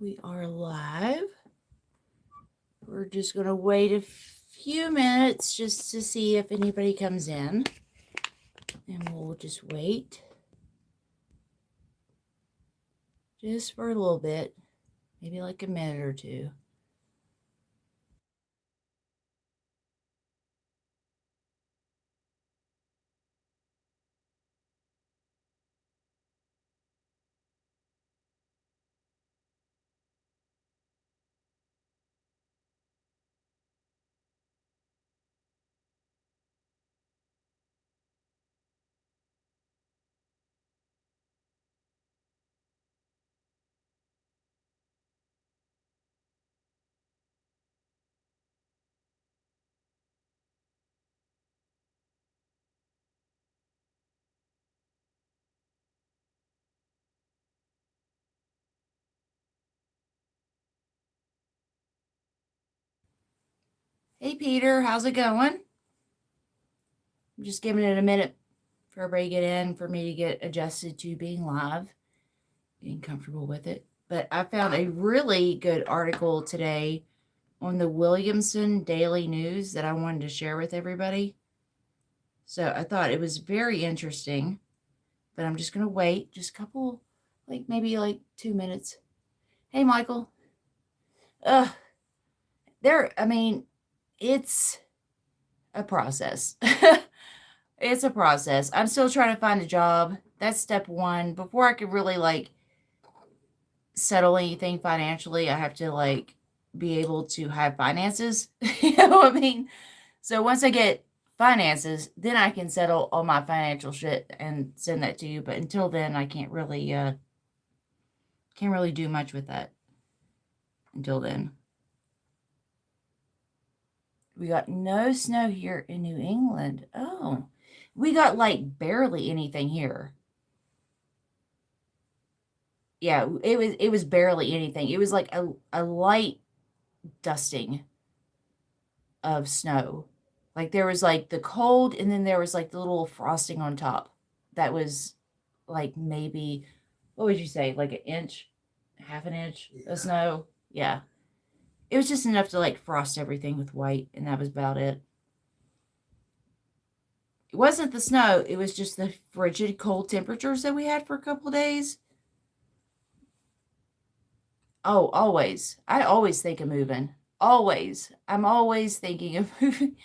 We are live. We're just going to wait a few minutes just to see if anybody comes in. And we'll just wait. Just for a little bit. Maybe like a minute or two. Hey Peter, how's it going? I'm just giving it a minute for everybody to get in, for me to get adjusted to being live, getting comfortable with it. But I found a really good article today on the Williamson Daily News that I wanted to share with everybody. So I thought it was very interesting, but I'm just going to wait just a couple, maybe 2 minutes. Hey, Michael. I mean, it's a process. It's a process. I'm still trying to find a job. That's step one. Before I could really settle anything financially, I have to be able to have finances. You know what I mean? So once I get finances, then I can settle all my financial shit and send that to you. But until then, I can't really do much with that. Until then, we got no snow here in New England. Oh, we got barely anything here. Yeah, it was barely anything. It was like a light dusting of snow. Like there was the cold, and then there was the little frosting on top. That was maybe, what would you say, like an inch, half an inch of snow? Yeah. It was just enough to frost everything with white, and that was about it. It wasn't the snow, it was just the frigid cold temperatures that we had for a couple of days. Oh, always. I always think of moving. Always. I'm always thinking of moving.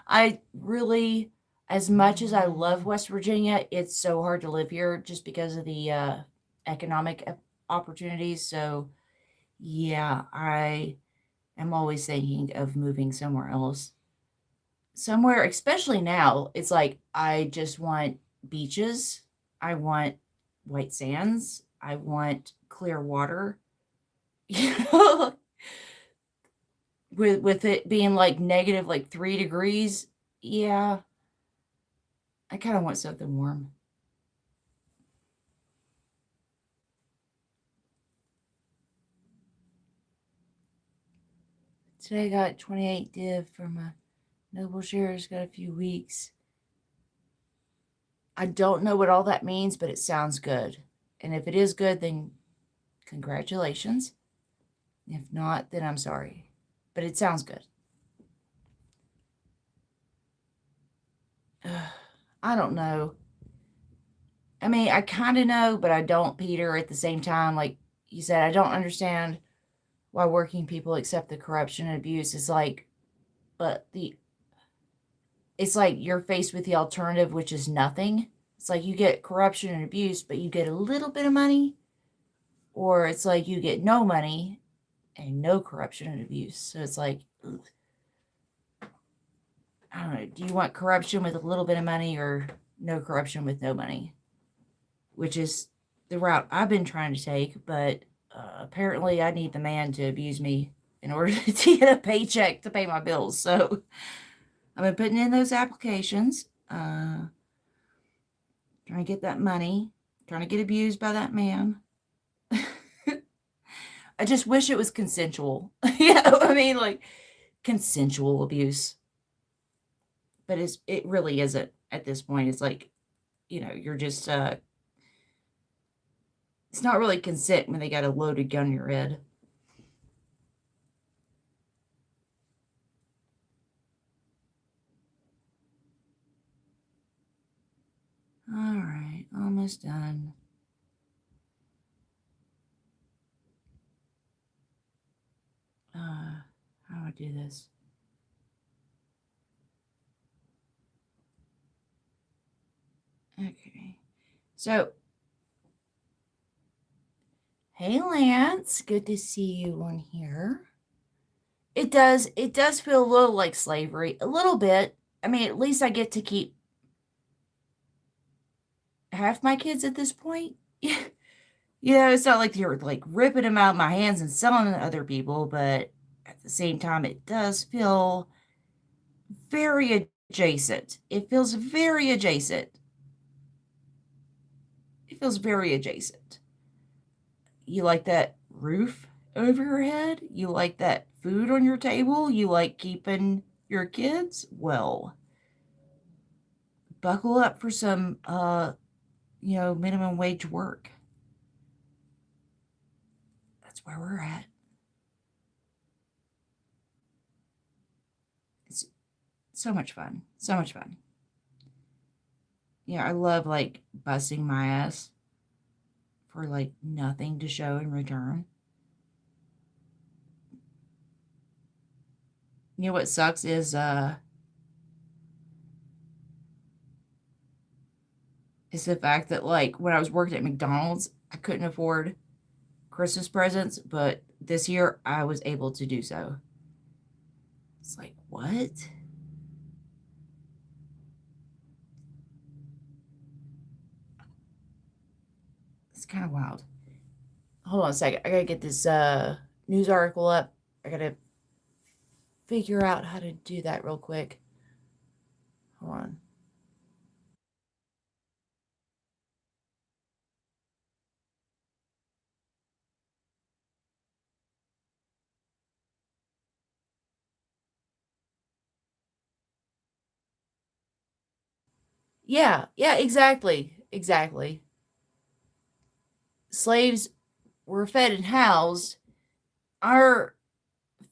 I really, as much as I love West Virginia, it's so hard to live here just because of the economic opportunities. So, yeah, I am always thinking of moving somewhere else. Somewhere, especially now, it's like I just want beaches. I want white sands. I want clear water. You know, with it being negative 3 degrees. Yeah, I kind of want something warm. Today I got 28 div from a Noble Shares, got a few weeks. I don't know what all that means, but it sounds good. And if it is good, then congratulations. If not, then I'm sorry. But it sounds good. I don't know. I mean, I kind of know, but I don't, Peter, at the same time. Like you said, I don't understand why working people accept the corruption and abuse. But it's like you're faced with the alternative, which is nothing. It's like you get corruption and abuse, but you get a little bit of money, or it's like you get no money and no corruption and abuse. So it's like, ugh. I don't know. Do you want corruption with a little bit of money, or no corruption with no money? Which is the route I've been trying to take, but apparently I need the man to abuse me in order to get a paycheck to pay my bills. So I've been putting in those applications, trying to get that money, trying to get abused by that man. I just wish it was consensual. You know what I mean? Consensual abuse. But it really isn't at this point. It's you're just it's not really consent when they got a loaded gun in your head. All right, almost done. How do I do this? Okay. So, hey Lance, good to see you on here. It does feel a little like slavery, a little bit. I mean, at least I get to keep half my kids at this point. It's not like you're like ripping them out of my hands and selling them to other people, but at the same time, it does feel very adjacent. It feels very adjacent. It feels very adjacent. You like that roof over your head? You like that food on your table? You like keeping your kids? Well, buckle up for some minimum wage work. That's where we're at. It's so much fun. So much fun. I love like busting my ass for like nothing to show in return. You know what sucks is the fact that like when I was working at McDonald's, I couldn't afford Christmas presents, but this year I was able to do so. It's like, what? It's kind of wild. Hold on a second. I gotta get this news article up. I gotta figure out how to do that real quick. Hold on. Yeah, yeah, exactly. Exactly. Slaves were fed and housed. Our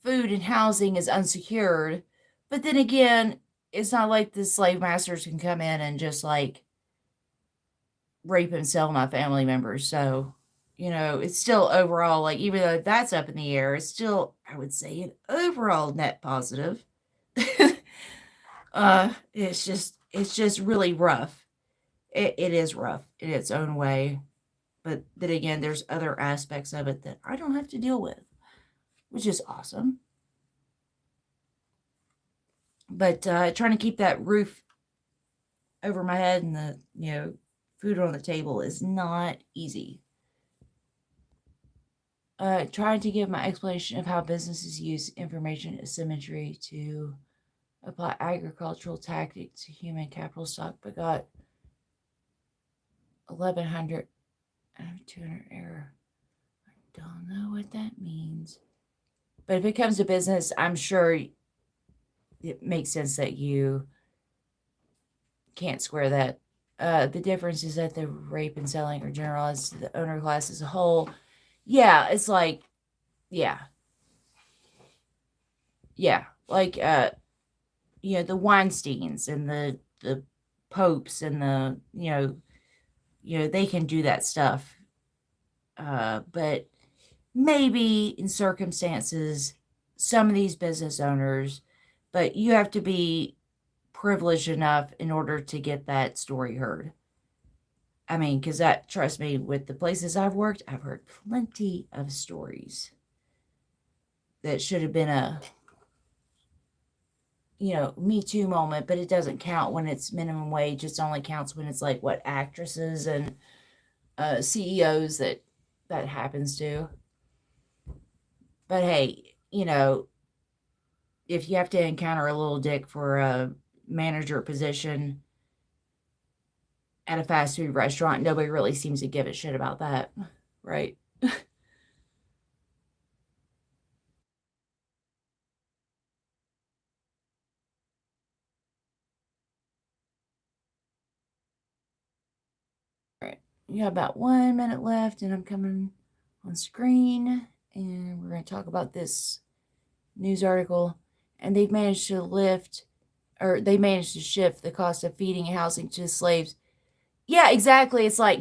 food and housing is unsecured. But then again, it's not like the slave masters can come in and just like rape and sell my family members. So, it's still overall, like, even though that's up in the air, it's still, I would say, an overall net positive. It's just really rough. It is rough in its own way. But then again, there's other aspects of it that I don't have to deal with, which is awesome. But trying to keep that roof over my head and the, food on the table is not easy. Trying to give my explanation of how businesses use information asymmetry to apply agricultural tactics to human capital stock, but got 1100 200 error. I don't know what that means. But if it comes to business, I'm sure it makes sense that you can't square that. The difference is that the rape and selling are generalized to the owner class as a whole. Yeah, it's like, yeah, yeah, like the Weinsteins and the popes and the they can do that stuff. But maybe in circumstances, some of these business owners, but you have to be privileged enough in order to get that story heard. I mean, because trust me, with the places I've worked, I've heard plenty of stories that should have been a, Me Too moment, but it doesn't count when it's minimum wage. It only counts when it's like what actresses and CEOs that happens to. But hey, if you have to encounter a little dick for a manager position at a fast food restaurant, nobody really seems to give a shit about that, right? All right, you got about 1 minute left, and I'm coming on screen, and we're going to talk about this news article. And they've managed to lift, or they managed to shift the cost of feeding and housing to slaves. Yeah, exactly. It's like,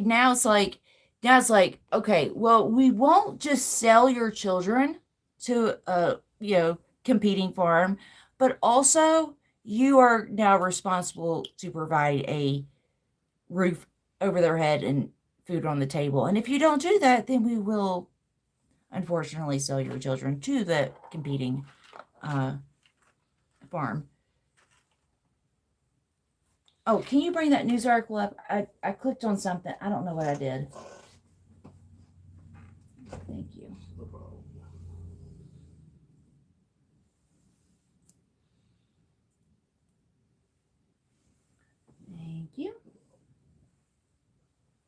okay, well, we won't just sell your children to a, competing farm, but also you are now responsible to provide a roof over their head and food on the table. And if you don't do that, then we will unfortunately sell your children to the competing uh, farm. Oh, can you bring that news article up? I clicked on something. I don't know what I did. Thank you. Thank you.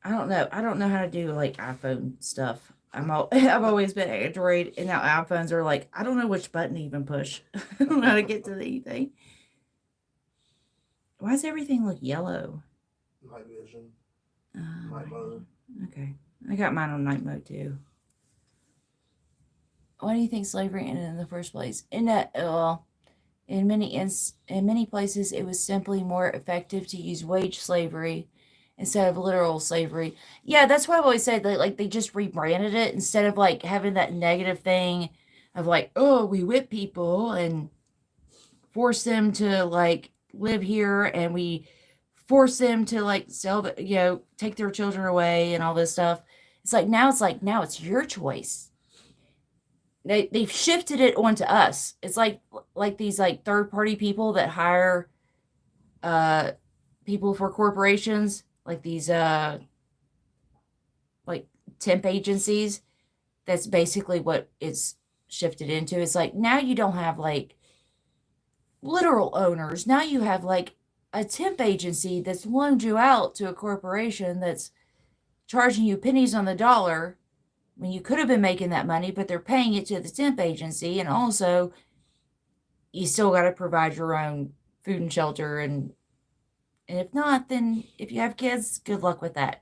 I don't know. I don't know how to do like iPhone stuff. I've always been Android, and now iPhones are like, I don't know which button to even push. I don't know how to get to anything. Why does everything look yellow? Night vision, Night mode. Okay, I got mine on night mode too. Why do you think slavery ended in the first place? In many places, it was simply more effective to use wage slavery instead of literal slavery. Yeah, that's why I've always said that, like, they just rebranded it instead of like having that negative thing of like, oh, we whip people and force them to like live here, and we force them to like sell the, take their children away and all this stuff. It's like now it's your choice. They've shifted it onto us. It's like these like third party people that hire uh people for corporations, like these like temp agencies. That's basically what it's shifted into. It's like now you don't have like literal owners. Now you have like a temp agency that's loaned you out to a corporation that's charging you pennies on the dollar when you could have been making that money, but they're paying it to the temp agency. And also, you still got to provide your own food and shelter. And if not, then if you have kids, good luck with that.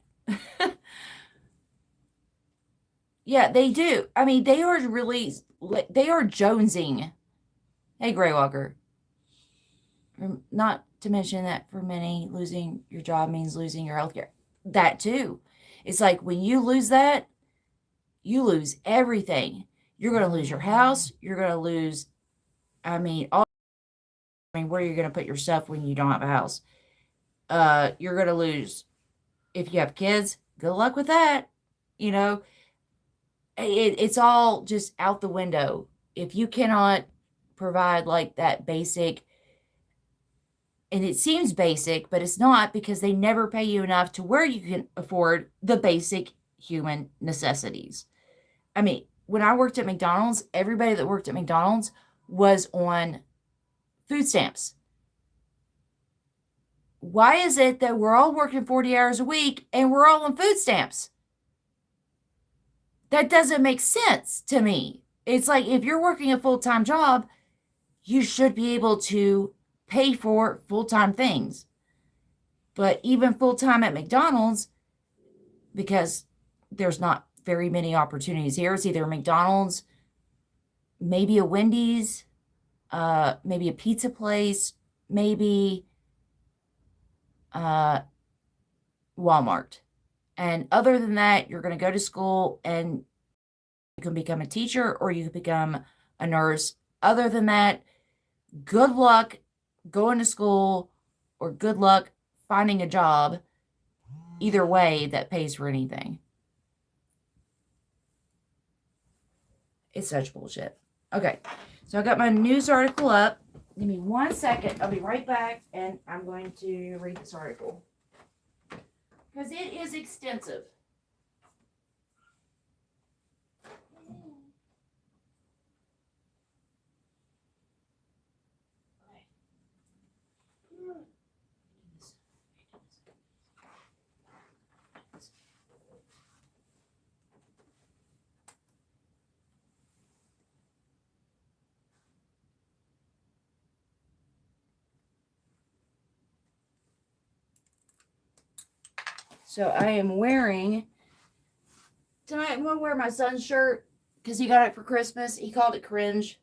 Yeah, they do. I mean, they are jonesing. Hey, Gray Walker. Not to mention that for many, losing your job means losing your health care. That too. It's like when you lose that, you lose everything. You're going to lose your house. You're going to lose, where you're going to put your stuff when you don't have a house. You're going to lose if you have kids. Good luck with that. You know, it's all just out the window. If you cannot provide like that basic, and it seems basic, but it's not, because they never pay you enough to where you can afford the basic human necessities. I mean, when I worked at McDonald's, everybody that worked at McDonald's was on food stamps. Why is it that we're all working 40 hours a week and we're all on food stamps? That doesn't make sense to me. It's like if you're working a full time job, you should be able to pay for full time things. But even full time at McDonald's, because there's not very many opportunities here, it's either McDonald's, maybe a Wendy's, maybe a pizza place, maybe Walmart. And other than that, you're going to go to school and you can become a teacher or you can become a nurse. Other than that, good luck going to school or good luck finding a job, either way, that pays for anything. It's such bullshit. Okay, so I got my news article up. Give me 1 second. I'll be right back, and I'm going to read this article because it is extensive. So I am wearing tonight. I'm gonna wear my son's shirt because he got it for Christmas. He called it cringe,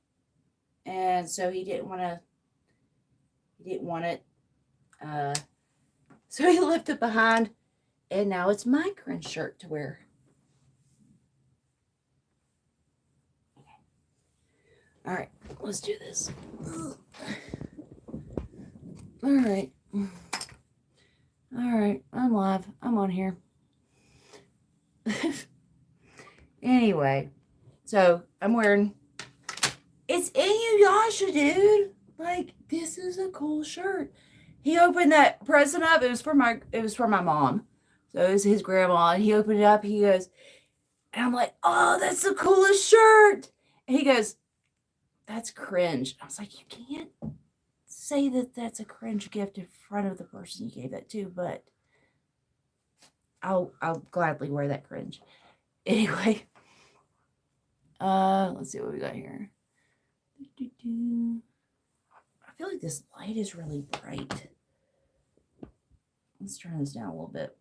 and so he didn't want to. He didn't want it. So he left it behind. And now it's my cringe shirt to wear. All right, let's do this. All right. All right, I'm live. I'm on here. Anyway, so I'm wearing. It's Inuyasha, dude. Like, this is a cool shirt. He opened that present up. It was for my mom. So it was his grandma. And he opened it up. He goes, and I'm like, oh, that's the coolest shirt. And he goes, that's cringe. I was like, you can't say that that's a cringe gift in front of the person you gave that to, but I'll gladly wear that cringe. Anyway, let's see what we got here. I feel like this light is really bright. Let's turn this down a little bit.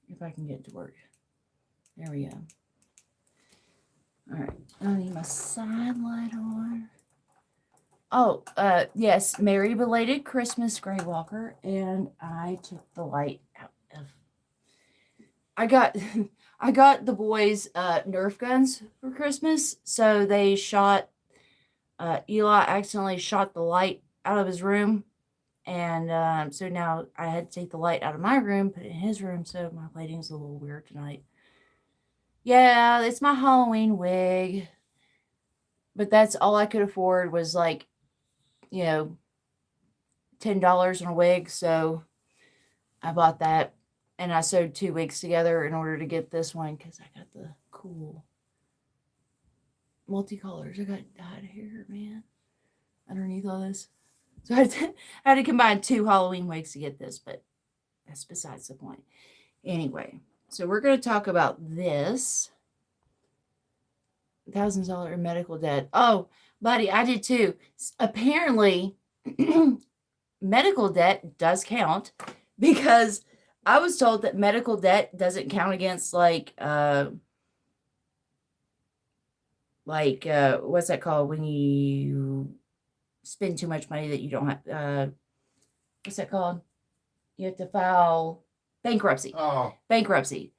If I can get it to work. There we go. All right. I need my side light on. Oh, yes. Merry belated Christmas, Gray Walker. And I took the light out of. I got the boys Nerf guns for Christmas. So they shot. Eli accidentally shot the light out of his room. And so now I had to take the light out of my room, put it in his room. So my lighting's a little weird tonight. Yeah, it's my Halloween wig. But that's all I could afford was like, $10 on a wig. So I bought that and I sewed 2 wigs together in order to get this one because I got the cool multicolors. I got dyed hair, man, underneath all this. So I had to combine 2 Halloween wigs to get this, but that's besides the point. Anyway, so we're going to talk about this. $1,000 in medical debt. Oh, buddy, I did too. Apparently, medical debt does count because I was told that medical debt doesn't count against like what's that called when you spend too much money that you don't have what's that called? You have to file bankruptcy. Oh. Bankruptcy.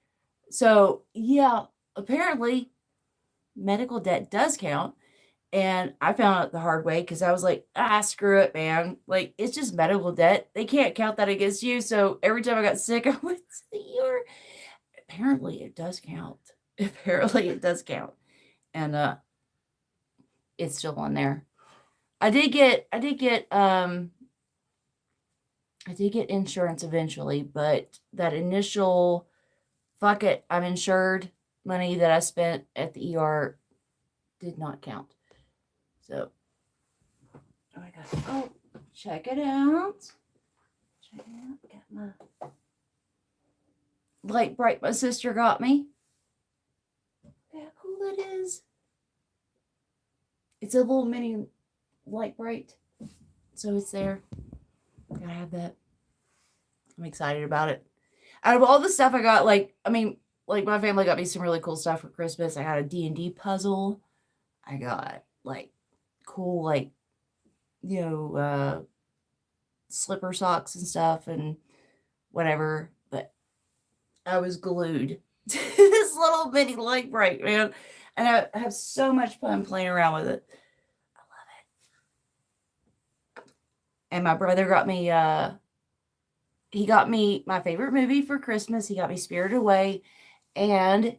So, yeah, apparently medical debt does count. And I found out the hard way because I was like, screw it, man. Like, it's just medical debt. They can't count that against you. So every time I got sick, I went to the ER. Apparently, it does count. Apparently, it does count. And it's still on there. I did get insurance eventually, but that initial fuck it, I'm insured money that I spent at the ER did not count. So, oh my God. Oh, check it out. Check it out. Got my light bright my sister got me. Look how cool that is. It's a little mini light bright. So it's there. Gotta have that. I'm excited about it. Out of all the stuff I got, like my family got me some really cool stuff for Christmas. I got a D&D puzzle. I got cool slipper socks and stuff and whatever, but I was glued to this little mini light bright, man, and I have so much fun playing around with it. I love it. And my brother got me he got me my favorite movie for Christmas. He got me Spirited Away, and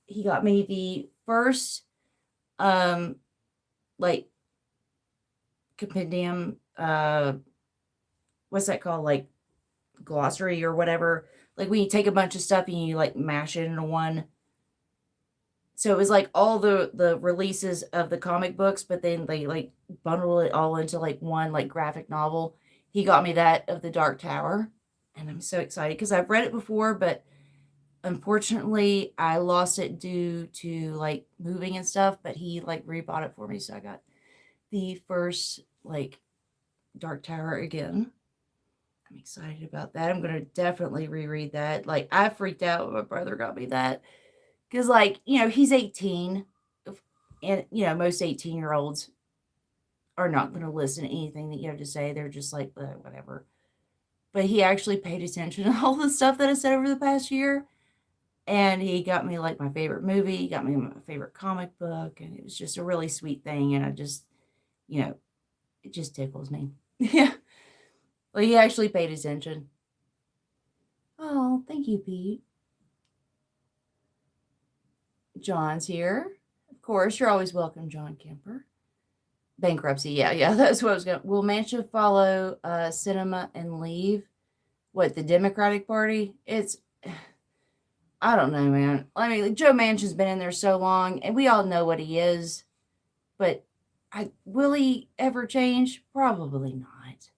he got me the first compendium, what's that called? Like glossary or whatever. Like when you take a bunch of stuff and you like mash it into one. So it was like all the releases of the comic books, but then they like bundled it all into like one like graphic novel. He got me that of The Dark Tower, and I'm so excited because I've read it before, but unfortunately I lost it due to like moving and stuff, but he like rebought it for me. So I got the first like Dark Tower again. I'm excited about that. I'm going to definitely reread that. Like I freaked out when my brother got me that because he's 18 and most 18-year-olds are not going to listen to anything that you have to say. They're just like, whatever. But he actually paid attention to all the stuff that I said over the past year. And he got me like my favorite movie, he got me my favorite comic book, and it was just a really sweet thing. And I just, it just tickles me. Yeah. Well, he actually paid attention. Oh, thank you, Pete. John's here. Of course, you're always welcome, John Kemper. Bankruptcy, yeah, that's what I was going to. Will Manchin follow Sinema and leave? What, the Democratic Party? I don't know, man. I mean, Joe Manchin's been in there so long, and we all know what he is. But will he ever change? Probably not.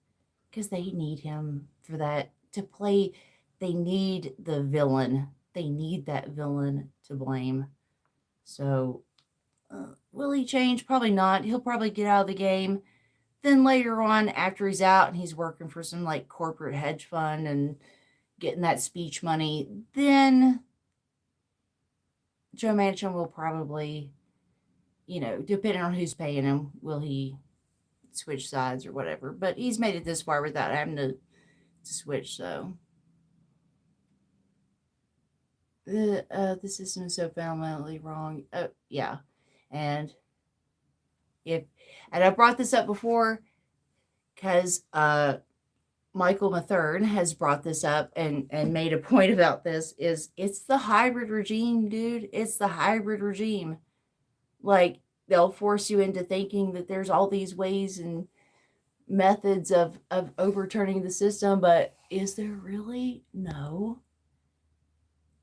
Because they need him for that to play. They need the villain. They need that villain to blame. So, will he change? Probably not. He'll probably get out of the game. Then later on, after he's out and he's working for some like corporate hedge fund and getting that speech money, then Joe Manchin will probably, depending on who's paying him, will he switch sides or whatever. But he's made it this far without having to switch, so. The system is so fundamentally wrong. Yeah. And I brought this up before because Michael Mathern has brought this up and made a point about this, it's the hybrid regime, dude. It's the hybrid regime. Like, they'll force you into thinking that there's all these ways and methods of overturning the system, but is there really? No.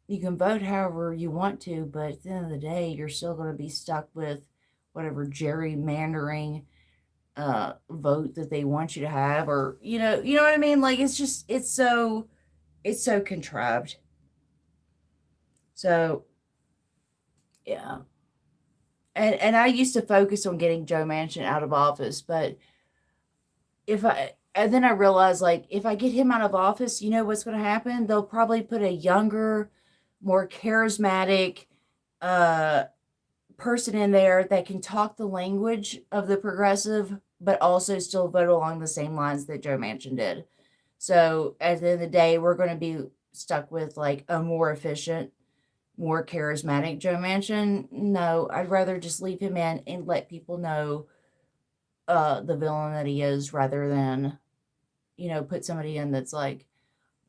You can vote however you want to, but at the end of the day, you're still going to be stuck with whatever gerrymandering vote that they want you to have, or you know what I mean. Like, it's so contrived. So yeah, and I used to focus on getting Joe Manchin out of office, but and then I realized, like, if I get him out of office, you know what's going to happen? They'll probably put a younger, more charismatic person in there that can talk the language of the progressive, but also still vote along the same lines that Joe Manchin did. So at the end of the day, we're going to be stuck with like a more efficient, more charismatic Joe Manchin. No, I'd rather just leave him in and let people know the villain that he is, rather than, put somebody in that's like,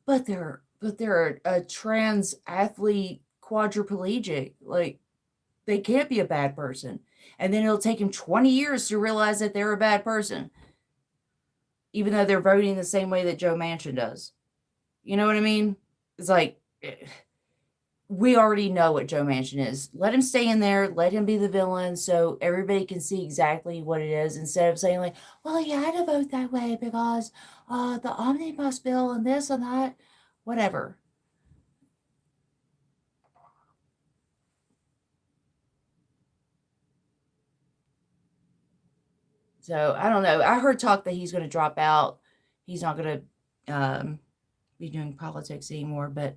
but they're a trans athlete, quadriplegic. Like, they can't be a bad person. And then it'll take him 20 years to realize that they're a bad person, even though they're voting the same way that Joe Manchin does. You know what I mean? It's like, we already know what Joe Manchin is. Let him stay in there. Let him be the villain so everybody can see exactly what it is, instead of saying like, well, you had to vote that way because the omnibus bill and this and that, whatever. So I don't know. I heard talk that he's going to drop out. He's not going to be doing politics anymore, but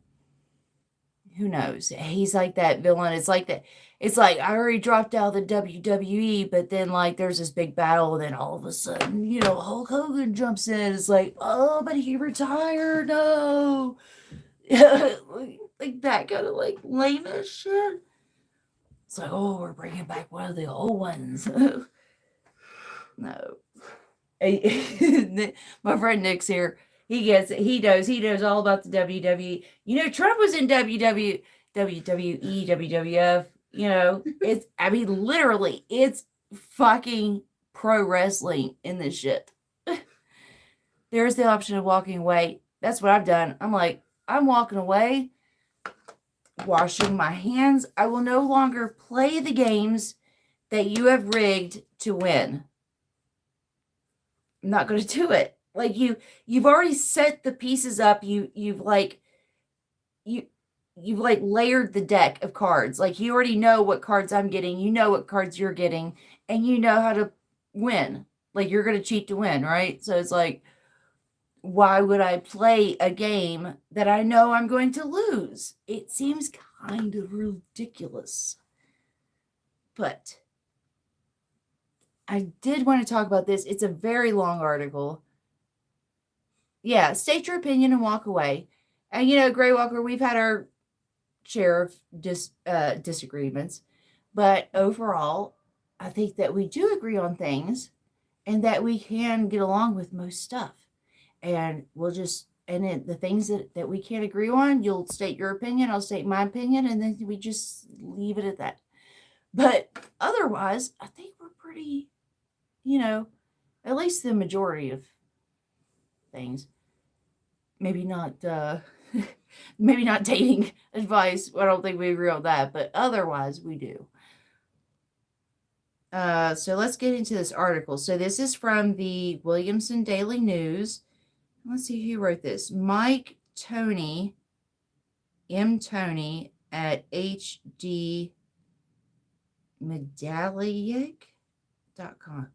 who knows? He's like that villain. It's like that. It's like, I already dropped out of the WWE, but then like there's this big battle, and then all of a sudden, Hulk Hogan jumps in. It's like, oh, but he retired. No. Like that kind of like lame as shit. It's like, oh, we're bringing back one of the old ones. No. My friend Nick's here. He knows all about the WWE. Trump was in WWE, WWF. Literally, it's fucking pro wrestling in this shit. There's the option of walking away. That's what I've done. I'm like, I'm walking away, washing my hands. I will no longer play the games that you have rigged to win. I'm not going to do it. Like, you've already set the pieces up. You've layered the deck of cards. Like, you already know what cards I'm getting. You know what cards you're getting, and you know how to win. Like, you're going to cheat to win, right? So it's like, why would I play a game that I know I'm going to lose? It seems kind of ridiculous. But I did want to talk about this. It's a very long article. Yeah, state your opinion and walk away. And Gray Walker, we've had our share of disagreements, but overall, I think that we do agree on things and that we can get along with most stuff. And we'll just and then the things that we can't agree on, you'll state your opinion, I'll state my opinion, and then we just leave it at that. But otherwise, I think we're pretty, at least the majority of things. Maybe not maybe not dating advice. I don't think we agree on that, but otherwise we do. So let's get into this article. So this is from the Williamson Daily News. Let's see who wrote this. Mike Tony, M. Tony at hdmedallic.com.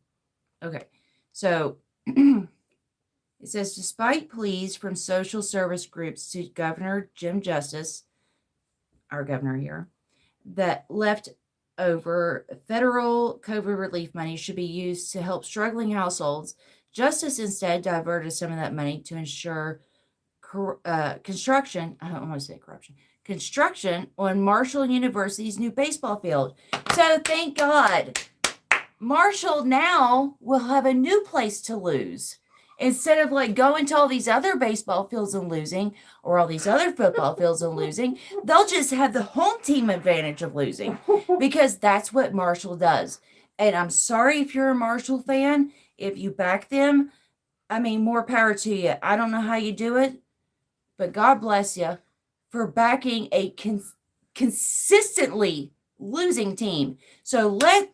Okay, so it says, despite pleas from social service groups to Governor Jim Justice, our governor here, that leftover federal COVID relief money should be used to help struggling households, Justice instead diverted some of that money to ensure construction. I don't want to say corruption. Construction on Marshall University's new baseball field. So thank God, Marshall now will have a new place to lose. Instead of going to all these other baseball fields and losing, or all these other football fields and losing, they'll just have the home team advantage of losing, because that's what Marshall does. And I'm sorry if you're a Marshall fan, if you back them, more power to you. I don't know how you do it, but God bless you for backing a consistently losing team. So let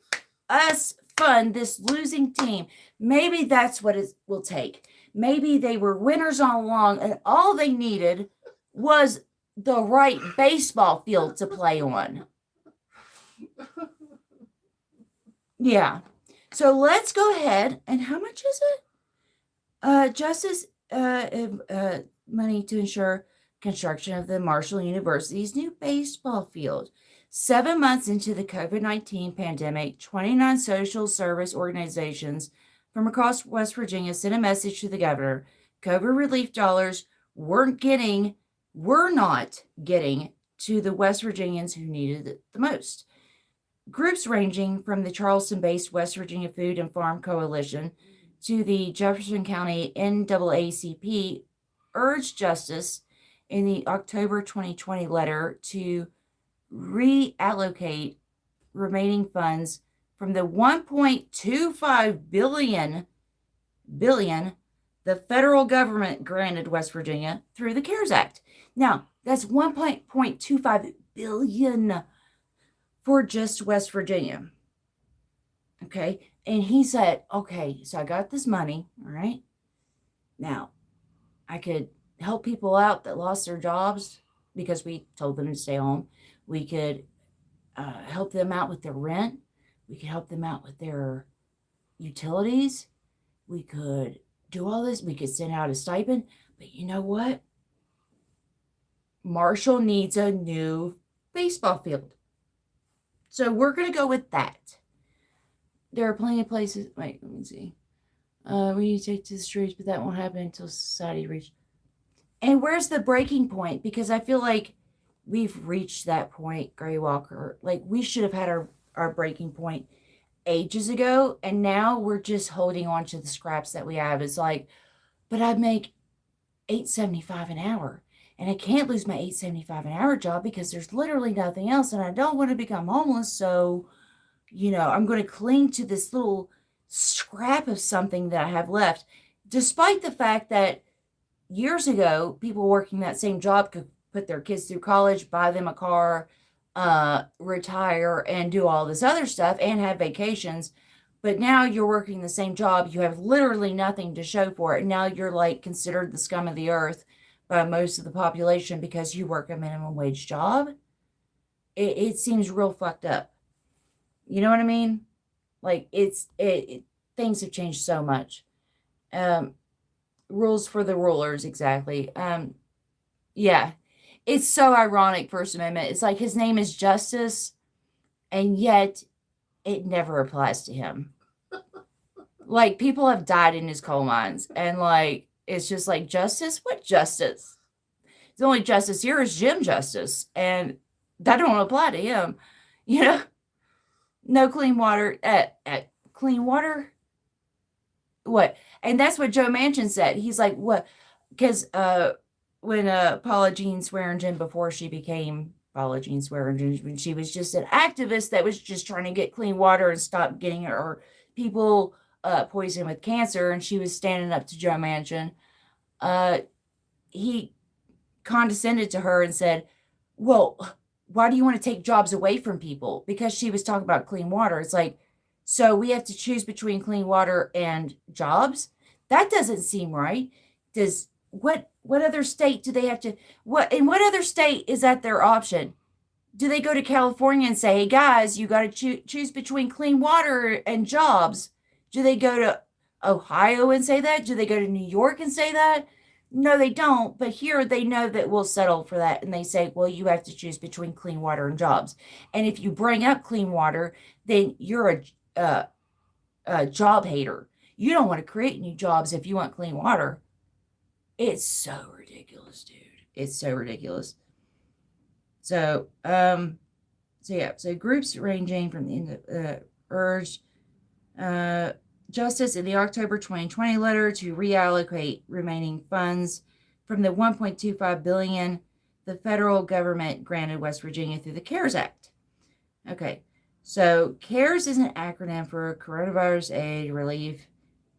us fund this losing team. Maybe that's what it will take. Maybe they were winners all along, and all they needed was the right baseball field to play on. Yeah. So let's go ahead. And how much is it? Justice money to ensure construction of the Marshall University's new baseball field. 7 months into the COVID-19 pandemic, 29 social service organizations from across West Virginia sent a message to the governor. COVID relief dollars were not getting to the West Virginians who needed it the most. Groups ranging from the Charleston-based West Virginia Food and Farm Coalition to the Jefferson County NAACP urged Justice in the October 2020 letter to reallocate remaining funds from the $1.25 billion the federal government granted West Virginia through the CARES Act. Now, that's $1.25 billion for just West Virginia. Okay. And he said, okay, so I got this money. All right. Now, I could help people out that lost their jobs because we told them to stay home. We could help them out with their rent. We could help them out with their utilities. We could do all this. We could send out a stipend. But you know what? Marshall needs a new baseball field. So we're going to go with that. There are plenty of places. Wait, let me see. We need to take to the streets, but that won't happen until society reaches. And where's the breaking point? Because I feel like we've reached that point, Gray Walker. We should have had our breaking point ages ago, and now we're just holding on to the scraps that we have. It's but I make $8.75 an hour, and I can't lose my $8.75 an hour job because there's literally nothing else, and I don't want to become homeless, so I'm going to cling to this little scrap of something that I have left, despite the fact that years ago, people working that same job could put their kids through college, buy them a car, retire, and do all this other stuff, and have vacations. But now you're working the same job. You have literally nothing to show for it. And now you're considered the scum of the earth by most of the population because you work a minimum wage job. It seems real fucked up. You know what I mean? Things have changed so much. Rules for the rulers, exactly. Yeah. It's so ironic, First Amendment. It's his name is Justice, and yet it never applies to him. Like, people have died in his coal mines, and, like, it's just like, justice? What justice? The only justice here is Jim Justice, and that don't apply to him. You know, no clean water at clean water. What? And that's what Joe Manchin said. He's like, what? Because when Paula Jean Swearengin, before she became Paula Jean Swearengin, when she was just an activist that was just trying to get clean water and stop getting her people poisoned with cancer, and she was standing up to Joe Manchin. He condescended to her and said, well, why do you want to take jobs away from people? Because she was talking about clean water. It's like, so we have to choose between clean water and jobs? That doesn't seem right. Does what other state do they have to what other state is that their option? Do they go to California and say, hey guys, you got to choose between clean water and jobs? Do they go to Ohio and say that? Do they go to New York and say that? No, they don't. But here they know that we'll settle for that. And they say, well, you have to choose between clean water and jobs. And if you bring up clean water, then you're a job hater. You don't want to create new jobs if you want clean water. It's so ridiculous, dude. It's so ridiculous. So, so groups ranging from the urged Justice in the October 2020 letter to reallocate remaining funds from the $1.25 billion the federal government granted West Virginia through the CARES Act. Okay, so CARES is an acronym for Coronavirus Aid, Relief,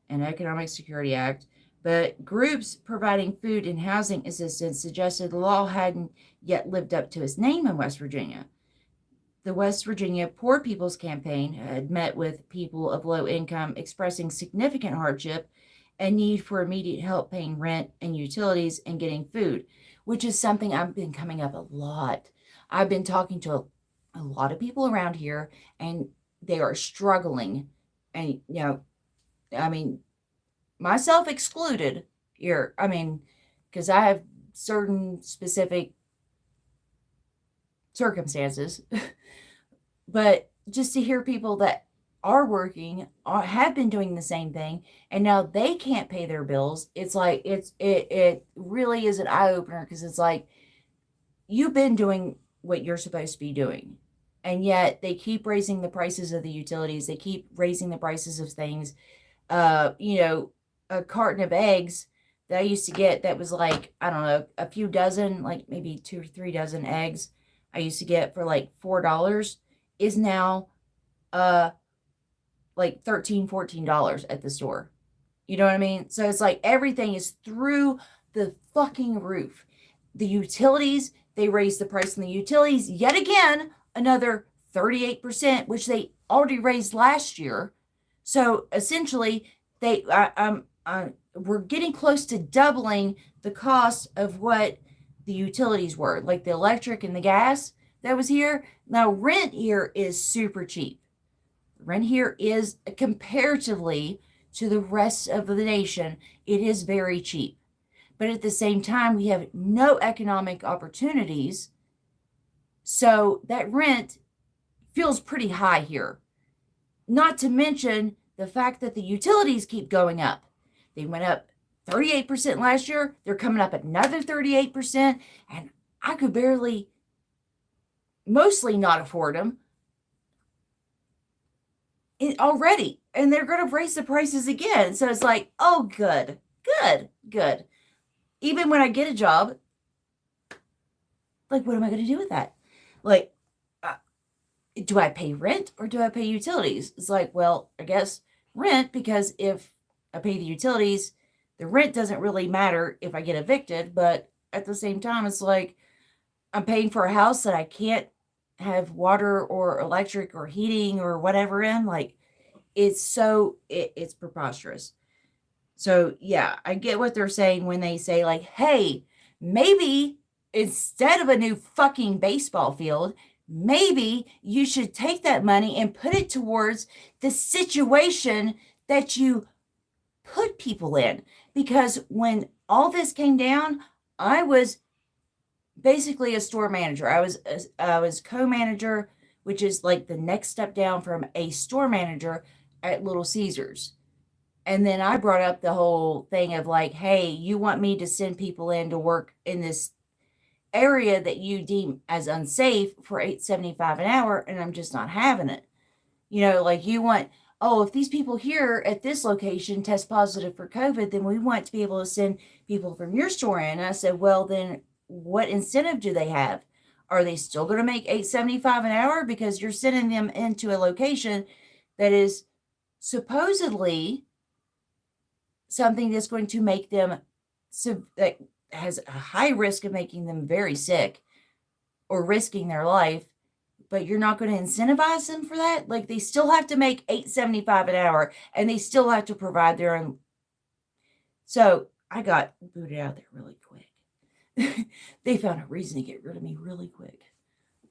and Economic Security Act, but groups providing food and housing assistance suggested the law hadn't yet lived up to its name in West Virginia. The West Virginia Poor People's Campaign had met with people of low income expressing significant hardship and need for immediate help paying rent and utilities and getting food, which is something I've been coming up a lot. I've been talking to a lot of people around here, and they are struggling. And, I mean, myself excluded here. I mean, because I have certain specific circumstances. But just to hear people that are working, have been doing the same thing, and now they can't pay their bills, it's like it really is an eye opener, because it's like, you've been doing what you're supposed to be doing, and yet they keep raising the prices of the utilities. They keep raising the prices of things. A carton of eggs that I used to get that was like, I don't know, a few dozen, like maybe 2 or 3 dozen eggs I used to get for like $4 is now like $13-14 at the store. You know what I mean? So it's like everything is through the fucking roof. The utilities, they raised the price on the utilities yet again, another 38%, which they already raised last year. So essentially, we're getting close to doubling the cost of what the utilities were, like the electric and the gas that was here. Now, rent here is super cheap. Rent here is, comparatively to the rest of the nation, it is very cheap. But at the same time, we have no economic opportunities. So that rent feels pretty high here. Not to mention the fact that the utilities keep going up. They went up 38% last year. They're coming up another 38%. And I could mostly not afford them already. And they're going to raise the prices again. So it's like, oh, good. Even when I get a job, like, what am I going to do with that? Like, do I pay rent or do I pay utilities? It's like, well, I guess rent, because if I pay the utilities, the rent doesn't really matter if I get evicted. But at the same time, it's like, I'm paying for a house that I can't have water or electric or heating or whatever in. Like, it's preposterous. So yeah, I get what they're saying when they say, like, hey, maybe instead of a new fucking baseball field, maybe you should take that money and put it towards the situation that you put people in. Because when all this came down, I was basically a store manager. I was co-manager, which is like the next step down from a store manager at Little Caesars. And then I brought up the whole thing of like, hey, you want me to send people in to work in this area that you deem as unsafe for $8.75 an hour, and I'm just not having it. Like you want, oh, if these people here at this location test positive for COVID, then we want to be able to send people from your store in. And I said, well, then what incentive do they have? Are they still going to make $8.75 an hour because you're sending them into a location that is supposedly something that's going to make them that has a high risk of making them very sick or risking their life, but you're not going to incentivize them for that? Like, they still have to make $8.75 an hour, and they still have to provide their own. So I got booted out there really quick. They found a reason to get rid of me really quick.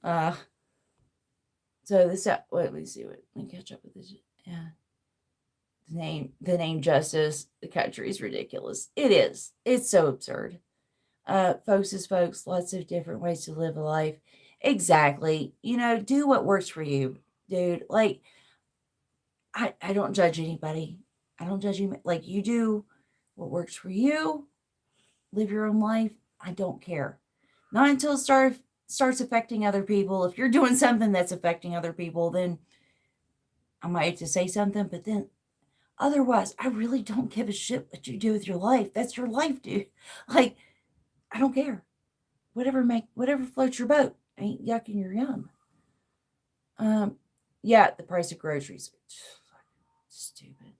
So this, let me see what, let me catch up with this. Yeah. The name Justice, the country is ridiculous. It is. It's so absurd. Folks is folks, lots of different ways to live a life. Exactly. Do what works for you, dude. Like, I don't judge anybody. I don't judge you. Like, you do what works for you. Live your own life. I don't care. Not until it starts affecting other people. If you're doing something that's affecting other people, then I might have to say something, but then otherwise, I really don't give a shit what you do with your life. That's your life, dude. Like, I don't care. Whatever floats your boat. Ain't yucking your yum. Yeah, the price of groceries. Stupid.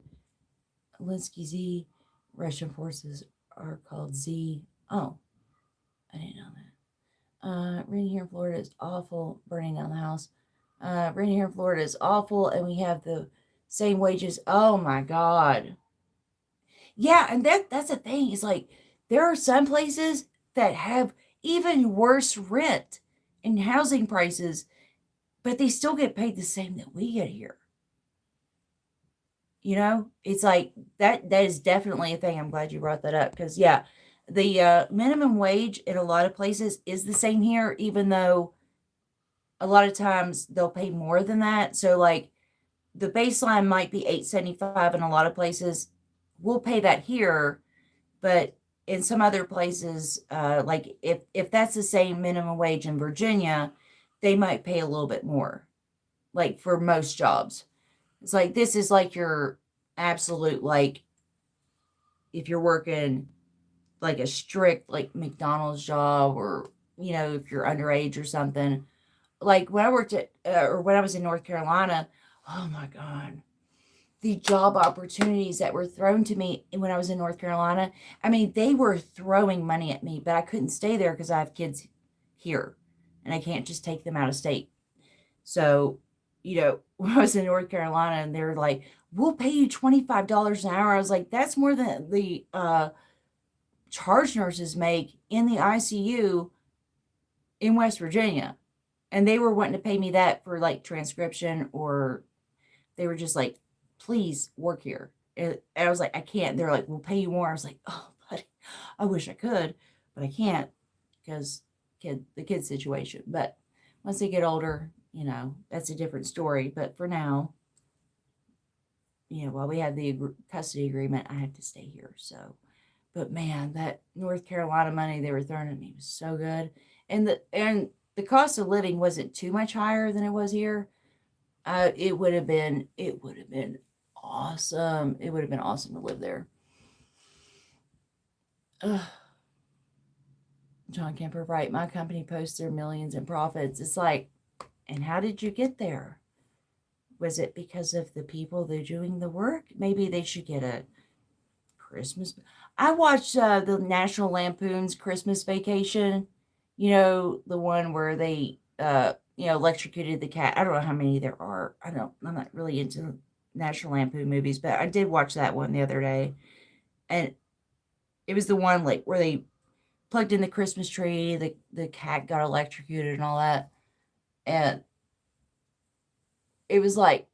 Alinsky Z. Russian forces are called Z. Oh, I didn't know that. Rain here in Florida is awful. Burning down the house. Rain here in Florida is awful, and we have the same wages. Oh my God. Yeah, and that's the thing. Is like there are some places that have even worse rent and housing prices, but they still get paid the same that we get here. It's like that is definitely a thing. I'm glad you brought that up because, yeah, the minimum wage in a lot of places is the same here, even though a lot of times they'll pay more than that. So, like, the baseline might be $8.75 in a lot of places. We'll pay that here, but in some other places, like if that's the same minimum wage in Virginia, they might pay a little bit more, like for most jobs. It's like, this is like your absolute, like, if you're working like a strict, like McDonald's job, or, if you're underage or something. Like when I worked or when I was in North Carolina, oh my God, the job opportunities that were thrown to me when I was in North Carolina. I mean, they were throwing money at me, but I couldn't stay there because I have kids here and I can't just take them out of state. So, when I was in North Carolina and they were like, we'll pay you $25 an hour. I was like, that's more than the charge nurses make in the ICU in West Virginia. And they were wanting to pay me that for like transcription, or they were just like, please work here. And I was like, I can't. They're like, we'll pay you more. I was like, oh, buddy, I wish I could, but I can't because the kid situation. But once they get older, that's a different story. But for now, while we have the custody agreement, I have to stay here. So, but man, that North Carolina money they were throwing at me was so good. And the cost of living wasn't too much higher than it was here. It would have been awesome. It would have been awesome to live there. John Kemper, right? My company posts their millions in profits. It's like, and how did you get there? Was it because of the people that are doing the work? Maybe they should get a Christmas. I watched the National Lampoon's Christmas Vacation. The one where they electrocuted the cat. I don't know how many there are. I'm not really into National Lampoon movies, but I did watch that one the other day. And it was the one like where they plugged in the Christmas tree, the cat got electrocuted and all that. And it was like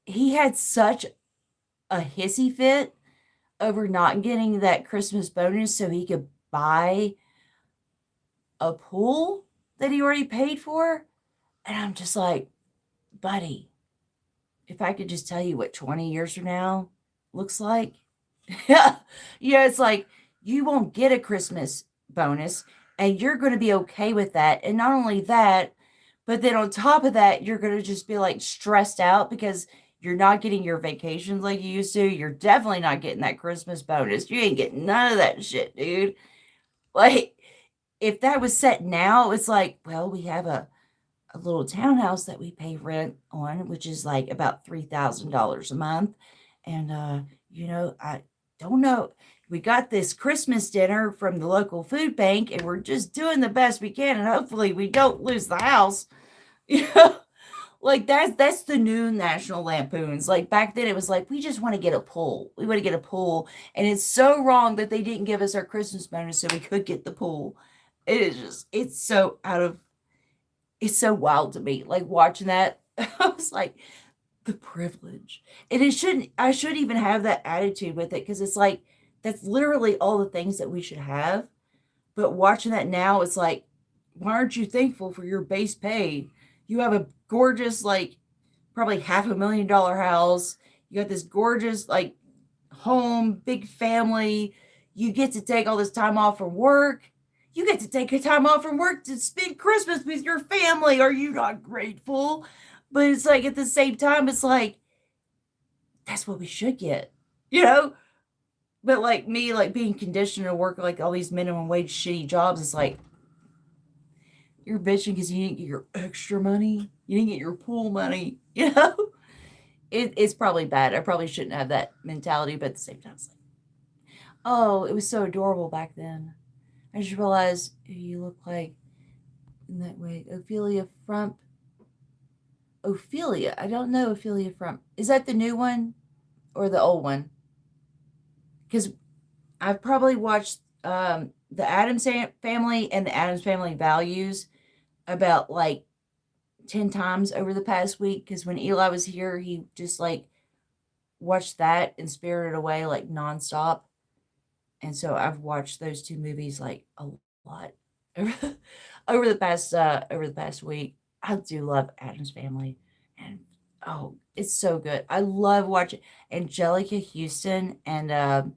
he had such a hissy fit over not getting that Christmas bonus so he could buy a pool that he already paid for. And I'm just like, buddy, if I could just tell you what 20 years from now, looks like. Yeah. Yeah, it's like you won't get a Christmas bonus and you're going to be okay with that. And not only that, but then on top of that, you're going to just be like stressed out because you're not getting your vacations like you used to. You're definitely not getting that Christmas bonus. You ain't getting none of that shit, dude. Like, if that was set now, it's like, well, we have a little townhouse that we pay rent on, which is like about $3,000 a month. And, I don't know. We got this Christmas dinner from the local food bank, and we're just doing the best we can. And hopefully, we don't lose the house. You know, like that's the new National Lampoons. Like back then, it was like we just want to get a pool. We want to get a pool, and it's so wrong that they didn't give us our Christmas bonus so we could get the pool. It is just it's so out of it's so wild to me. Like watching that, I was like, the privilege. And I should even have that attitude with it because it's like, that's literally all the things that we should have. But watching that now, it's like, why aren't you thankful for your base pay? You have a gorgeous, like, probably $500,000 house. You got this gorgeous, like, home, big family. You get to take all this time off from work. You get to take a time off from work to spend Christmas with your family. Are you not grateful? But it's like at the same time, it's like, that's what we should get, you know? But like me, like being conditioned to work like all these minimum wage shitty jobs, it's like, you're bitching because you didn't get your extra money. You didn't get your pool money, you know? It's probably bad. I probably shouldn't have that mentality, but at the same time, it's like, oh, it was so adorable back then. I just realized who you look like in that way. Ophelia Frump. Ophelia. I don't know Ophelia Frump. Is that the new one or the old one? Because I've probably watched the Addams Family and the Addams Family Values about like 10 times over the past week. Because when Eli was here, he just like watched that and Spirited Away like nonstop. And so I've watched those two movies like a lot over the past week. I do love Addams Family, and oh, it's so good. I love watching Angelica Houston and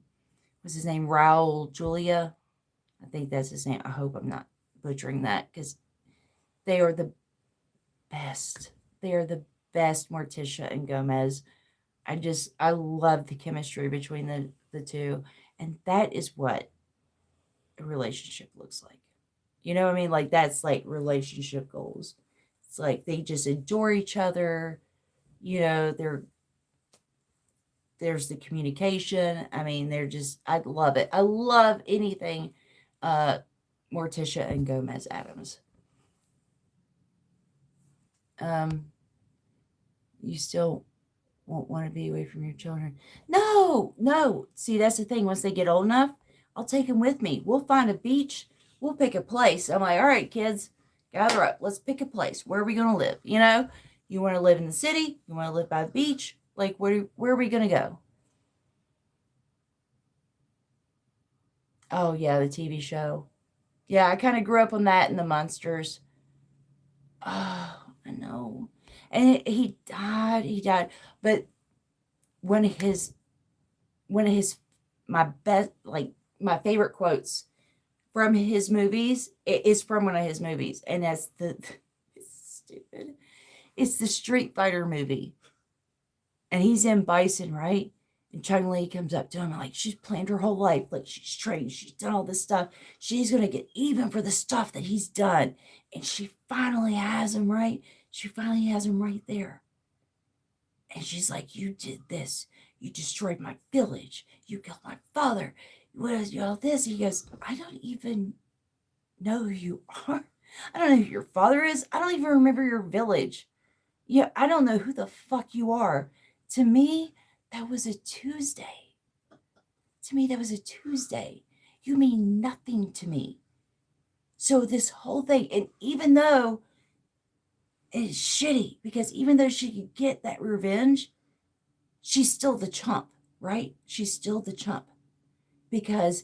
what's his name, Raul Julia. I think that's his name. I hope I'm not butchering that because they are the best. They are the best, Morticia and Gomez. I love the chemistry between the two, and that is what a relationship looks like. You know what I mean? Like that's like relationship goals. It's like they just adore each other. You know, there's the communication. I mean, I love it. I love anything uh Morticia and Gomez Adams. Um, you still won't want to be away from your children. No, no. See, that's the thing. Once they get old enough, I'll take them with me. We'll find a beach. We'll pick a place. I'm like, all right, kids, gather up. Let's pick a place. Where are we going to live? You know, you want to live in the city? You want to live by the beach? Like, where are we going to go? Oh, yeah, the TV show. Yeah, I kind of grew up on that and the Munsters. Oh, I know. And he died. He died. But one of his one of his my best like my favorite quotes from his movies is from one of his movies, and that's the it's stupid. It's the Street Fighter movie, and he's in Bison, right? And Chung Lee comes up to him and like she's planned her whole life, like she's trained, she's done all this stuff. She's gonna get even for the stuff that he's done, and she finally has him right. She finally has him right there. And she's like, you did this. You destroyed my village. You killed my father. What is all this? He goes, I don't even know who you are. I don't know who your father is. I don't even remember your village. Yeah, I don't know who the fuck you are. To me, that was a Tuesday. To me, that was a Tuesday. You mean nothing to me. So this whole thing, and even though it's shitty, because even though she could get that revenge, she's still the chump, right? She's still the chump because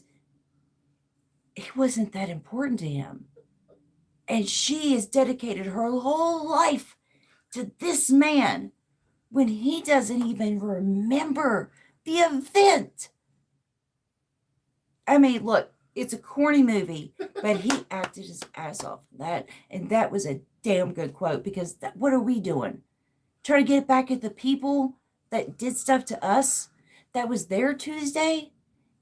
it wasn't that important to him. And she has dedicated her whole life to this man when he doesn't even remember the event. I mean, look, it's a corny movie, but he acted his ass off in that. And that was a damn good quote because what are we doing? Trying to get back at the people that did stuff to us? That was their Tuesday?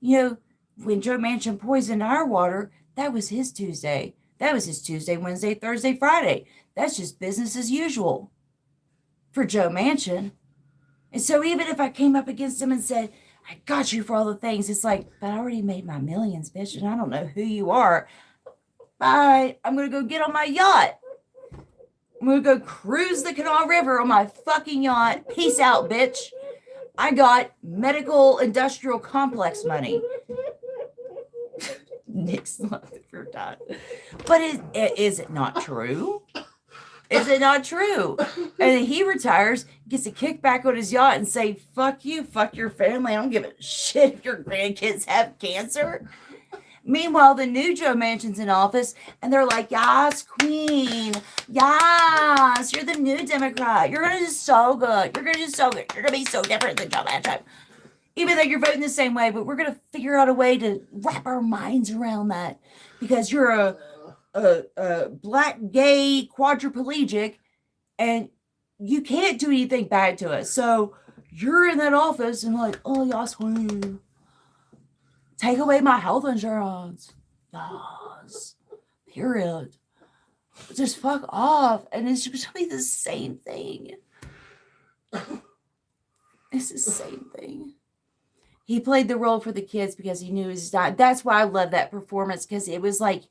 You know, when Joe Manchin poisoned our water, that was his Tuesday. That was his Tuesday, Wednesday, Thursday, Friday. That's just business as usual for Joe Manchin. And so even if I came up against him and said, I got you for all the things, it's like, but I already made my millions, bitch, and I don't know who you are. Bye. I'm going to go get on my yacht. I'm going to go cruise the Canal River on my fucking yacht. Peace out, bitch. I got medical industrial complex money. Nick's laughing for time. But is it not true? Is it not true? And then he retires, gets a kickback on his yacht and say, fuck you, fuck your family. I don't give a shit if your grandkids have cancer. Meanwhile, the new Joe Manchin's in office, and they're like, yes, queen. Yes, you're the new Democrat. You're going to do so good. You're going to do so good. You're going to be so different than Joe Manchin. Even though you're voting the same way, but we're going to figure out a way to wrap our minds around that. Because you're a black, gay, quadriplegic, and you can't do anything bad to us. So you're in that office and like, oh, yes, queen. Take away my health insurance. Yes. Period. Just fuck off. And it's just be the same thing. It's the same thing. He played the role for the kids because he knew his dad. That's why I love that performance, because it was like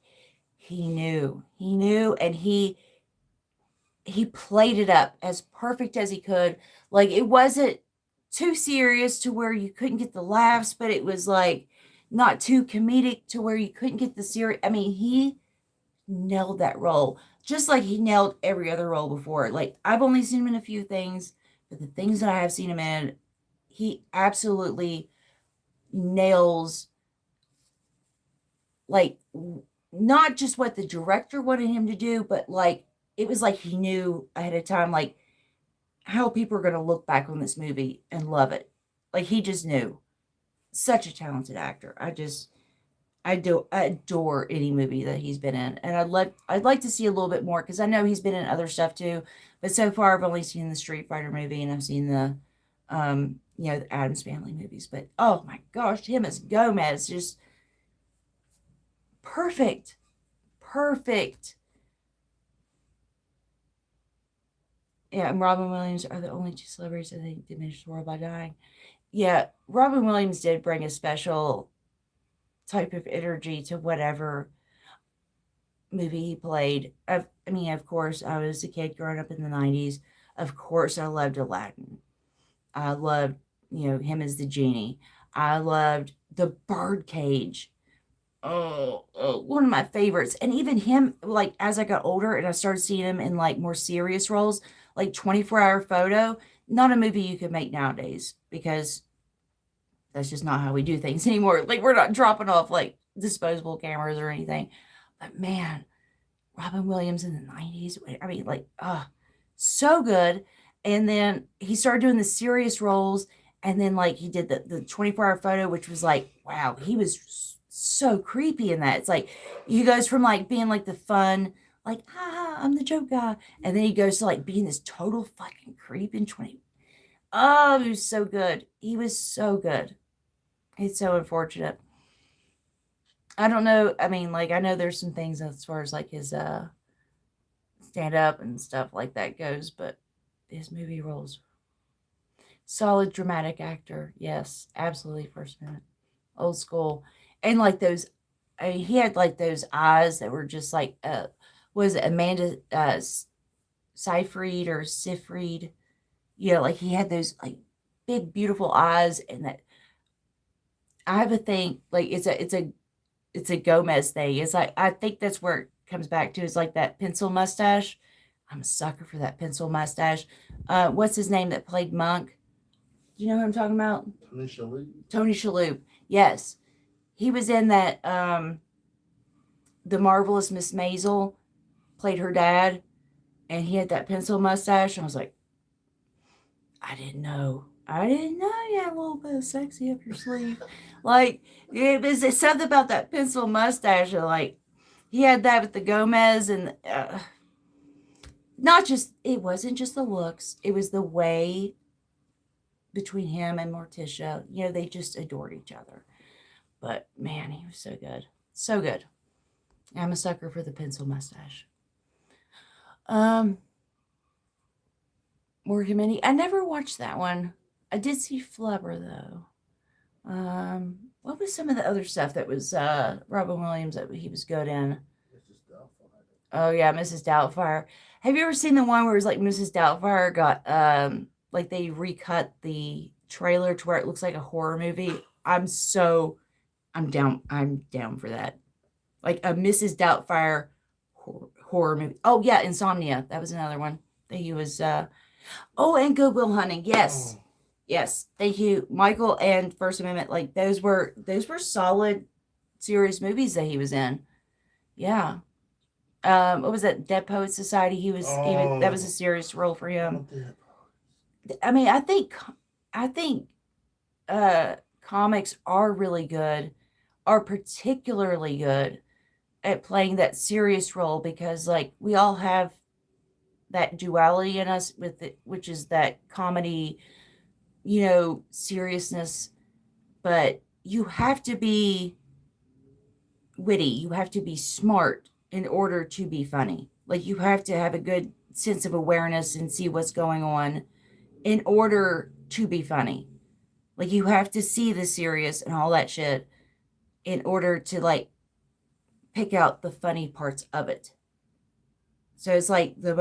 he knew, and he played it up as perfect as he could. Like, it wasn't too serious to where you couldn't get the laughs, but it was like not too comedic to where you couldn't get the serious. I mean, he nailed that role just like he nailed every other role before. Like, I've only seen him in a few things, but the things that I have seen him in, he absolutely nails, like, not just what the director wanted him to do, but like it was like he knew ahead of time, like, how people are going to look back on this movie and love it. Like, he just knew. Such a talented actor. I adore any movie that he's been in, and I'd like to see a little bit more, because I know he's been in other stuff too, but so far I've only seen the Street Fighter movie, and I've seen the the Addams Family movies. But oh my gosh, him as Gomez, just perfect. Yeah, and Robin Williams are the only two celebrities that they diminished the world by dying. Yeah, Robin Williams did bring a special type of energy to whatever movie he played. I mean, of course, I was a kid growing up in the 90s. Of course, I loved Aladdin. I loved, him as the genie. I loved the Birdcage. Oh, one of my favorites. And even him, like, as I got older and I started seeing him in like more serious roles, like 24-Hour Photo, not a movie you could make nowadays, because that's just not how we do things anymore. Like, we're not dropping off like disposable cameras or anything. But man, Robin Williams in the 90s, I mean, like, so good. And then he started doing the serious roles, and then like he did the 24-Hour Photo, which was like, wow, he was so creepy in that. It's like he goes from like being like the fun, like, I'm the joke guy, and then he goes to like being this total fucking creep in 20. Oh, he was so good. He was so good. It's so unfortunate. I don't know. I mean, like, I know there's some things as far as like his stand up and stuff like that goes, but his movie roles, solid dramatic actor. Yes, absolutely. First Minute, old school. And like those, I mean, he had like those eyes that were just like, was it Amanda Seyfried or Seyfried? Like he had those like big, beautiful eyes, and that, I have a thing, like it's a Gomez thing. It's like, I think that's where it comes back to, is like that pencil mustache. I'm a sucker for that pencil mustache. What's his name that played Monk? Do you know who I'm talking about? Tony Shalhoub. Tony Shalhoub. Yes. He was in that, The Marvelous Miss Maisel, played her dad, and he had that pencil mustache. And I was like, I didn't know I didn't know you had a little bit of sexy up your sleeve. Like, it's something about that pencil mustache. Like, he had that with the Gomez, and not just, it wasn't just the looks, it was the way between him and Morticia. They just adored each other. But man, he was so good. So good. I'm a sucker for the pencil mustache. Um, Morgan Minnie. I never watched that one. I did see Flubber though. What was some of the other stuff that was Robin Williams that he was good in? Mrs. Doubtfire. Oh yeah, Mrs. Doubtfire. Have you ever seen the one where it was like Mrs. Doubtfire got like they recut the trailer to where it looks like a horror movie? I'm down for that. Like a Mrs. Doubtfire horror movie. Oh yeah, Insomnia. That was another one that he was oh, and Good Will Hunting. Yes. Oh, Yes. Thank you. Michael and First Amendment. Like those were solid serious movies that he was in. Yeah. What was that? Dead Poet Society. He was that was a oh, serious role for him. oh, dear. I mean, I think comics are really good, are particularly good at playing that serious role because like we all have that duality in us with it, which is that comedy, seriousness, but you have to be witty, you have to be smart in order to be funny. Like you have to have a good sense of awareness and see what's going on in order to be funny. Like you have to see the serious and all that shit in order to like pick out the funny parts of it. So it's like the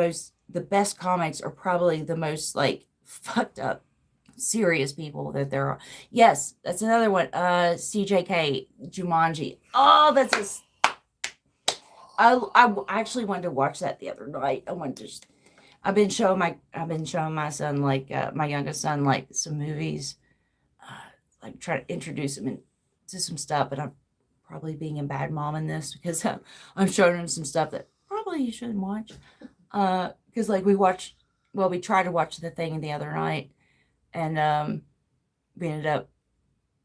best comics are probably the most like fucked up serious people that there are. Yes, that's another one. CJK Jumanji. Oh, I actually wanted to watch that the other night. I've been showing my son like my youngest son like some movies, like try to introduce him into some stuff. And I'm probably being a bad mom in this because I'm showing him some stuff that probably you shouldn't watch. Because like we tried to watch The Thing the other night, and we ended up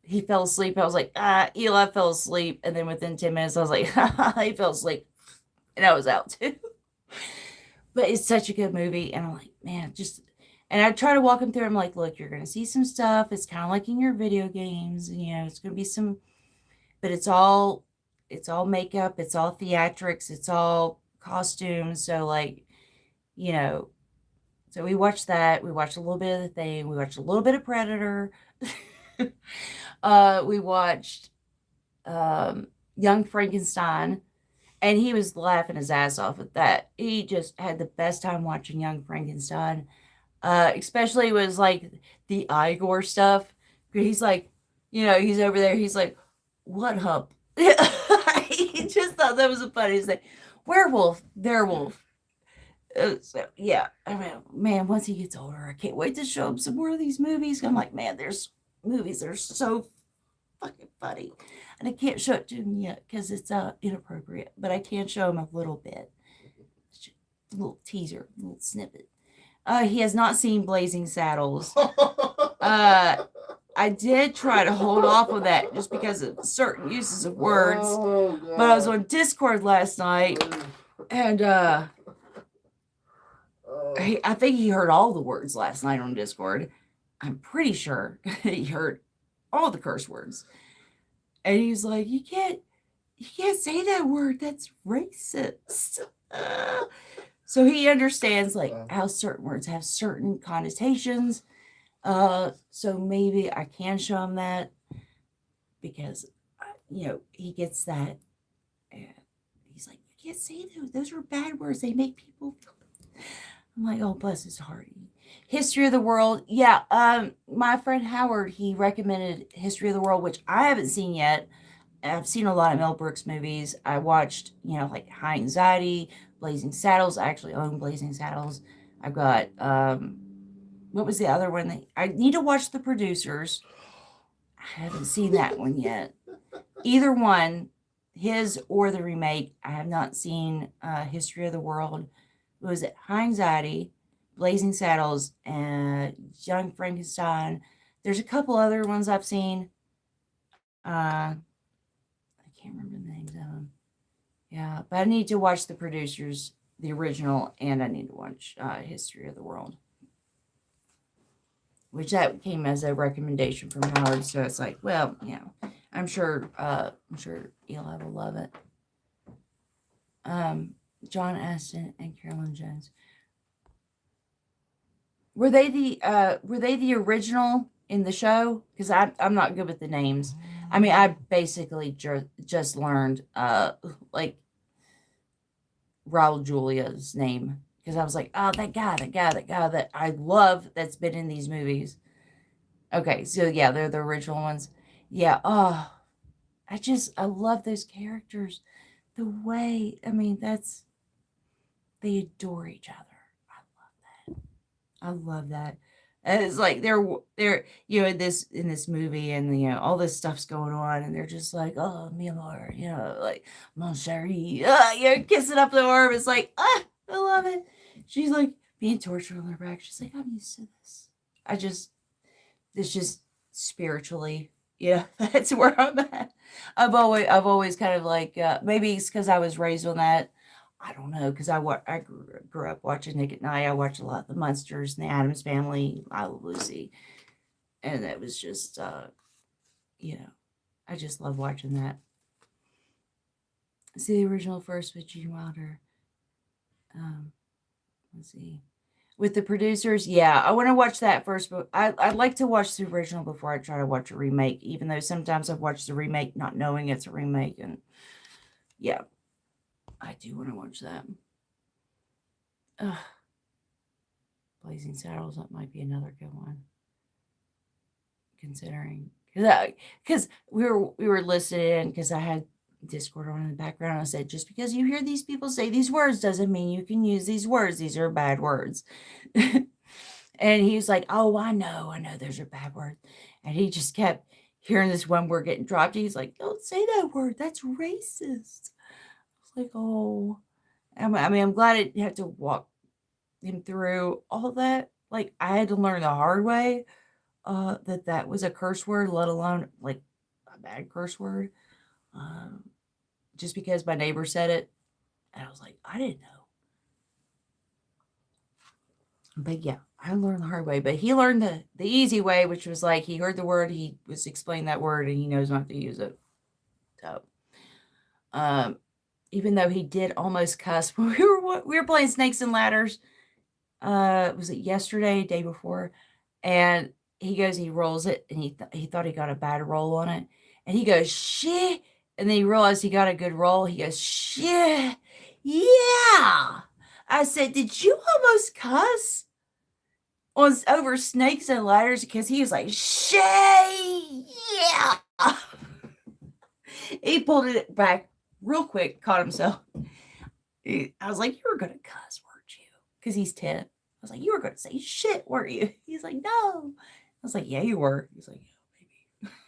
he fell asleep. I was like, Eli fell asleep, and then within 10 minutes, I was like, he fell asleep, and I was out too. But it's such a good movie, and I'm like, man, just. And I try to walk him through. I'm like, look, you're gonna see some stuff. It's kind of like in your video games, and it's gonna be some, but it's all makeup, it's all theatrics, it's all costumes. So like, you know, so we watched that. We watched a little bit of The Thing. We watched a little bit of Predator. We watched Young Frankenstein, and he was laughing his ass off at that. He just had the best time watching Young Frankenstein. Especially was like the Igor stuff. He's like, he's over there. He's like, what hump? He just thought that was the funniest thing. Werewolf, werewolf. So yeah, I mean, man, once he gets older, I can't wait to show him some more of these movies. I'm like, man, there's movies that are so fucking funny, and I can't show it to him yet because it's inappropriate. But I can show him a little bit, a little teaser, a little snippet. He has not seen Blazing Saddles. I did try to hold off on that just because of certain uses of words. Oh, But I was God. on Discord last night, and Oh, I think he heard all the words last night on Discord. I'm pretty sure he heard all the curse words, and he's like, "You can't say that word. That's racist." So he understands like uh, how certain words have certain connotations. So maybe I can show him that because he gets that. And he's like, "You can't say those. Those are bad words. They make people feel." I'm like, "Oh, bless his heart." History of the World. Yeah, my friend Howard, he recommended History of the World, which I haven't seen yet. I've seen a lot of Mel Brooks movies. I watched, like High Anxiety, Blazing Saddles. I actually own Blazing Saddles. I've got what was the other one? I need to watch The Producers. I haven't seen that one yet. Either one, his or the remake. I have not seen History of the World. Was it High Anxiety? Blazing Saddles and Young Frankenstein. There's a couple other ones I've seen. I can't remember the names of them. Yeah, but I need to watch the producers, the original, and I need to watch History of the World, which that came as a recommendation from Howard. So it's like, well, I'm sure Eli will love it. John Aston and Carolyn Jones. Were they the original in the show? Because I'm not good with the names. I mean, I basically just learned like Raul Julia's name because I was like, oh, that guy that I love that's been in these movies. Okay, so yeah, they're the original ones. Yeah. Oh, I love those characters. The way, I mean, they adore each other. I love that. And it's like they're in this movie, and all this stuff's going on, and they're just like, oh, mi amor, like mon chéri, kissing up the arm. It's like, I love it. She's like being tortured on her back. She's like, I'm used to this. It's just spiritually, that's where I'm at. I've always kind of like, maybe it's because I was raised on that. I don't know, because I grew up watching Nick at Night. I watched a lot of the Munsters and the Addams Family, I Love Lucy, and it was just, I just love watching that. See the original first with Gene Wilder. Let's see, with the producers. Yeah, I want to watch that first, but I'd like to watch the original before I try to watch a remake. Even though sometimes I've watched the remake not knowing it's a remake, and yeah. I do want to watch that. Blazing Saddles, that might be another good one. Considering, because we were listening, because I had Discord on in the background. I said, just because you hear these people say these words doesn't mean you can use these words. These are bad words. And he was like, oh, I know those are bad words. And he just kept hearing this one word getting dropped. He's like, don't say that word. That's racist. Like, oh, I mean, I'm glad I didn't have to walk him through all of that. Like, I had to learn the hard way that was a curse word, let alone like a bad curse word. Just because my neighbor said it, and I was like, I didn't know. But yeah, I learned the hard way. But he learned the easy way, which was like he heard the word, he was explaining that word, and he knows not to use it. So, even though he did almost cuss when we were playing Snakes and Ladders. Was it yesterday, day before? And he rolls it, and he thought he got a bad roll on it, and he goes shit, and then he realized he got a good roll. He goes shit, yeah. I said, did you almost cuss over Snakes and Ladders? Because he was like shit, yeah. He pulled it back real quick, caught himself. I was like, you were going to cuss, weren't you? Because he's 10. I was like, you were going to say shit, weren't you? He's like, no. I was like, yeah, you were. He's like,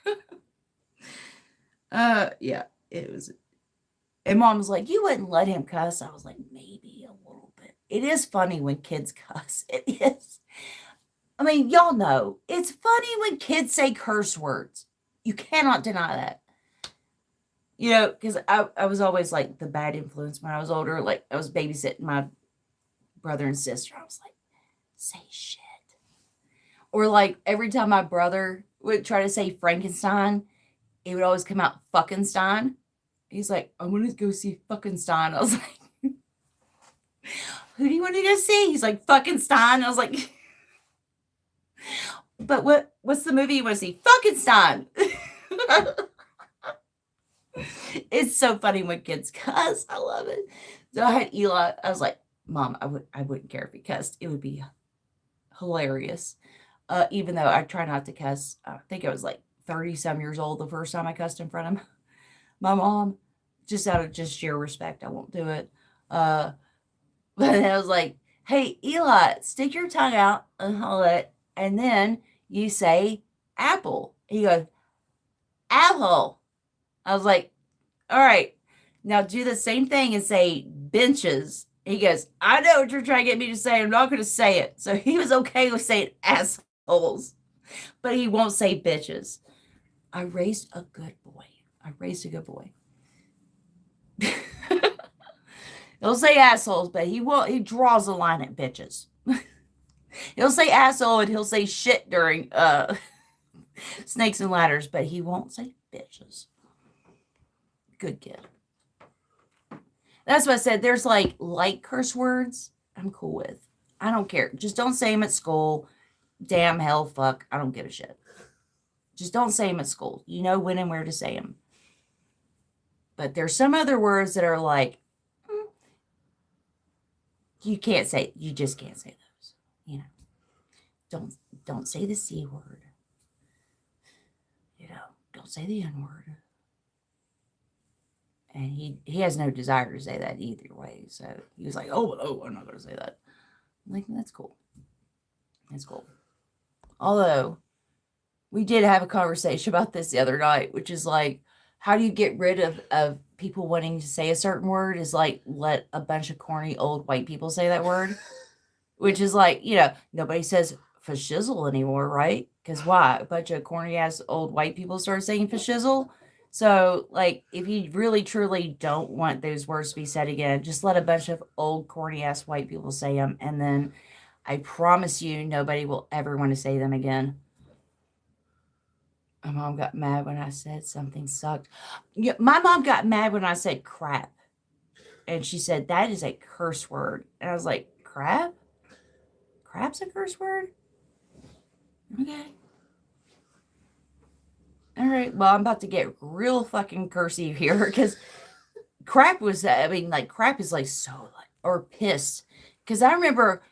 yeah, maybe. Yeah, it was. And Mom was like, you wouldn't let him cuss. I was like, maybe a little bit. It is funny when kids cuss. It is. I mean, y'all know, it's funny when kids say curse words. You cannot deny that. Because I was always like the bad influence when I was older. Like, I was babysitting my brother and sister. I was like, say shit. Or like every time my brother would try to say Frankenstein, it would always come out Fuckenstein. He's like, I'm going to go see Fuckenstein. I was like, who do you want to go see? He's like, Fuckenstein. I was like, but what's the movie you want to see? Fuckenstein. It's so funny when kids cuss. I love it. So I had Eli. I was like, Mom, I wouldn't care if he cussed. It would be hilarious. Even though I try not to cuss. I think I was like 30-some years old the first time I cussed in front of my mom. Just out of just sheer respect, I won't do it. But then I was like, hey, Eli, stick your tongue out and hold it. And then you say apple. He goes, apple. I was like, all right, now do the same thing and say benches. He goes, I know what you're trying to get me to say. I'm not going to say it. So he was okay with saying assholes, but he won't say bitches. I raised a good boy. I raised a good boy. He'll say assholes, but he won't. He draws a line at bitches. He'll say asshole and he'll say shit during snakes and ladders, but he won't say bitches. Good kid. That's what I said. There's like light curse words I'm cool with. I don't care. Just don't say them at school. Damn, hell, fuck. I don't give a shit. Just don't say them at school. You know when and where to say them. But there's some other words that are like, you can't say, you just can't say those. You know, don't say the C word. You know, don't say the N word. And he has no desire to say that either way. So he was like, oh, I'm not going to say that. I'm like, that's cool. That's cool. Although, we did have a conversation about this the other night, which is like, how do you get rid of people wanting to say a certain word is like, let a bunch of corny old white people say that word. Which is like, you know, nobody says fashizzle anymore, right? Because why? A bunch of corny ass old white people start saying fashizzle. So, like, if you really truly don't want those words to be said again, just let a bunch of old corny ass white people say them, and then I promise you, nobody will ever want to say them again. My mom got mad when I said something sucked. Yeah, my mom got mad when I said crap, and she said that is a curse word, and I was like, crap? Crap's a curse word? Okay. All right. Well, I'm about to get real fucking cursy here because crap was, I mean, like, crap is like so, like, or pissed. Because I remember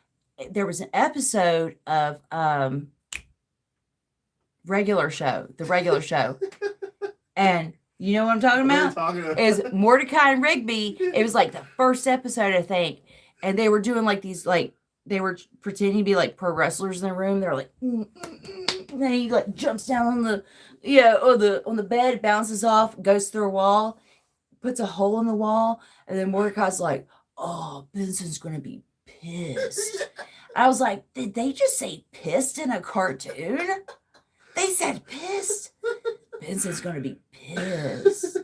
there was an episode of the regular show. And you know what I'm talking about? Is Mordecai and Rigby. It was like the first episode, I think. And they were doing like these, like, they were pretending to be like pro wrestlers in the room. They're like, and then he like jumps down on the, on the bed, bounces off, goes through a wall, puts a hole in the wall, and then Mordecai's like, "Oh, Benson's gonna be pissed." I was like, "Did they just say pissed in a cartoon?" They said pissed. Benson's gonna be pissed.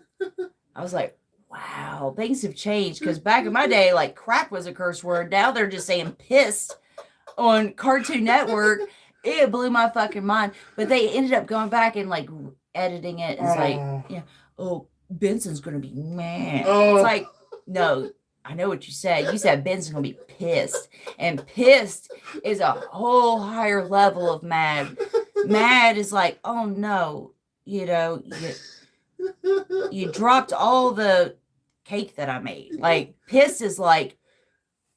I was like, wow, things have changed because back in my day, like crap was a curse word. Now they're just saying pissed on Cartoon Network. It blew my fucking mind. But they ended up going back and like editing it. It's like, yeah, oh, Benson's gonna be mad. It's like, no, I know what you said. You said Benson's gonna be pissed. And pissed is a whole higher level of mad. Mad is like, oh no, you know, you dropped all the cake that I made. Like, pissed is like,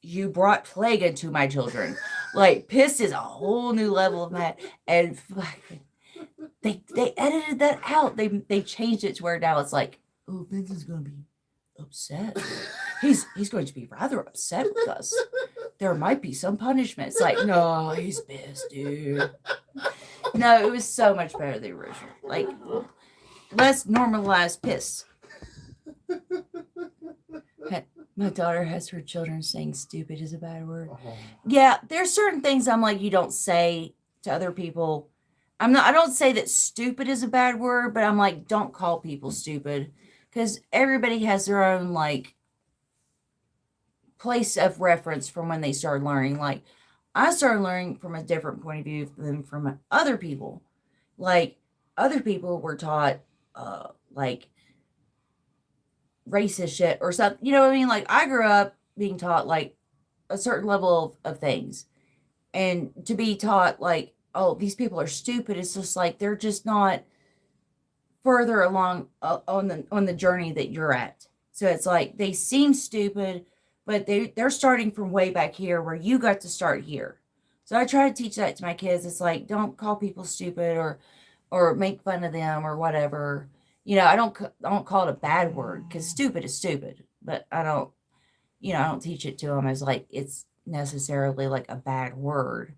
you brought plague into my children. Like, pissed is a whole new level of mad. And they edited that out. They changed it to where now it's like, oh, Benson's gonna be upset. He's going to be rather upset with us. There might be some punishment. It's like, no, he's pissed, dude. No, it was so much better than the original. Like, less normalized piss. My daughter has her children saying stupid is a bad word. Yeah, there's certain things I'm like, you don't say to other people. I don't say that stupid is a bad word, but I'm like, don't call people stupid. Because everybody has their own, like, place of reference from when they started learning. Like, I started learning from a different point of view than from other people. Like, other people were taught, like, racist shit or something. You know what I mean? Like, I grew up being taught, like, a certain level of things. And to be taught, like, oh, these people are stupid, it's just like, they're just not further along on the journey that you're at. So it's like, they seem stupid, but they're starting from way back here where you got to start here. So I try to teach that to my kids. It's like, don't call people stupid or make fun of them or whatever. You know, I don't call it a bad word because stupid is stupid, but I don't teach it to them as like it's necessarily like a bad word.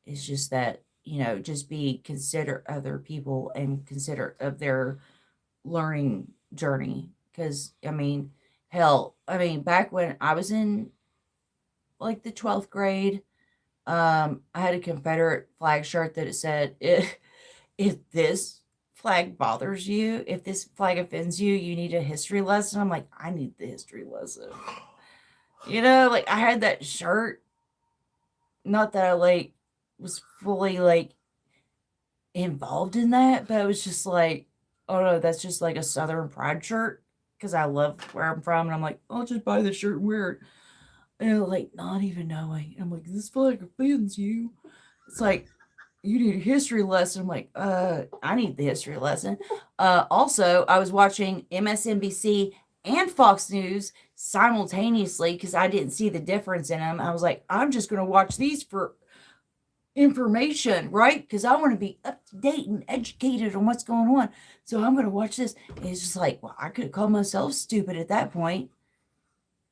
It's just that, just be considerate of other people and considerate of their learning journey. Because, I mean, hell, back when I was in like the 12th grade. I had a Confederate flag shirt that it said, if this flag bothers you, if this flag offends you, you need a history lesson. I'm like, I need the history lesson. You know, like I had that shirt. Not that I like was fully like involved in that, but it was just like, oh no, that's just like a Southern pride shirt because I love where I'm from. And I'm like, I'll just buy this shirt and wear it. And like, not even knowing. I'm like, this flag offends you. It's like, you need a history lesson. I'm like, I need the history lesson. Also, I was watching MSNBC and Fox News simultaneously because I didn't see the difference in them. I was like, I'm just going to watch these for information, right? Because I want to be up to date and educated on what's going on. So I'm going to watch this. And it's just like, well, I could have called myself stupid at that point.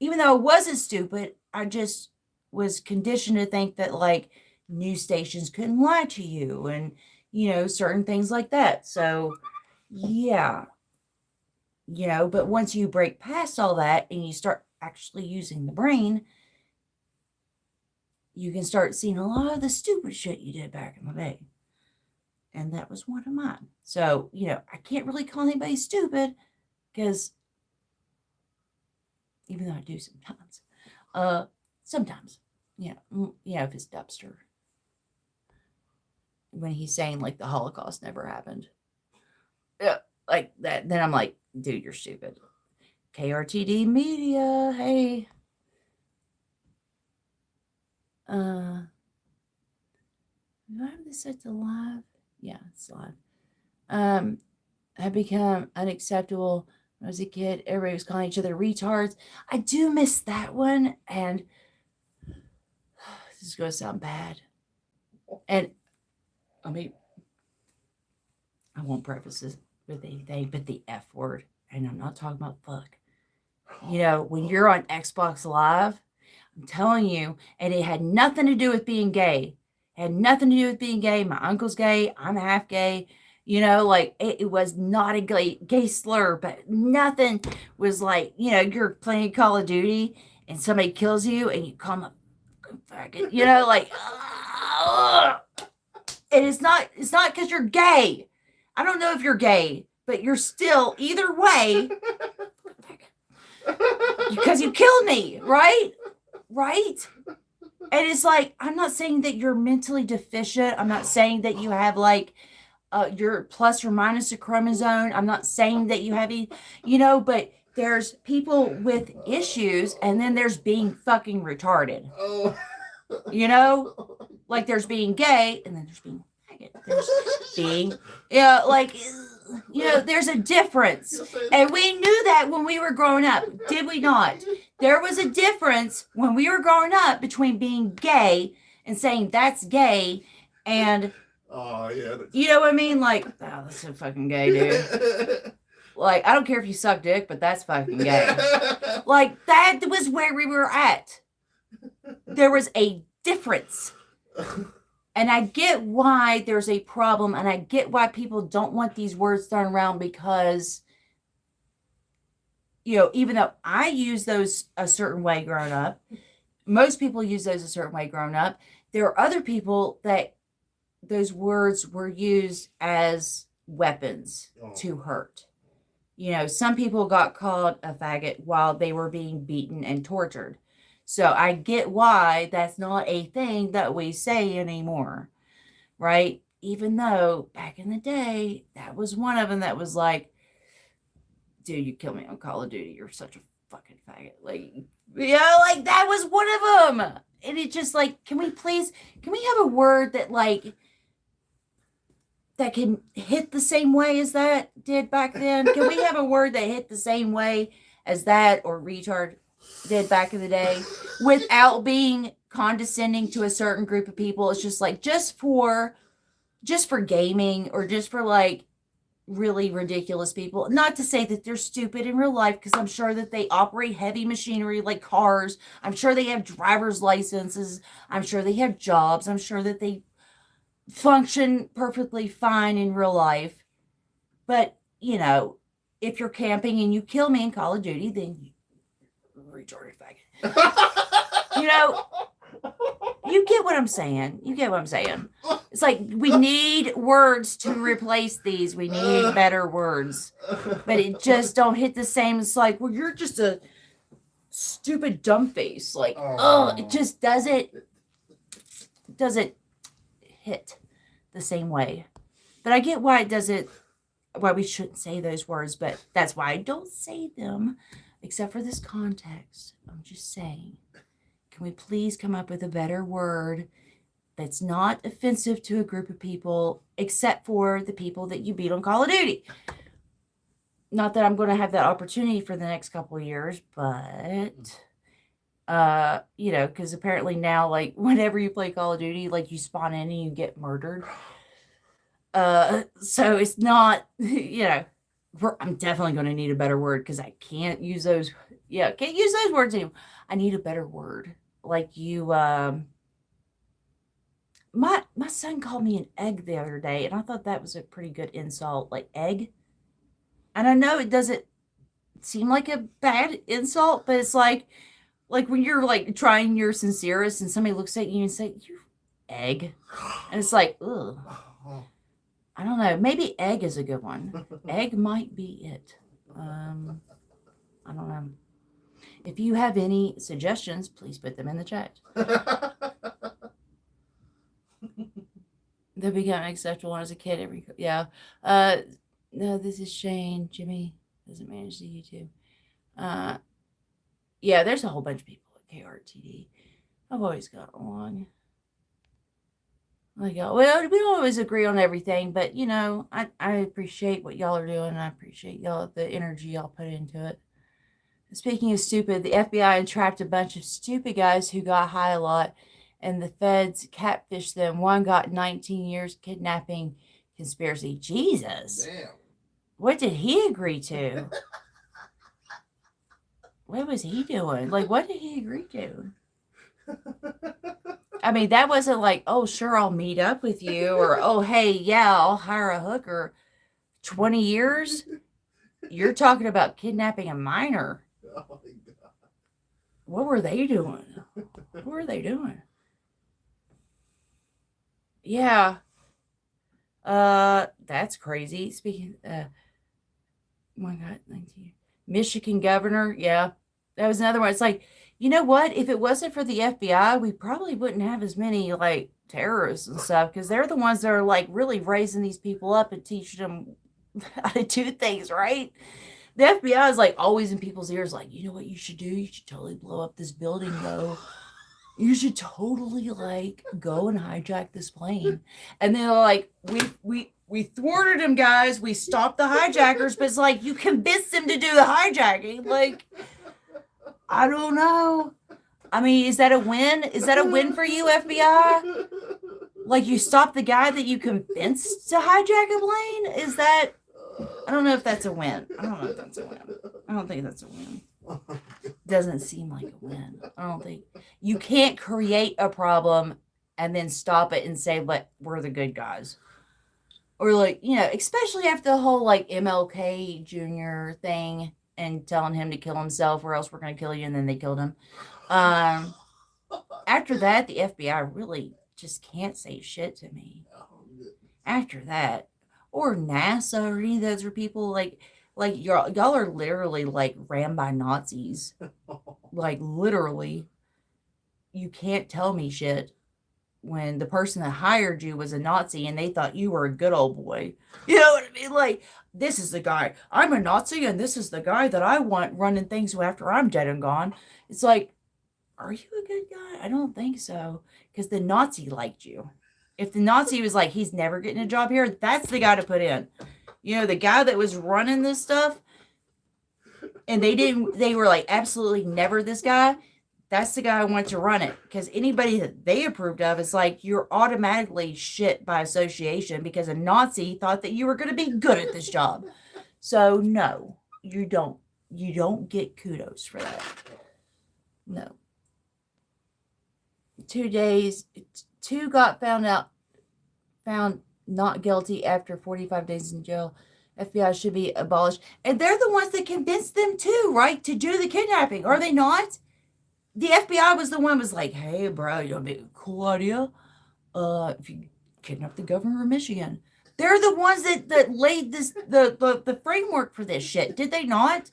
Even though I wasn't stupid, I just was conditioned to think that like news stations couldn't lie to you and, you know, certain things like that. So, yeah, you know, but once you break past all that and you start actually using the brain, you can start seeing a lot of the stupid shit you did back in the day. And that was one of mine. So, you know, I can't really call anybody stupid because even though I do sometimes, sometimes, you know, if it's Dubster, when he's saying like the Holocaust never happened, yeah, like that, then I'm like, dude, you're stupid. KRTD Media, hey. Do I have this set to live? Yeah, it's live. Have become unacceptable. When I was a kid, everybody was calling each other retards. I do miss that one, and this is going to sound bad. And I mean, I won't preface this with anything but the F word, and I'm not talking about fuck. You know, when you're on Xbox Live, I'm telling you, and it had nothing to do with being gay. It had nothing to do with being gay. My uncle's gay. I'm half gay. You know, like it was not a gay slur, but nothing was like, you know, you're playing Call of Duty and somebody kills you and you call them a faggot, you know, like, and it's not because you're gay. I don't know if you're gay, but you're still, either way, because you killed me, right? Right? And it's like, I'm not saying that you're mentally deficient. I'm not saying that you have like your plus or minus a chromosome. I'm not saying that you have, you know, but there's people with issues and then there's being fucking retarded. You know? Like there's being gay and then there's being faggot. There's being, yeah, like, you know, there's a difference. And we knew that when we were growing up, did we not? There was a difference when we were growing up between being gay and saying that's gay and, oh, yeah. You know what I mean? Like, oh, that's so fucking gay, dude. Like, I don't care if you suck dick, but that's fucking gay. Like, that was where we were at. There was a difference. And I get why there's a problem, and I get why people don't want these words thrown around because, you know, even though I use those a certain way growing up, most people use those a certain way growing up. There are other people that those words were used as weapons to hurt. You know, some people got called a faggot while they were being beaten and tortured. So I get why that's not a thing that we say anymore, right? Even though back in the day, that was one of them that was like, dude, you killed me on Call of Duty. You're such a fucking faggot. Like, you know, like that was one of them. And it just like, can we have a word that like, that can hit the same way as that did back then? Can we have a word that hit the same way as that or retard did back in the day without being condescending to a certain group of people? It's just like, just for gaming or just for like really ridiculous people. Not to say that they're stupid in real life, because I'm sure that they operate heavy machinery like cars. I'm sure they have driver's licenses. I'm sure they have jobs. I'm sure that they function perfectly fine in real life. But, you know, if you're camping and you kill me in Call of Duty, then you're retarded faggot. You know, You get what I'm saying. You get what I'm saying. It's like we need words to replace these. We need better words. But it just don't hit the same. It's like, well, you're just a stupid dumb face. Like, it just doesn't hit the same way. But I get why it doesn't, why we shouldn't say those words, but that's why I don't say them, except for this context. I'm just saying. Can we please come up with a better word that's not offensive to a group of people, except for the people that you beat on Call of Duty? Not that I'm going to have that opportunity for the next couple of years, but, because apparently now, like, whenever you play Call of Duty, like, you spawn in and you get murdered. So it's not, I'm definitely going to need a better word because I can't use those. Yeah, can't use those words anymore. I need a better word. Like you, my son called me an egg the other day, and I thought that was a pretty good insult, like egg. And I know it doesn't seem like a bad insult, but it's like when you're like trying your sincerest and somebody looks at you and say, "You egg," and it's like, ugh. I don't know. Maybe egg is a good one. Egg might be it. I don't know. If you have any suggestions, please put them in the chat. They become acceptable as a kid. No, this is Shane. Jimmy doesn't manage the YouTube. Yeah, there's a whole bunch of people at KRTD. I've always got along. Well, we don't always agree on everything, but I appreciate what y'all are doing. And I appreciate y'all, the energy y'all put into it. Speaking of stupid, the FBI entrapped a bunch of stupid guys who got high a lot, and the feds catfished them. One got 19 years kidnapping conspiracy. Jesus. Damn. What did he agree to? What was he doing? Like, what did he agree to? I mean, that wasn't like, oh, sure, I'll meet up with you, or, oh, hey, yeah, I'll hire a hooker. 20 years? You're talking about kidnapping a minor. Oh my God. What were they doing? What were they doing? Yeah. That's crazy. Speaking, oh my God, 19. Michigan governor, yeah. That was another one. It's like, you know what? If it wasn't for the FBI, we probably wouldn't have as many, like, terrorists and stuff, because they're the ones that are, like, really raising these people up and teaching them how to do things, right? The FBI is, like, always in people's ears, like, you know what you should do? You should totally blow up this building, though. You should totally, like, go and hijack this plane. And they're like, we thwarted him, guys. We stopped the hijackers, but it's like, you convinced them to do the hijacking. Like, I don't know. I mean, is that a win? Is that a win for you, FBI? Like, you stopped the guy that you convinced to hijack a plane? Is that... I don't know if that's a win. I don't know if that's a win. I don't think that's a win. Doesn't seem like a win. I don't think... You can't create a problem and then stop it and say, but we're the good guys. Or, like, especially after the whole, like, MLK Jr. thing and telling him to kill himself or else we're going to kill you, and then they killed him. After that, the FBI really just can't say shit to me. After that. Or NASA or any of those are people, like y'all are literally, like, ran by Nazis. Like, literally. You can't tell me shit when the person that hired you was a Nazi and they thought you were a good old boy. You know what I mean? Like, this is the guy. I'm a Nazi and this is the guy that I want running things after I'm dead and gone. It's like, are you a good guy? I don't think so. Because the Nazi liked you. If the Nazi was like, he's never getting a job here, that's the guy to put in. The guy that was running this stuff, and they were like, absolutely never this guy. That's the guy I want to run it. Because anybody that they approved of is like, you're automatically shit by association because a Nazi thought that you were going to be good at this job. So no, you don't. You don't get kudos for that. No. 2 days. 2 got found not guilty after 45 days in jail. FBI should be abolished. And they're the ones that convinced them too, right? To do the kidnapping. Are they not? The FBI was the one was like, hey, bro, you know, be a cool idea. If you kidnap the governor of Michigan. They're the ones that laid this the framework for this shit. Did they not?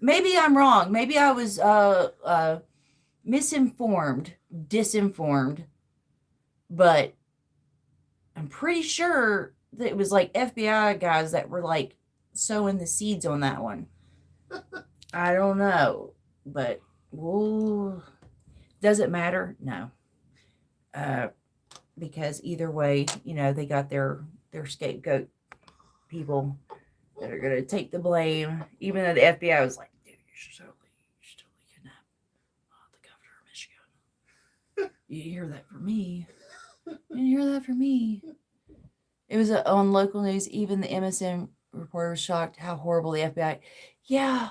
Maybe I'm wrong. Maybe I was misinformed, disinformed, but I'm pretty sure that it was like FBI guys that were like sowing the seeds on that one. I don't know, but well, does it matter? No. Because either way, you know, they got their scapegoat people that are gonna take the blame, even though the FBI was like, dude, you should totally kidnap the governor of Michigan. You hear that from me. You didn't hear that from me. It was on local news. Even the MSN reporter was shocked how horrible the FBI. Yeah,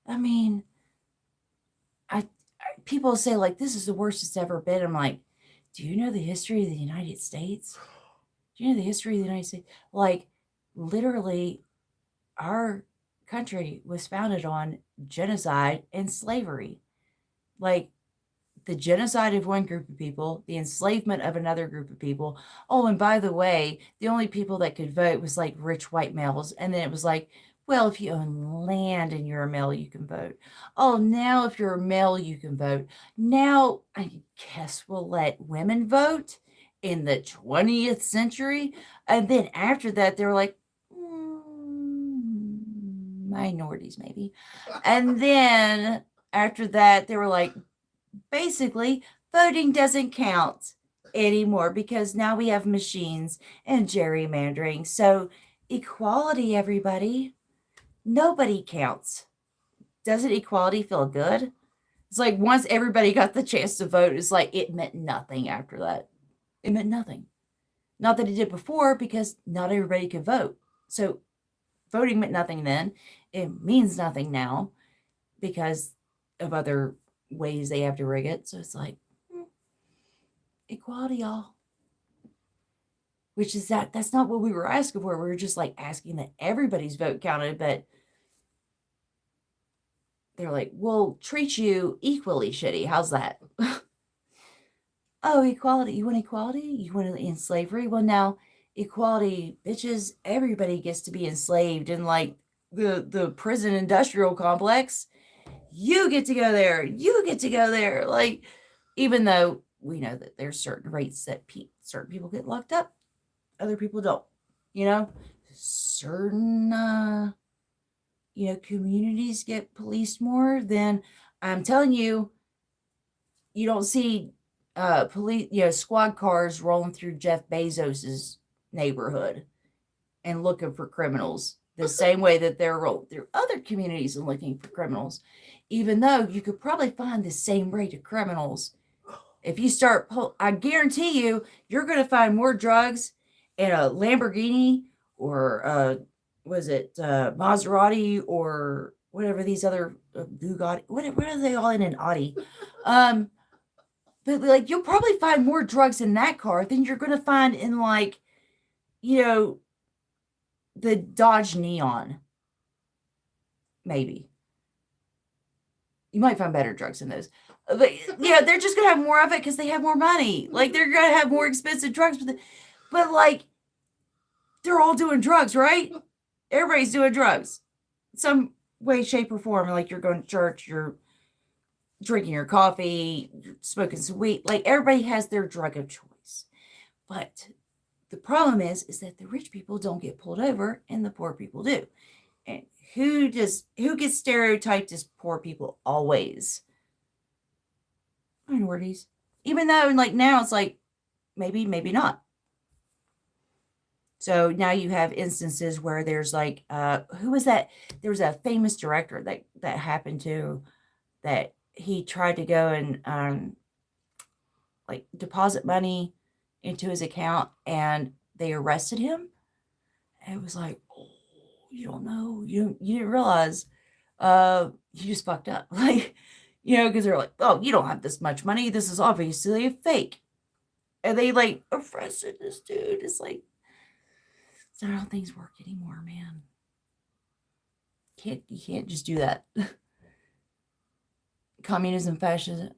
I mean, I people say like this is the worst it's ever been. I'm like, do you know the history of the United States? Do you know the history of the United States? Like, literally, our country was founded on genocide and slavery. Like, the genocide of one group of people, the enslavement of another group of people. Oh, and by the way, the only people that could vote was like rich white males. And then it was like, well, if you own land and you're a male, you can vote. Oh, now if you're a male, you can vote. Now, I guess we'll let women vote in the 20th century. And then after that, they were like, minorities, maybe. And then after that, they were like, basically, voting doesn't count anymore because now we have machines and gerrymandering. So, equality, everybody. Nobody counts. Doesn't equality feel good? It's like once everybody got the chance to vote, it's like it meant nothing after that. It meant nothing. Not that it did before, because not everybody could vote. So, voting meant nothing then. It means nothing now because of other ways they have to rig it. So it's like, equality, y'all. Which is that's not what we were asking for. We were just like asking that everybody's vote counted, but they're like, we'll treat you equally shitty. How's that? Oh, equality. You want equality? You want to end slavery? Well, now equality, bitches, everybody gets to be enslaved in like the prison industrial complex. You get to go there. You get to go there. Like, even though we know that there's certain rates that certain people get locked up, other people don't. You know, certain communities get policed more than I'm telling you. You don't see police, squad cars rolling through Jeff Bezos's neighborhood and looking for criminals the same way that they're rolling through other communities and looking for criminals, even though you could probably find the same rate of criminals. If you start, I guarantee you're going to find more drugs in a Lamborghini or was it Maserati or whatever these other Bugatti, what are they all in an Audi? But like you'll probably find more drugs in that car than you're going to find in like, the Dodge Neon. Maybe. You might find better drugs in those. But yeah, they're just going to have more of it because they have more money. Like they're going to have more expensive drugs. But like, they're all doing drugs, right? Everybody's doing drugs. Some way, shape, or form. Like you're going to church, you're drinking your coffee, you're smoking some weed. Like everybody has their drug of choice. But the problem is that the rich people don't get pulled over and the poor people do. And who gets stereotyped as poor people always? Minorities. Even though like now it's like maybe not. So now you have instances where there's like who was that? There was a famous director that happened to that he tried to go and like deposit money into his account and they arrested him. And it was like, oh, you don't know, you didn't realize you just fucked up. Like, because they're like, oh, you don't have this much money. This is obviously a fake. And they like arrested this dude. It's like, that's not how things work anymore, man. You can't just do that. communism, fascism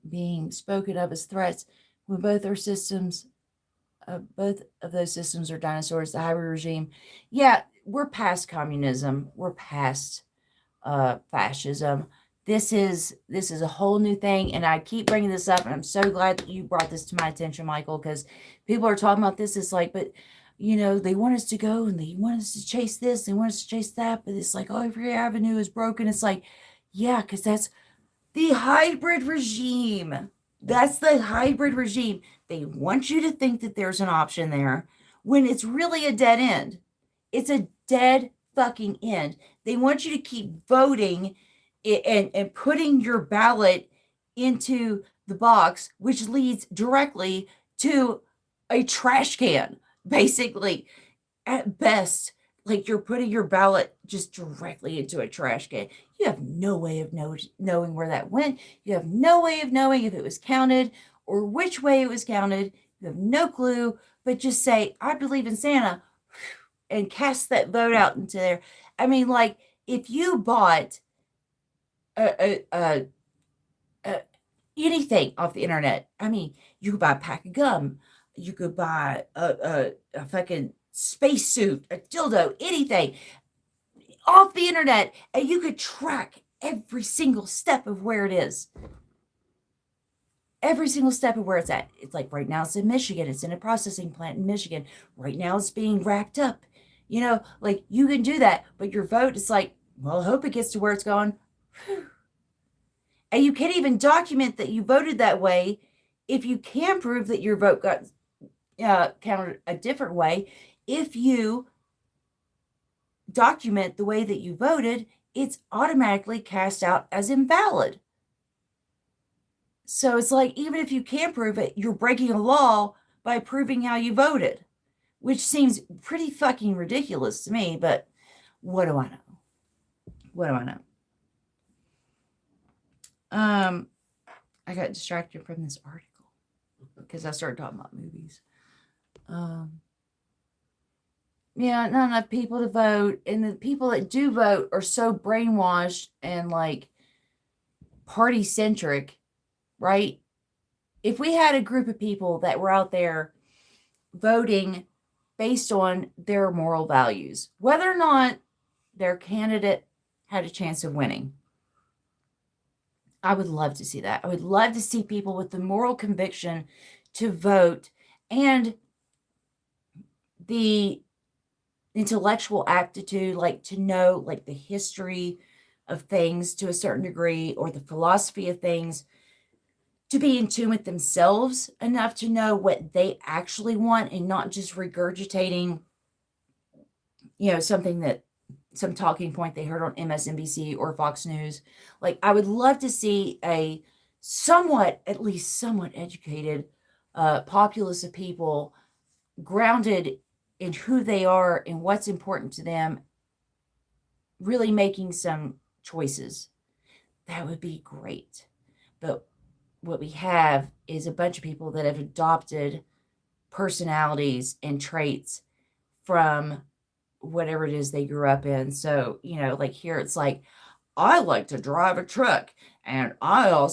being spoken of as threats when both our systems, both of those systems are dinosaurs, the hybrid regime. Yeah, we're past communism. We're past fascism. This is a whole new thing, and I keep bringing this up, and I'm so glad that you brought this to my attention, Michael, because people are talking about this. It's like, but they want us to go and they want us to chase this, they want us to chase that, but it's like, oh, every avenue is broken. It's like, yeah, because that's the hybrid regime. That's the hybrid regime. They want you to think that there's an option there when it's really a dead end. It's a dead fucking end. They want you to keep voting and putting your ballot into the box, which leads directly to a trash can, basically, at best. Like, you're putting your ballot just directly into a trash can. You have no way of knowing where that went. You have no way of knowing if it was counted or which way it was counted. You have no clue, but just say, I believe in Santa, and cast that vote out into there. I mean, like, if you bought anything off the internet, I mean, you could buy a pack of gum, you could buy a fucking spacesuit, a dildo, anything off the internet, and you could track every single step of where it is. Every single step of where it's at. It's like right now it's in Michigan. It's in a processing plant in Michigan. Right now it's being racked up. Like, you can do that, but your vote is like, well, I hope it gets to where it's going. And you can't even document that you voted that way. If you can prove that your vote got counted a different way, if you document the way that you voted, it's automatically cast out as invalid. So it's like, even if you can't prove it, you're breaking a law by proving how you voted, which seems pretty fucking ridiculous to me, but what do I know? What do I know? I got distracted from this article because I started talking about movies. Yeah, not enough people to vote, and the people that do vote are so brainwashed and like party centric, right? If we had a group of people that were out there voting based on their moral values, whether or not their candidate had a chance of winning, I would love to see that. I would love to see people with the moral conviction to vote and the intellectual aptitude, like to know like the history of things to a certain degree, or the philosophy of things, to be in tune with themselves enough to know what they actually want and not just regurgitating, something that some talking point they heard on MSNBC or Fox News. Like, I would love to see a at least somewhat educated populace of people grounded in who they are and what's important to them, really making some choices. That would be great. But what we have is a bunch of people that have adopted personalities and traits from whatever it is they grew up in. So, like here it's like, I like to drive a truck, and I'm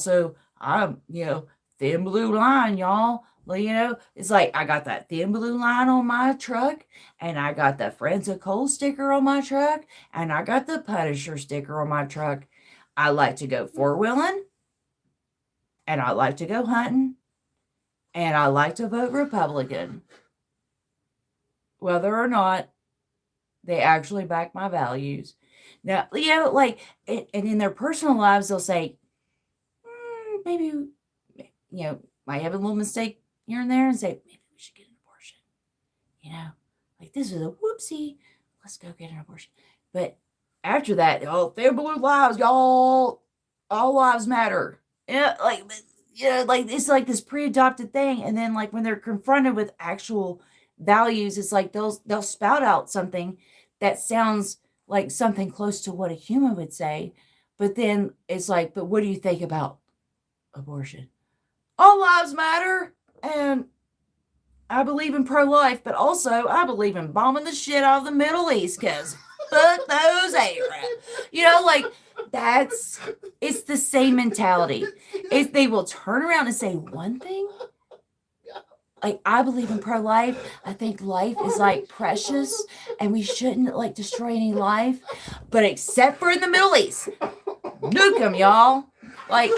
thin blue line, y'all. Well, it's like, I got that thin blue line on my truck, and I got the Friends of Coal sticker on my truck, and I got the Punisher sticker on my truck. I like to go four-wheeling, and I like to go hunting, and I like to vote Republican. Whether or not they actually back my values. Now, like, and in their personal lives, they'll say, maybe, might have a little mistake here and there, and say, maybe we should get an abortion. Like, this is a whoopsie. Let's go get an abortion. But after that, thin blue lives, y'all. All lives matter. Like it's like this pre-adopted thing. And then, like, when they're confronted with actual values, it's like they'll spout out something that sounds like something close to what a human would say, but then it's like, but what do you think about abortion? All lives matter, and I believe in pro-life, but also I believe in bombing the shit out of the Middle East, because fuck those Arabs. Like, It's the same mentality. They will turn around and say one thing. Like, I believe in pro-life. I think life is like precious and we shouldn't like destroy any life. But except for in the Middle East. Nuke them, y'all. Like,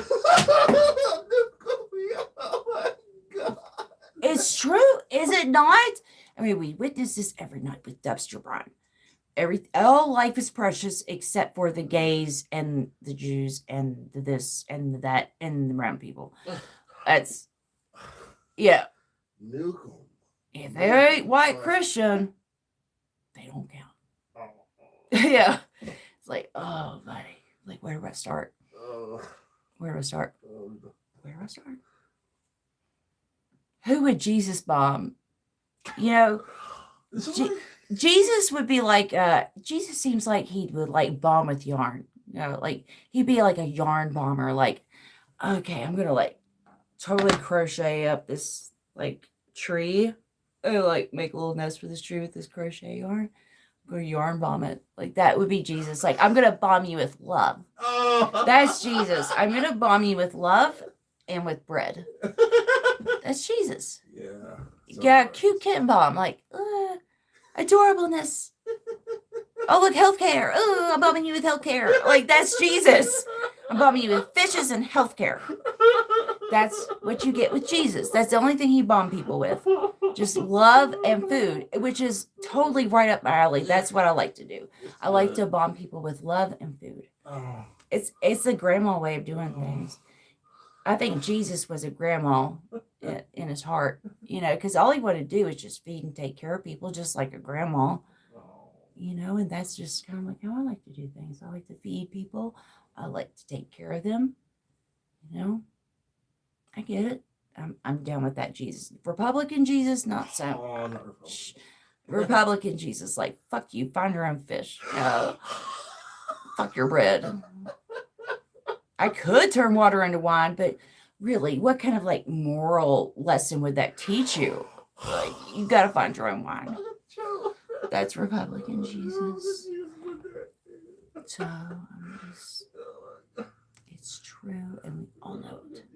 it's true, is it not? I mean, we witness this every night with Dumpster Brian. All life is precious except for the gays and the Jews and the this and the that and the brown people. That's, yeah. Nuke them. If they ain't white Christian, they don't count. Yeah. It's like, oh, buddy. Like, where do I start? Where do I start? Where do I start? Who would Jesus bomb? You know, Jesus would be like, Jesus seems like he would like bomb with yarn. You know, like he'd be like a yarn bomber. Like, okay, I'm gonna like totally crochet up this like tree. Or like make a little nest for this tree with this crochet yarn. I'm gonna yarn bomb it. Like that would be Jesus. Like, I'm gonna bomb you with love. That's Jesus. I'm gonna bomb you with love and with bread. That's Jesus. Yeah. Yeah, cute kitten bomb. Like, adorableness. Oh, look, healthcare. Oh, I'm bombing you with healthcare. Like, that's Jesus. I'm bombing you with fishes and healthcare. That's what you get with Jesus. That's the only thing he bombed people with. Just love and food, which is totally right up my alley. That's what I like to do. I like to bomb people with love and food. It's a grandma way of doing things. I think Jesus was a grandma in his heart, you know, because all he wanted to do is just feed and take care of people, just like a grandma, you know, and that's just kind of like how I like to do things. I like to feed people. I like to take care of them, you know. I get it. I'm down with that Jesus. Republican Jesus, not so. Not Republican. Republican Jesus, like, fuck you, find your own fish. Fuck your bread. I could turn water into wine, but really, what kind of like moral lesson would that teach you? Like, you gotta find your own wine. That's Republican Jesus. So it's true, and we all know it.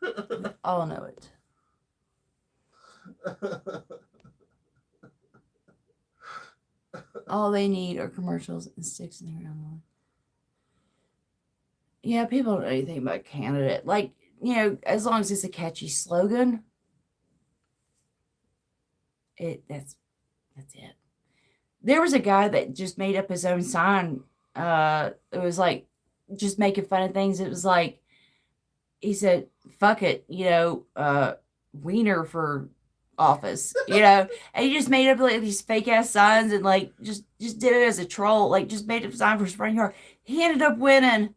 We all know it. All they need are commercials and sticks in their ground. Yeah, people don't know anything about candidate. Like, you know, as long as it's a catchy slogan, that's it. There was a guy that just made up his own sign. It was like just making fun of things. It was like, he said, fuck it, you know, wiener for office, you know, and he just made up like these fake ass signs and like just did it as a troll, like just made up a sign for his front yard. He ended up winning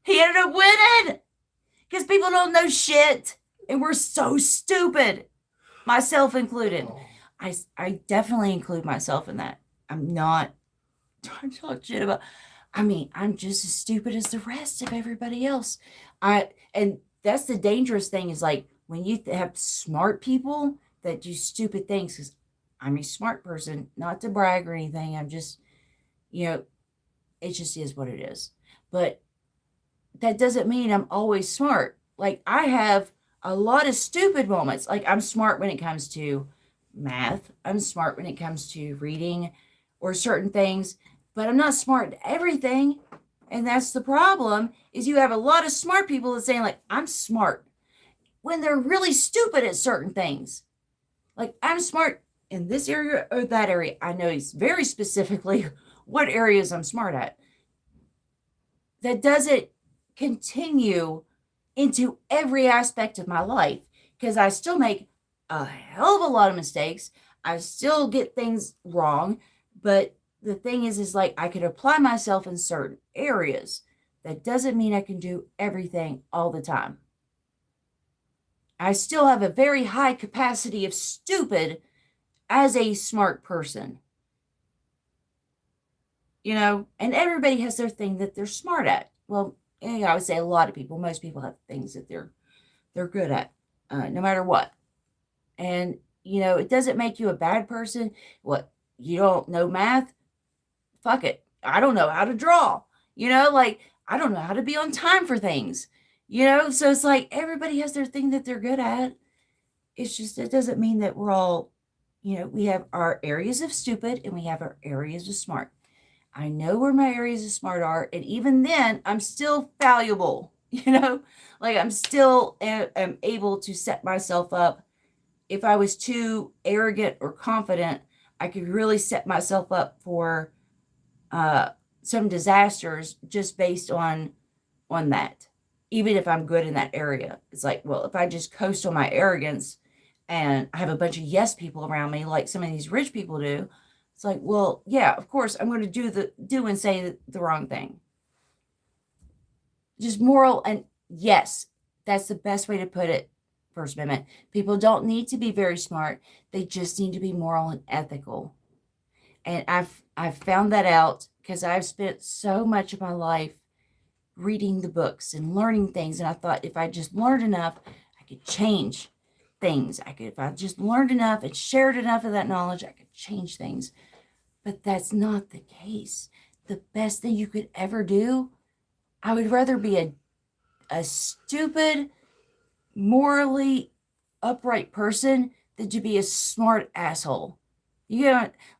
because people don't know shit and we're so stupid, myself included. I definitely include myself in that. I'm not trying to talk shit about, I mean, I'm just as stupid as the rest of everybody else. And that's the dangerous thing is like when you have smart people that do stupid things, because I'm a smart person, not to brag or anything. I'm just, you know, it just is what it is. But that doesn't mean I'm always smart. Like, I have a lot of stupid moments. Like, I'm smart when it comes to math. I'm smart when it comes to reading or certain things, but I'm not smart at everything. And that's the problem, is you have a lot of smart people that saying like, I'm smart, when they're really stupid at certain things. Like, I'm smart in this area or that area. I know very specifically what areas I'm smart at. That doesn't continue into every aspect of my life, because I still make a hell of a lot of mistakes. I still get things wrong, but the thing is like I could apply myself in certain areas. That doesn't mean I can do everything all the time. I still have a very high capacity of stupid as a smart person. You know, and everybody has their thing that they're smart at. Well, I would say a lot of people, most people have things that they're good at, no matter what. And, you know, it doesn't make you a bad person. What, you don't know math? Fuck it. I don't know how to draw, like I don't know how to be on time for things, so it's like everybody has their thing that they're good at. It's just, it doesn't mean that we're all, we have our areas of stupid and we have our areas of smart. I know where my areas of smart are, and even then, I'm still valuable, like I'm still am able to set myself up. If I was too arrogant or confident, I could really set myself up for uh, some disasters just based on that. Even if I'm good in that area, it's like, well, if I just coast on my arrogance and I have a bunch of yes people around me, like some of these rich people do, it's like, well, yeah, of course I'm going to do and say the wrong thing. Just moral, and yes, that's the best way to put it. First Amendment. People don't need to be very smart. They just need to be moral and ethical. And I've found that out because I've spent so much of my life reading the books and learning things. And I thought if I just learned enough, I could change things. If I just learned enough and shared enough of that knowledge, I could change things. But that's not the case. The best thing you could ever do, I would rather be a stupid, morally upright person than to be a smart asshole.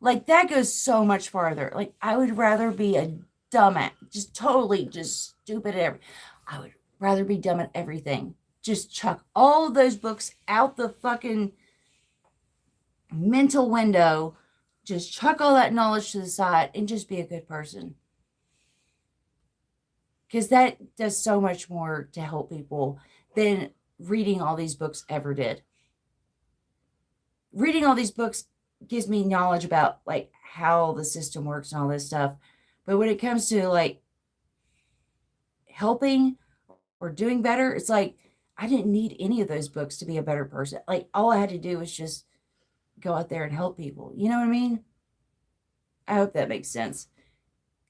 Like that goes so much farther. Like I would rather be a dumbass, just totally just stupid at I would rather be dumb at everything. Just chuck all those books out the fucking mental window. Just chuck all that knowledge to the side and just be a good person. Because that does so much more to help people than reading all these books ever did. Reading all these books gives me knowledge about like how the system works and all this stuff. But when it comes to like helping or doing better, it's like I didn't need any of those books to be a better person. Like all I had to do was just go out there and help people. You know what I mean? I hope that makes sense.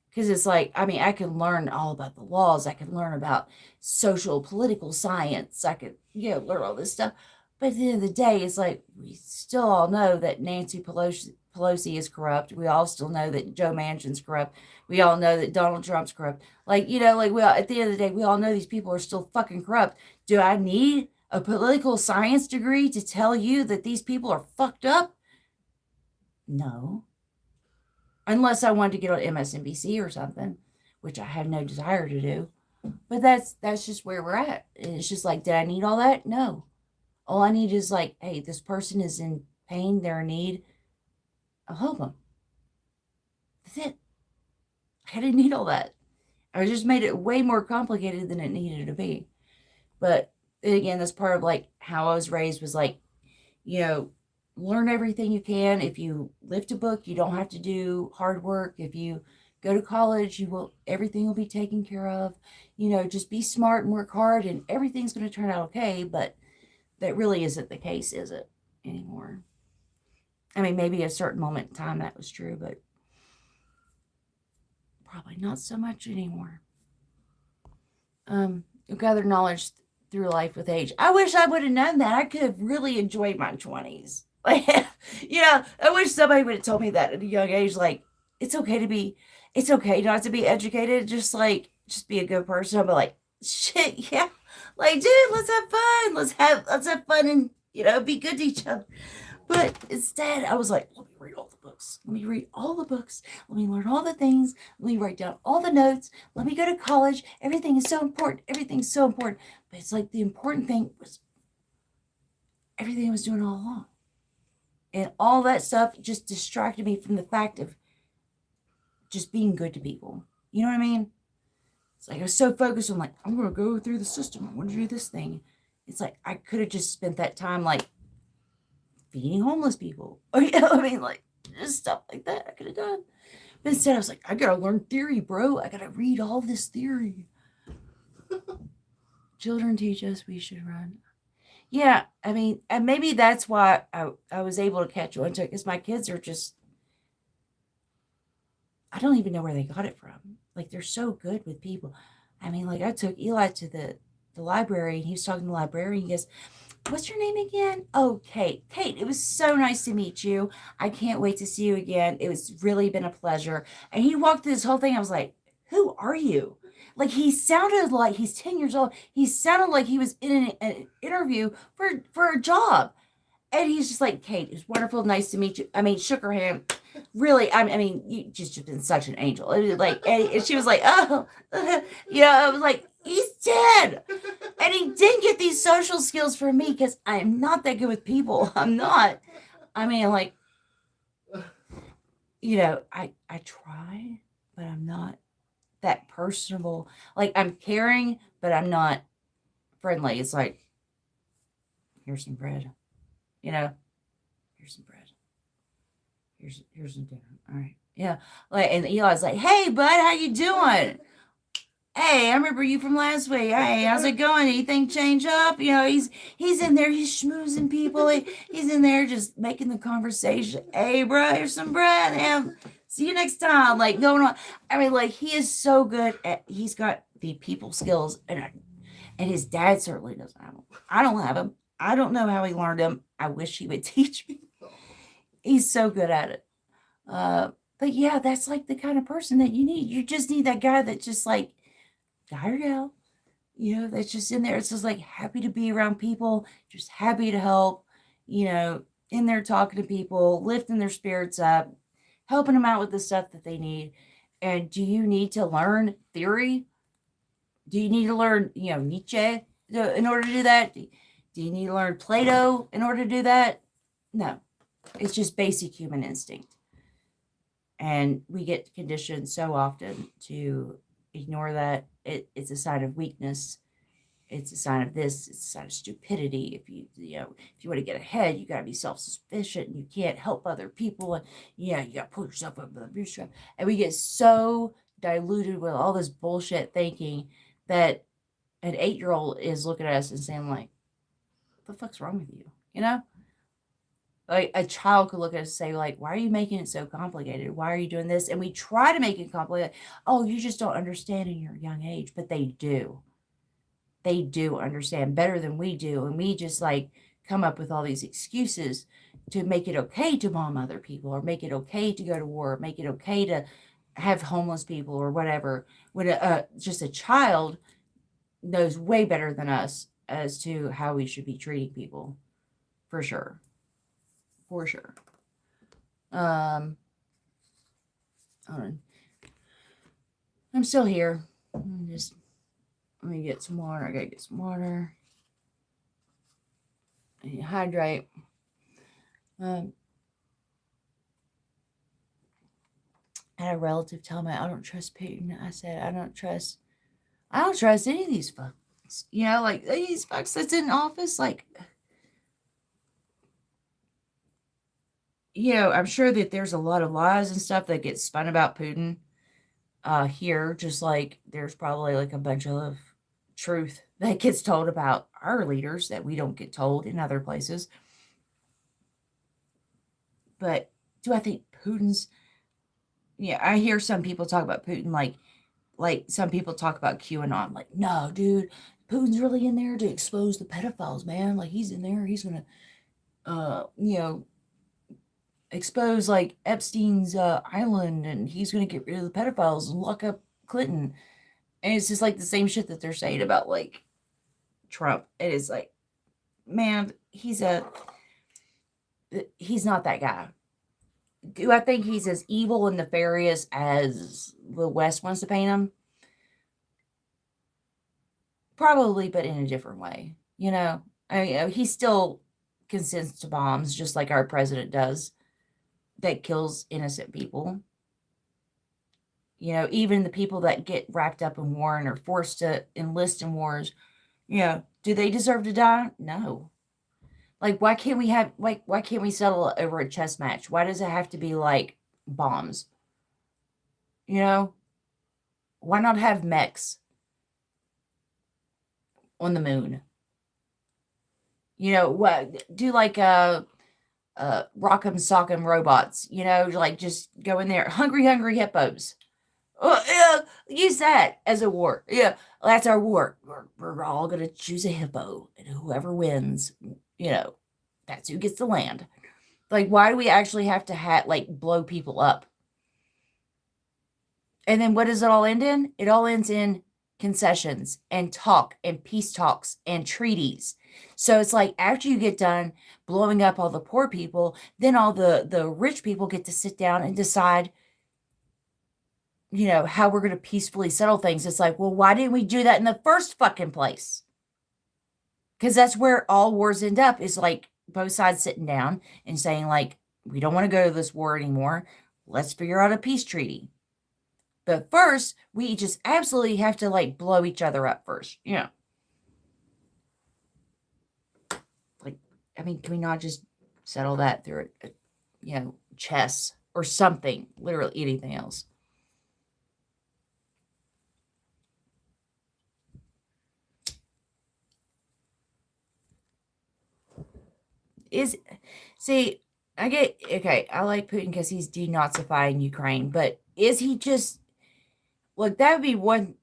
Because it's like, I mean, I can learn all about the laws. I can learn about social, political science. I could, learn all this stuff. But at the end of the day, it's like we still all know that Nancy Pelosi is corrupt. We all still know that Joe Manchin's corrupt. We all know that Donald Trump's corrupt. Like, like we all, at the end of the day, we all know these people are still fucking corrupt. Do I need a political science degree to tell you that these people are fucked up? No. Unless I wanted to get on MSNBC or something, which I have no desire to do. But that's just where we're at. And it's just like, did I need all that? No. All I need is like, hey, this person is in pain, they're in need. I'll help them. That's it. I didn't need all that. I just made it way more complicated than it needed to be. But again, that's part of like how I was raised was like, learn everything you can. If you lift a book, you don't have to do hard work. If you go to college, everything will be taken care of. Just be smart and work hard and everything's going to turn out okay. But that really isn't the case, is it, anymore? I mean, maybe at a certain moment in time that was true, but probably not so much anymore. You gather knowledge through life with age. I wish I would have known that. I could have really enjoyed my 20s. Like, I wish somebody would have told me that at a young age. Like, it's okay not to be educated. Just be a good person. I'll be like, shit, yeah. Like, dude, let's have fun. Let's have fun and, be good to each other. But instead, I was like, let me read all the books. Let me read all the books. Let me learn all the things. Let me write down all the notes. Let me go to college. Everything is so important. Everything's so important. But it's like the important thing was everything I was doing all along. And all that stuff just distracted me from the fact of just being good to people. You know what I mean? It's like I was so focused on like, I'm going to go through the system. I want to do this thing. It's like I could have just spent that time like feeding homeless people. Or, like just stuff like that I could have done. But instead I was like, I got to learn theory, bro. I got to read all this theory. Children teach us we should run. Yeah, I mean, and maybe that's why I was able to catch on to it, because my kids are just, I don't even know where they got it from. Like, they're so good with people. I mean, like, I took Eli to the library, and he was talking to the librarian. He goes, what's your name again? Oh, Kate. Kate, it was so nice to meet you. I can't wait to see you again. It was really been a pleasure. And he walked through this whole thing. I was like, who are you? Like he sounded like he's 10 years old. He sounded like he was in an interview for a job. And he's just like, Kate, it's wonderful, nice to meet you. I mean, shook her hand. Really, I mean, you just been such an angel. It was like, and she was like, oh, I was like, he's dead. And he didn't get these social skills from me because I'm not that good with people. I'm not. I mean, like, I try, but I'm not that personable. Like, I'm caring, but I'm not friendly. It's like, here's some bread. Here's some bread. Here's some dinner. All right. Yeah. Like, and Eli's like, hey bud, how you doing? Hey, I remember you from last week. Hey, how's it going? Anything change up? He's in there, he's schmoozing people. He's in there just making the conversation. Hey, bro, here's some bread. See you next time. Like going on. I mean, like he is so good at. He's got the people skills, and his dad certainly doesn't have them. I don't have them. I don't know how he learned them. I wish he would teach me. He's so good at it. But yeah, that's like the kind of person that you need. You just need that guy that just like guy or gal, that's just in there. It's just like happy to be around people, just happy to help, in there talking to people, lifting their spirits up, helping them out with the stuff that they need. And do you need to learn theory? Do you need to learn, Nietzsche in order to do that? Do you need to learn Plato in order to do that? No. It's just basic human instinct. And we get conditioned so often to ignore that. It's a sign of weakness. It's a sign of this. It's a sign of stupidity. If you want to get ahead, you got to be self-sufficient, and you can't help other people. And you got to pull yourself up with a bootstrap. And we get so diluted with all this bullshit thinking that an 8-year-old is looking at us and saying like, "What the fuck's wrong with you?" Like a child could look at us and say, like, why are you making it so complicated? Why are you doing this? And we try to make it complicated. Oh, you just don't understand in your young age. But they do. They do understand better than we do. And we just like come up with all these excuses to make it okay to bomb other people, or make it okay to go to war, or make it okay to have homeless people or whatever. When just a child knows way better than us as to how we should be treating people. For sure. For sure. Hold on. I'm still here. Let me get some water. I gotta get some water. I need to hydrate. I had a relative tell me I don't trust Putin. I said I don't trust any of these fucks. Like these fucks that's in office, like I'm sure that there's a lot of lies and stuff that get spun about Putin here, just like there's probably like a bunch of truth that gets told about our leaders that we don't get told in other places. But do I think Putin's... I hear some people talk about Putin like some people talk about QAnon. Like, no, dude, Putin's really in there to expose the pedophiles, man. Like, he's in there. He's going to, expose like Epstein's island, and he's going to get rid of the pedophiles and lock up Clinton. And it's just like the same shit that they're saying about like Trump. It is like, man, he's not that guy. Do I think he's as evil and nefarious as the West wants to paint him? Probably, but in a different way. I mean, he still consents to bombs just like our president does. That kills innocent people. Even the people that get wrapped up in war and are forced to enlist in wars, do they deserve to die? No. Like, why can't we settle over a chess match? Why does it have to be like bombs? Why not have mechs on the moon? What do like rock'em sock'em robots, like just go in there, hungry hippos, Oh, yeah, use that as a war. Yeah, that's our war. We're all going to choose a hippo, and whoever wins, you know, that's who gets the land. Like, why do we actually have to like blow people up? And then what does it all end in? It all ends in concessions and talk and peace talks and treaties. So it's like after you get done blowing up all the poor people, then all the rich people get to sit down and decide, how we're going to peacefully settle things. It's like, well, why didn't we do that in the first fucking place? Because that's where all wars end up, is like both sides sitting down and saying, like, we don't want to go to this war anymore. Let's figure out a peace treaty. But first, we just absolutely have to like blow each other up first. Like, I mean, can we not just settle that through chess or something? Literally anything else. Is See, I get okay. I like Putin because he's denazifying Ukraine, but is he just like that? Would be one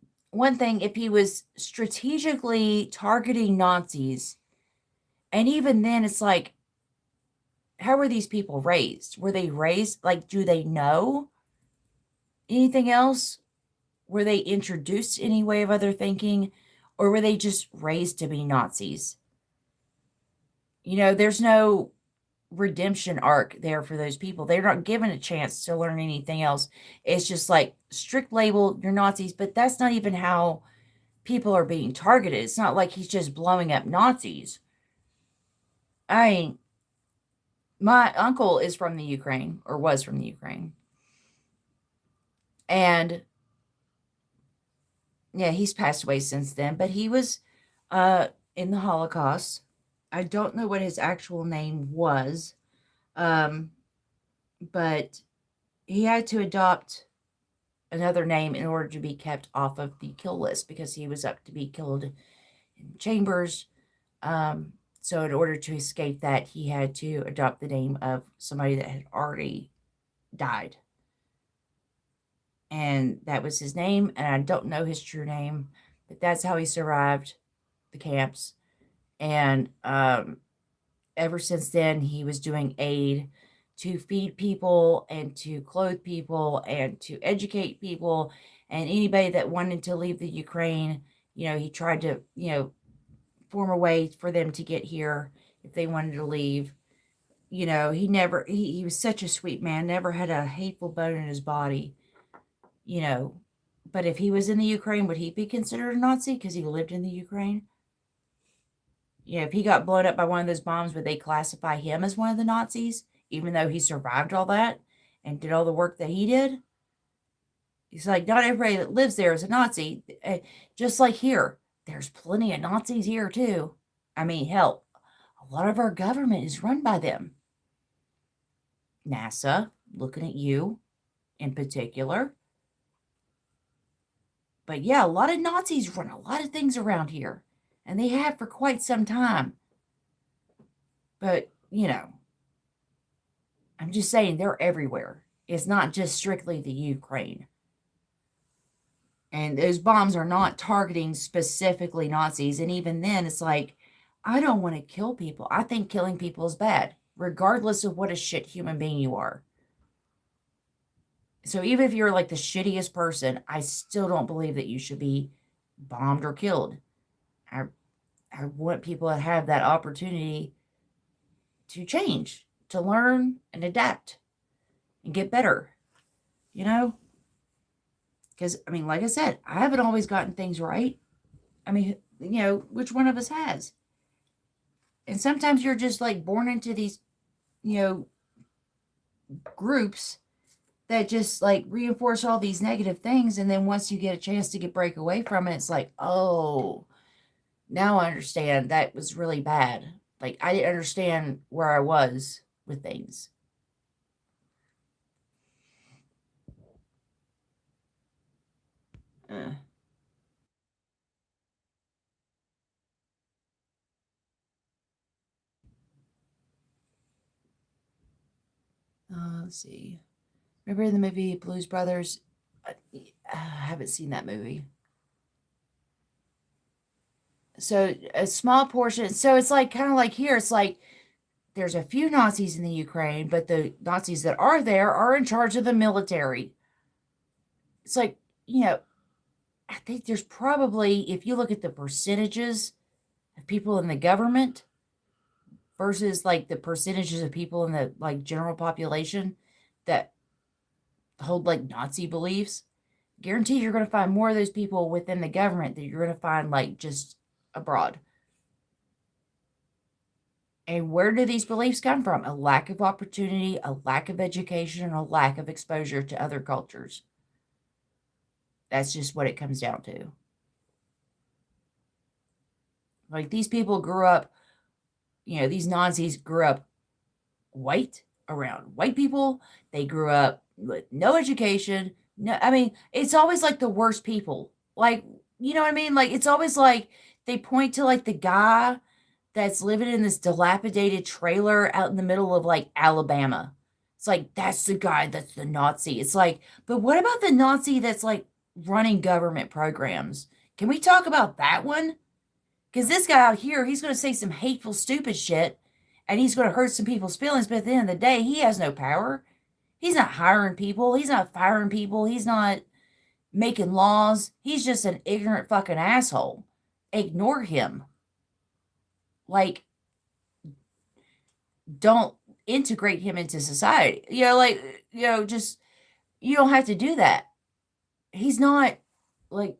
thing if he was strategically targeting Nazis, and even then, it's like, how were these people raised? Were they raised like? Do they know anything else? Were they introduced to any way of other thinking, or were they just raised to be Nazis? There's no redemption arc there for those people. They're not given a chance to learn anything else. It's just like strict label, you're Nazis, but that's not even how people are being targeted. It's not like he's just blowing up Nazis. I mean, my uncle is from the Ukraine, or was from the Ukraine. And yeah, he's passed away since then, but he was in the Holocaust. I don't know what his actual name was. Um, but he had to adopt another name in order to be kept off of the kill list because he was up to be killed in chambers. So in order to escape that, he had to adopt the name of somebody that had already died. And that was his name, and I don't know his true name, but that's how he survived the camps. And ever since then, he was doing aid to feed people and to clothe people and to educate people. And anybody that wanted to leave the Ukraine, he tried to, form a way for them to get here if they wanted to leave. He was such a sweet man, never had a hateful bone in his body, you know. But if he was in the Ukraine, would he be considered a Nazi because he lived in the Ukraine? If he got blown up by one of those bombs, would they classify him as one of the Nazis, even though he survived all that and did all the work that he did? He's like, not everybody that lives there is a Nazi. Just like here, there's plenty of Nazis here too. I mean, hell, a lot of our government is run by them. NASA, looking at you in particular. But yeah, a lot of Nazis run a lot of things around here, and they have for quite some time. But, I'm just saying they're everywhere. It's not just strictly the Ukraine. And those bombs are not targeting specifically Nazis. And even then, it's like, I don't want to kill people. I think killing people is bad, regardless of what a shit human being you are. So even if you're like the shittiest person, I still don't believe that you should be bombed or killed. I, I want people to have that opportunity to change, to learn and adapt and get better, you know? Because, I mean, like I said, I haven't always gotten things right. I mean, which one of us has? And sometimes you're just like born into these, you know, groups that just like reinforce all these negative things. And then once you get a chance to break away from it, it's like, oh, now I understand that was really bad. Like, I didn't understand where I was with things. Uh, let's see. Remember in the movie Blues Brothers? I haven't seen that movie. So a small portion. So it's like kind of like here. It's like there's a few Nazis in the Ukraine, but the Nazis that are there are in charge of the military. It's like, I think there's probably, if you look at the percentages of people in the government versus like the percentages of people in the like general population that hold like Nazi beliefs, guarantee you're going to find more of those people within the government than you're going to find like just abroad. And where do these beliefs come from? A lack of opportunity, a lack of education, and a lack of exposure to other cultures. That's just what it comes down to. Like these people grew up, these Nazis grew up white around white people. They grew up with no education. No, I mean, it's always like the worst people. Like, you know what I mean? Like, it's always like they point to like the guy that's living in this dilapidated trailer out in the middle of like Alabama. It's like, that's the guy that's the Nazi. It's like, but what about the Nazi that's like running government programs? Can we talk about that one? Because this guy out here, he's going to say some hateful, stupid shit and he's going to hurt some people's feelings. But at the end of the day, he has no power. He's not hiring people. He's not firing people. He's not making laws. He's just an ignorant fucking asshole. Ignore him. Like, don't integrate him into society. Just, you don't have to do that. He's not like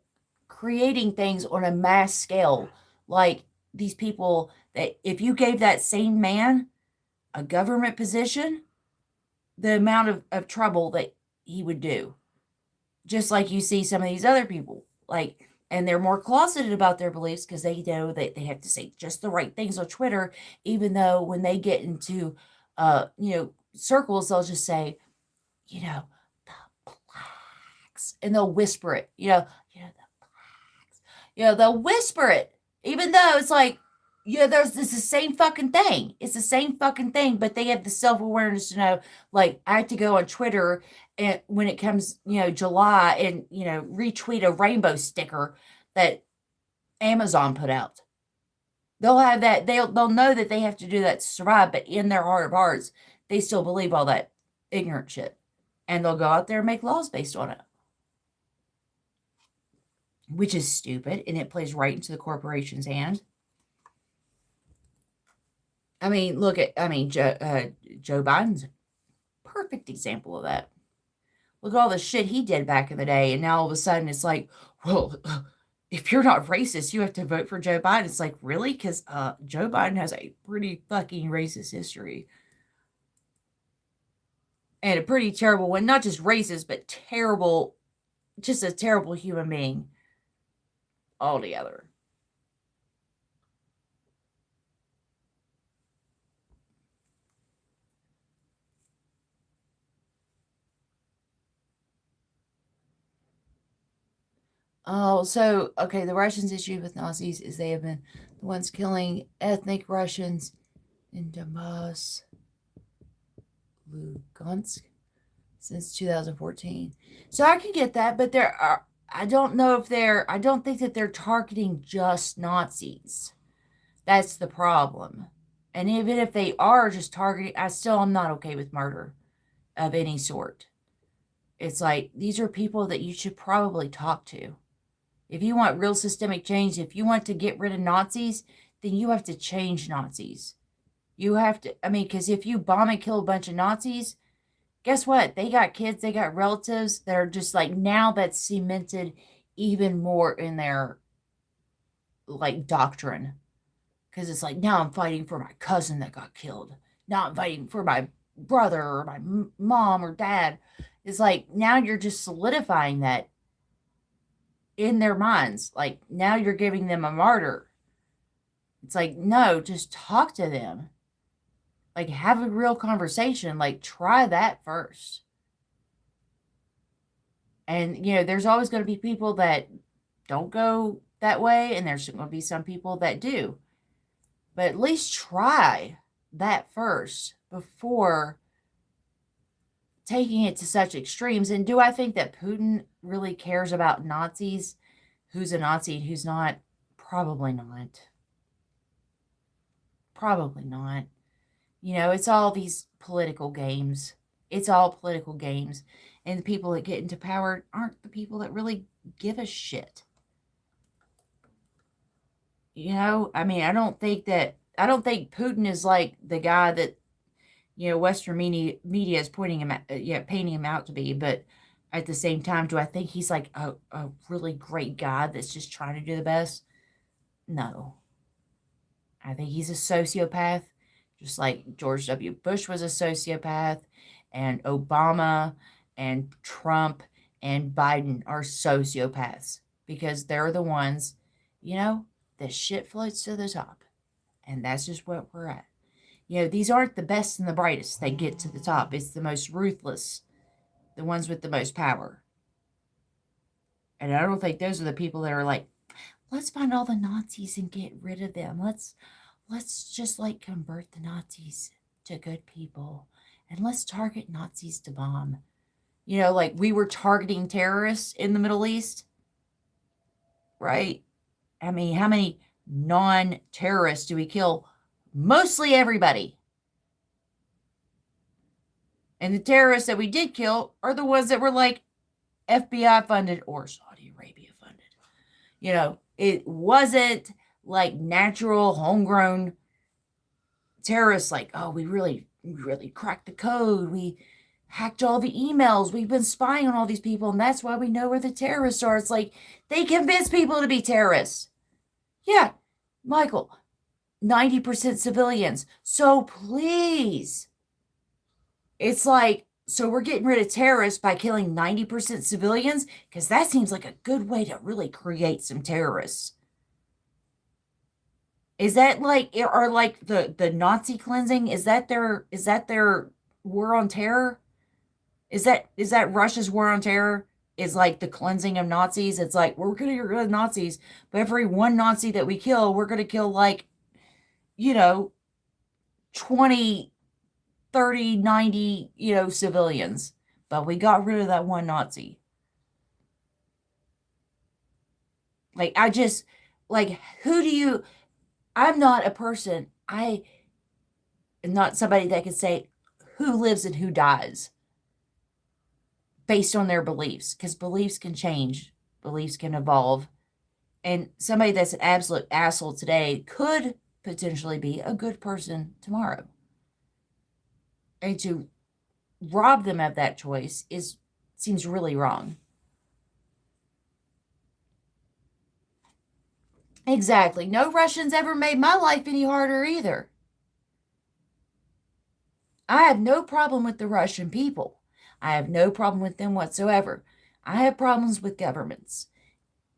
creating things on a mass scale like these people that if you gave that same man a government position, the amount of trouble that he would do. Just like you see some of these other people, like, and they're more closeted about their beliefs because they know that they have to say just the right things on Twitter, even though when they get into, circles, they'll just say, the blacks, and they'll whisper it, the blacks, they'll whisper it, even though it's like, it's the same fucking thing. It's the same fucking thing, but they have the self-awareness to know, like, I have to go on Twitter and when it comes, July and, retweet a rainbow sticker that Amazon put out. They'll have that, they'll know that they have to do that to survive, but in their heart of hearts, they still believe all that ignorant shit. And they'll go out there and make laws based on it. Which is stupid, and it plays right into the corporation's hand. I mean, Joe Biden's a perfect example of that. Look at all the shit he did back in the day, and now all of a sudden it's like, well, if you're not racist, you have to vote for Joe Biden. It's like, really? Because Joe Biden has a pretty fucking racist history. And a pretty terrible one. Not just racist, but terrible, just a terrible human being altogether. Oh, so, okay, the Russians' issue with Nazis is they have been the ones killing ethnic Russians in Donbass, Lugansk, since 2014. So I can get that, but I don't think that they're targeting just Nazis. That's the problem. And even if they are just targeting, I still am not okay with murder of any sort. It's like, these are people that you should probably talk to. If you want real systemic change, if you want to get rid of Nazis, then you have to change Nazis. You have to, because if you bomb and kill a bunch of Nazis, guess what? They got kids, they got relatives that are just like, now that's cemented even more in their, like, doctrine. Because it's like, now I'm fighting for my cousin that got killed. Now I'm fighting for my brother or my mom or dad. It's like, now you're just solidifying that in their minds. Like, now you're giving them a martyr. It's like, no, just talk to them. Like, have a real conversation. Like, try that first. And, there's always going to be people that don't go that way, and there's going to be some people that do. But at least try that first before taking it to such extremes. And do I think that Putin really cares about Nazis? Who's a Nazi and who's not? Probably not. Probably not. It's all these political games. It's all political games. And the people that get into power aren't the people that really give a shit. I mean, I don't think Putin is like the guy that, Western media is pointing him at, painting him out to be. But at the same time, do I think he's like a really great guy that's just trying to do the best? No. I think he's a sociopath, just like George W. Bush was a sociopath, and Obama and Trump and Biden are sociopaths because they're the ones, the shit floats to the top. And that's just what we're at. These aren't the best and the brightest that get to the top. It's the most ruthless, the ones with the most power. And I don't think those are the people that are like, let's find all the Nazis and get rid of them. Let's just like convert the Nazis to good people. And let's target Nazis to bomb. Like we were targeting terrorists in the Middle East. Right? I mean, how many non-terrorists do we kill? Mostly everybody. And the terrorists that we did kill are the ones that were like FBI funded or Saudi Arabia funded. It wasn't like natural, homegrown terrorists like, oh, we really cracked the code. We hacked all the emails. We've been spying on all these people, and that's why we know where the terrorists are. It's like they convince people to be terrorists. Yeah, Michael, 90% civilians. So please. It's like, so we're getting rid of terrorists by killing 90% civilians? Because that seems like a good way to really create some terrorists. Is that like, or like the Nazi cleansing? Is that their war on terror? Is that Russia's war on terror? Is like the cleansing of Nazis? It's like, we're going to get rid of Nazis, but every one Nazi that we kill, we're going to kill like, 20, 30, 90, civilians. But we got rid of that one Nazi. Like, I'm not a person. I am not somebody that can say who lives and who dies based on their beliefs, because beliefs can change, beliefs can evolve. And somebody that's an absolute asshole today could potentially be a good person tomorrow. And to rob them of that choice seems really wrong. Exactly. No Russians ever made my life any harder either. I have no problem with the Russian people. I have no problem with them whatsoever. I have problems with governments.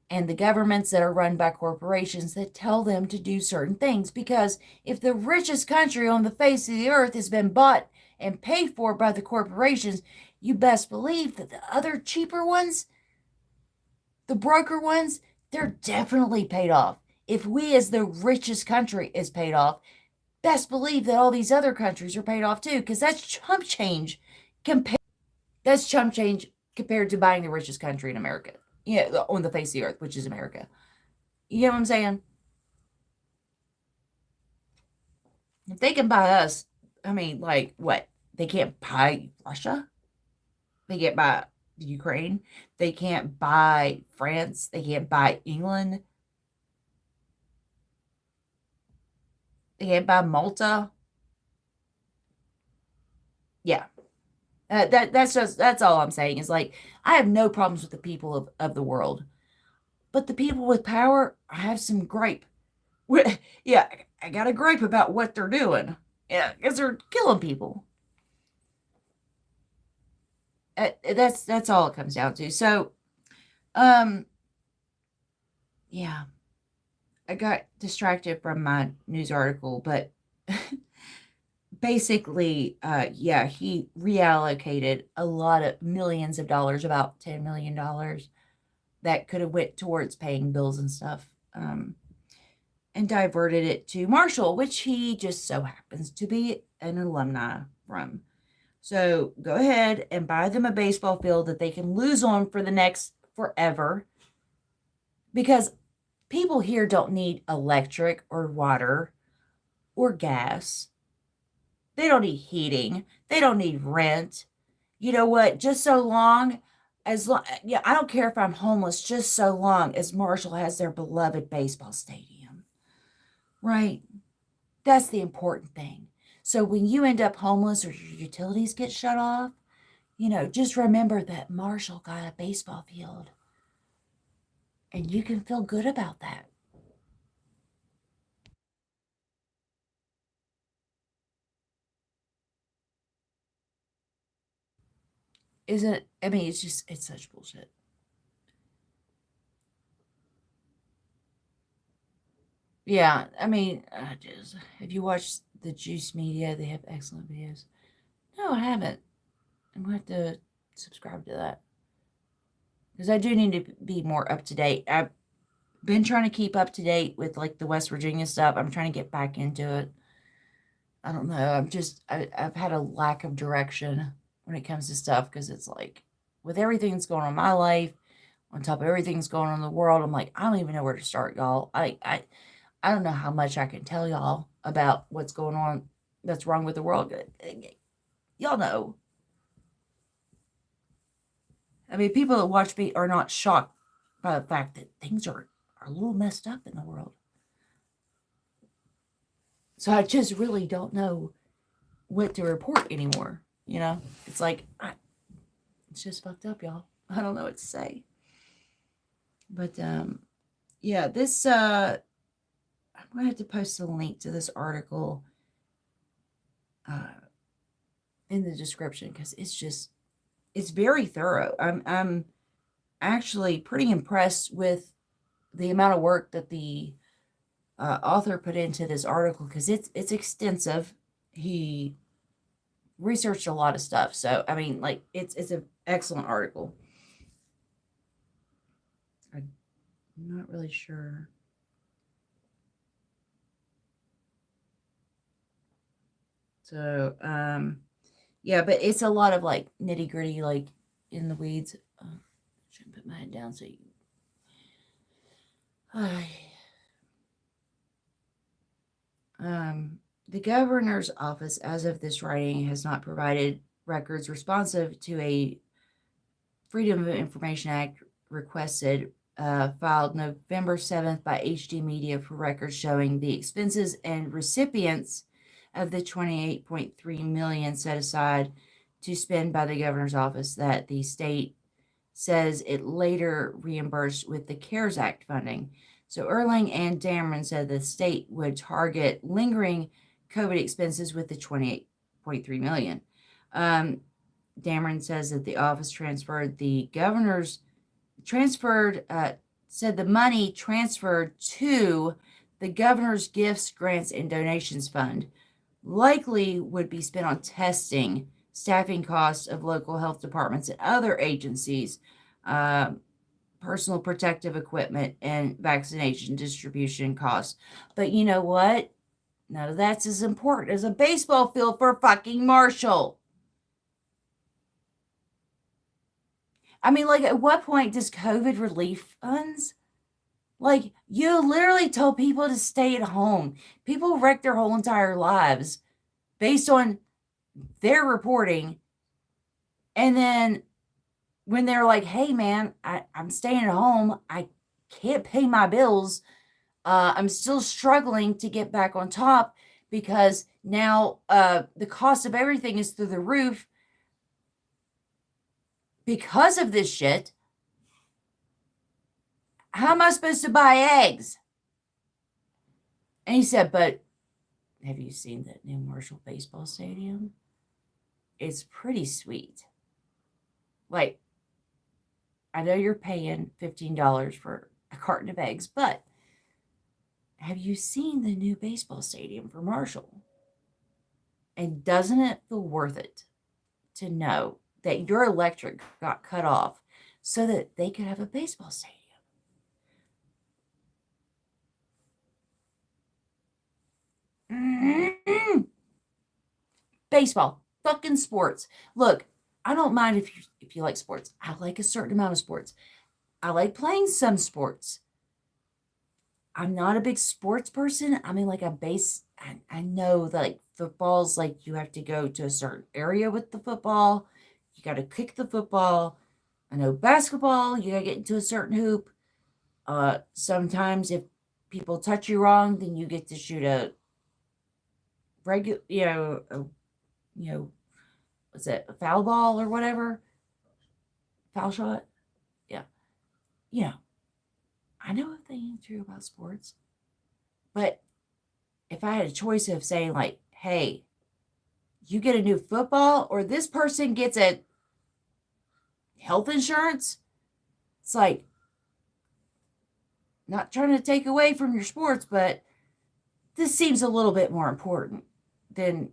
And the governments that are run by corporations that tell them to do certain things. Because if the richest country on the face of the earth has been bought and paid for by the corporations, you best believe that the other cheaper ones, the broker ones, they're definitely paid off. If we as the richest country is paid off, best believe that all these other countries are paid off too, because that's chump change. That's chump change compared to buying the richest country in America. On the face of the earth, which is America. You know what I'm saying? If they can buy us, I mean, like, what? They can't buy Russia? They can't buy Ukraine? They can't buy France? They can't buy England? They can't buy Malta? Yeah. That's all I'm saying is like, I have no problems with the people of the world. But the people with power, I have some gripe. Yeah, I got a gripe about what they're doing. Yeah, because they're killing people. That's all it comes down to. So, um, yeah, I got distracted from my news article, but basically, yeah, he reallocated a lot of millions of dollars, about $10 million, that could have went towards paying bills and stuff, and diverted it to Marshall, which he just so happens to be an alumni from. So go ahead and buy them a baseball field that they can lose on for the next forever. Because people here don't need electric or water or gas. They don't need heating. They don't need rent. You know what? Just so long as long, yeah, I don't care if I'm homeless, just so long as Marshall has their beloved baseball stadium. Right? That's the important thing. So when you end up homeless or your utilities get shut off, just remember that Marshall got a baseball field. And you can feel good about that. Isn't it? I mean, it's such bullshit. Yeah, I mean, just if you watch the Juice Media, they have excellent videos. No, I haven't. I'm going to have to subscribe to that because I do need to be more up to date. I've been trying to keep up to date with like the West Virginia stuff. I'm trying to get back into it. I don't know. I've had a lack of direction when it comes to stuff because it's like with everything that's going on in my life, on top of everything that's going on in the world, I'm like, I don't even know where to start, y'all. I don't know how much I can tell y'all about what's going on that's wrong with the world. Y'all know. I mean, people that watch me are not shocked by the fact that things are a little messed up in the world. So I just really don't know what to report anymore. It's like, it's just fucked up, y'all. I don't know what to say. But yeah, this I'm gonna have to post a link to this article uh in the description because it's very thorough. I'm actually pretty impressed with the amount of work that the author put into this article because it's extensive. He researched a lot of stuff, so I mean, like it's an excellent article. I'm not really sure. So yeah, but it's a lot of like nitty gritty, like in the weeds. Should put my head down so you. The governor's office, as of this writing, has not provided records responsive to a Freedom of Information Act requested filed November 7th by HD Media for records showing the expenses and recipients of the 28.3 million set aside to spend by the governor's office that the state says it later reimbursed with the CARES Act funding. So Erling and Dameron said the state would target lingering COVID expenses with the 28.3 million. Dameron says that the office transferred the governor's said the money transferred to the governor's gifts, grants, and donations fund likely would be spent on testing, staffing costs of local health departments and other agencies, uh, personal protective equipment, and vaccination distribution costs. But you know what? None of that's as important as a baseball field for fucking Marshall. I mean, like, at what point does COVID relief funds? Like, you literally told people to stay at home. People wreck their whole entire lives based on their reporting. And then when they're like, hey, man, I'm staying at home, I can't pay my bills. I'm still struggling to get back on top because now the cost of everything is through the roof because of this shit. How am I supposed to buy eggs? And he said, but have you seen that new Marshall baseball stadium? It's pretty sweet. Like, I know you're paying $15 for a carton of eggs, but have you seen the new baseball stadium for Marshall? And doesn't it feel worth it to know that your electric got cut off so that they could have a baseball stadium? Mm-hmm. Baseball. fucking sports. Look, I don't mind if you like sports. I like a certain amount of sports. I like playing some sports. I'm not a big sports person. I mean, like I know that like football's like you have to go to a certain area with the football. You got to kick the football. I know basketball, you got to get into a certain hoop. Sometimes if people touch you wrong, then you get to shoot a regular, what's it, a foul ball or whatever? Foul shot? Yeah. You know, I know a thing or two about sports, but if I had a choice of saying, like, hey, you get a new football or this person gets a health insurance, it's like, not trying to take away from your sports, but this seems a little bit more important than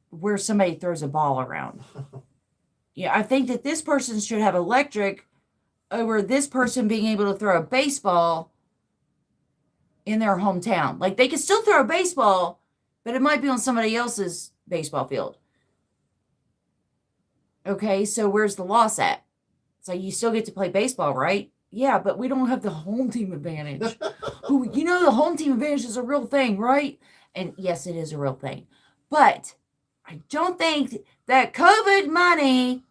where somebody throws a ball around. Yeah, I think that this person should have electric over this person being able to throw a baseball in their hometown. Like they can still throw a baseball, but it might be on somebody else's baseball field. Okay, so where's the loss at? So you still get to play baseball, right? Yeah, but we don't have the home team advantage. The home team advantage is a real thing, right? And yes, it is a real thing. But I don't think that COVID money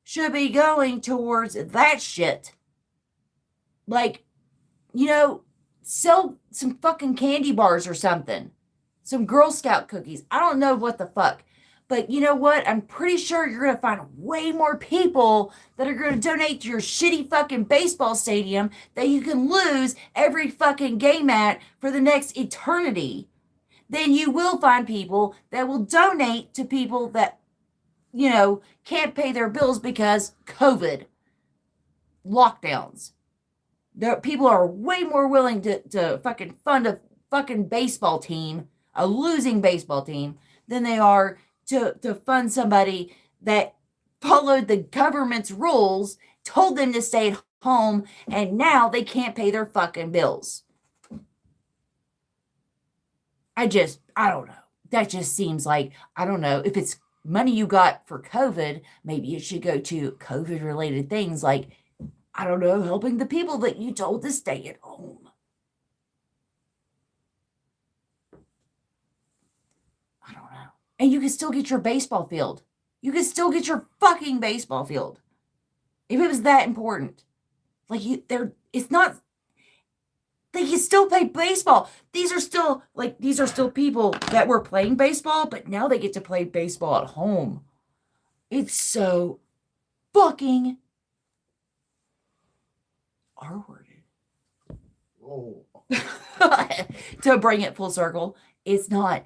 should be going towards that shit. Like, sell some fucking candy bars or something. Some Girl Scout cookies. I don't know what the fuck. But you know what? I'm pretty sure you're going to find way more people that are going to donate to your shitty fucking baseball stadium that you can lose every fucking game at for the next eternity than you will find people that will donate to people that, can't pay their bills because COVID lockdowns. People are way more willing to fucking fund a fucking baseball team, a losing baseball team, than they are to fund somebody that followed the government's rules, told them to stay at home, and now they can't pay their fucking bills. I don't know. That just seems like, I don't know, if it's money you got for COVID, maybe it should go to COVID related things like, I don't know, helping the people that you told to stay at home. I don't know. And you can still get your baseball field. You can still get your fucking baseball field. If it was that important. It's not, they can still play baseball. These are still people that were playing baseball, but now they get to play baseball at home. It's so fucking R-worded. Oh. To bring it full circle, it's not,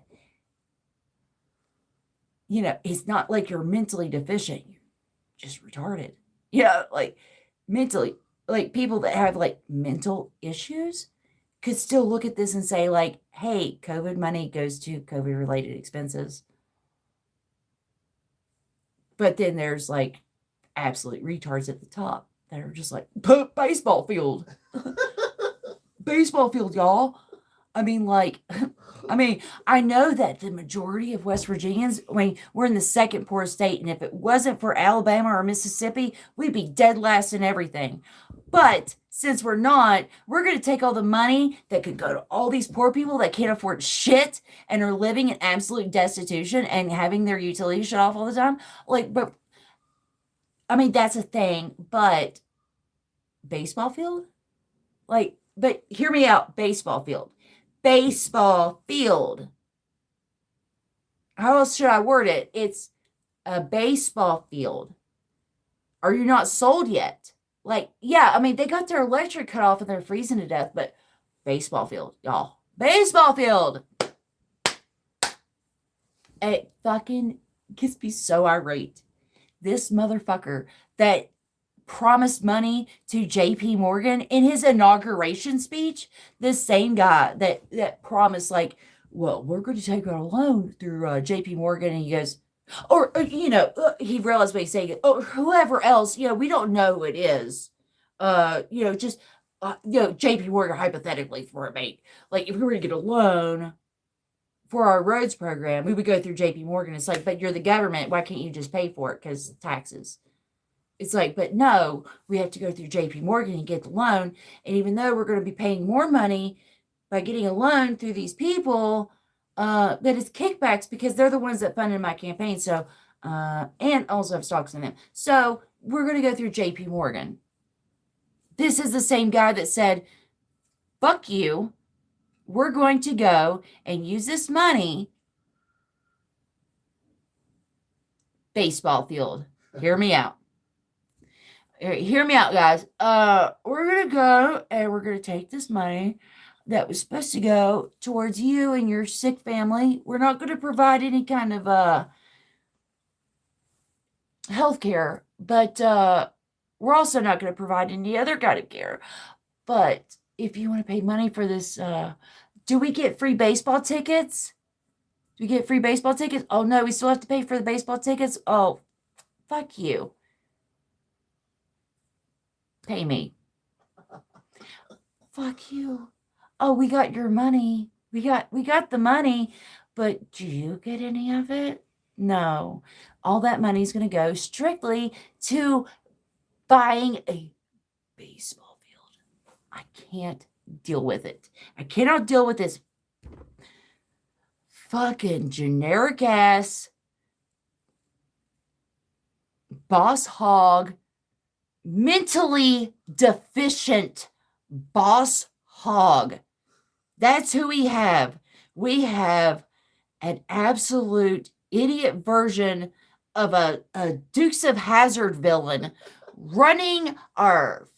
it's not like you're mentally deficient. You're just retarded. Like mentally, like people that have like mental issues could still look at this and say like, hey, COVID money goes to COVID related expenses. But then there's like absolute retards at the top that are just like, baseball field. Baseball field, y'all. I know that the majority of West Virginians, we're in the second poorest state, and if it wasn't for Alabama or Mississippi, we'd be dead last in everything. But since we're not, we're going to take all the money that could go to all these poor people that can't afford shit and are living in absolute destitution and having their utilities shut off all the time. That's a thing, but baseball field? But hear me out, baseball field. Baseball field. How else should I word it? It's a baseball field. Are you not sold yet? They got their electric cut off and they're freezing to death, but baseball field, y'all. Baseball field. It fucking gets me so irate. This motherfucker that promised money to JP Morgan in his inauguration speech, this same guy that promised well, we're going to take out a loan through JP Morgan, and he goes, he realized what he's saying, whoever else, we don't know who it is, JP Morgan hypothetically for a bank, if we were to get a loan for our roads program, we would go through JP Morgan. It's like, but you're the government. Why can't you just pay for it? Because taxes. It's like, but no, we have to go through JP Morgan and get the loan. And even though we're going to be paying more money by getting a loan through these people, that it's kickbacks because they're the ones that funded my campaign. So, and also have stocks in them. So we're going to go through JP Morgan. This is the same guy that said, fuck you. We're going to go and use this money. Baseball field. Hear me out. Hear me out, guys. We're going to go and we're going to take this money that was supposed to go towards you and your sick family. We're not going to provide any kind of health care, but we're also not going to provide any other kind of care. But if you want to pay money for this, do we get free baseball tickets? Do we get free baseball tickets? Oh, no, we still have to pay for the baseball tickets? Oh, fuck you. Pay me. Fuck you. Oh, we got your money. We got the money, but do you get any of it? No. All that money is going to go strictly to buying a baseball field. I can't deal with it. I cannot deal with this fucking generic ass boss hog, mentally deficient boss hog. That's who we have. We have an absolute idiot version of a Dukes of Hazzard villain running our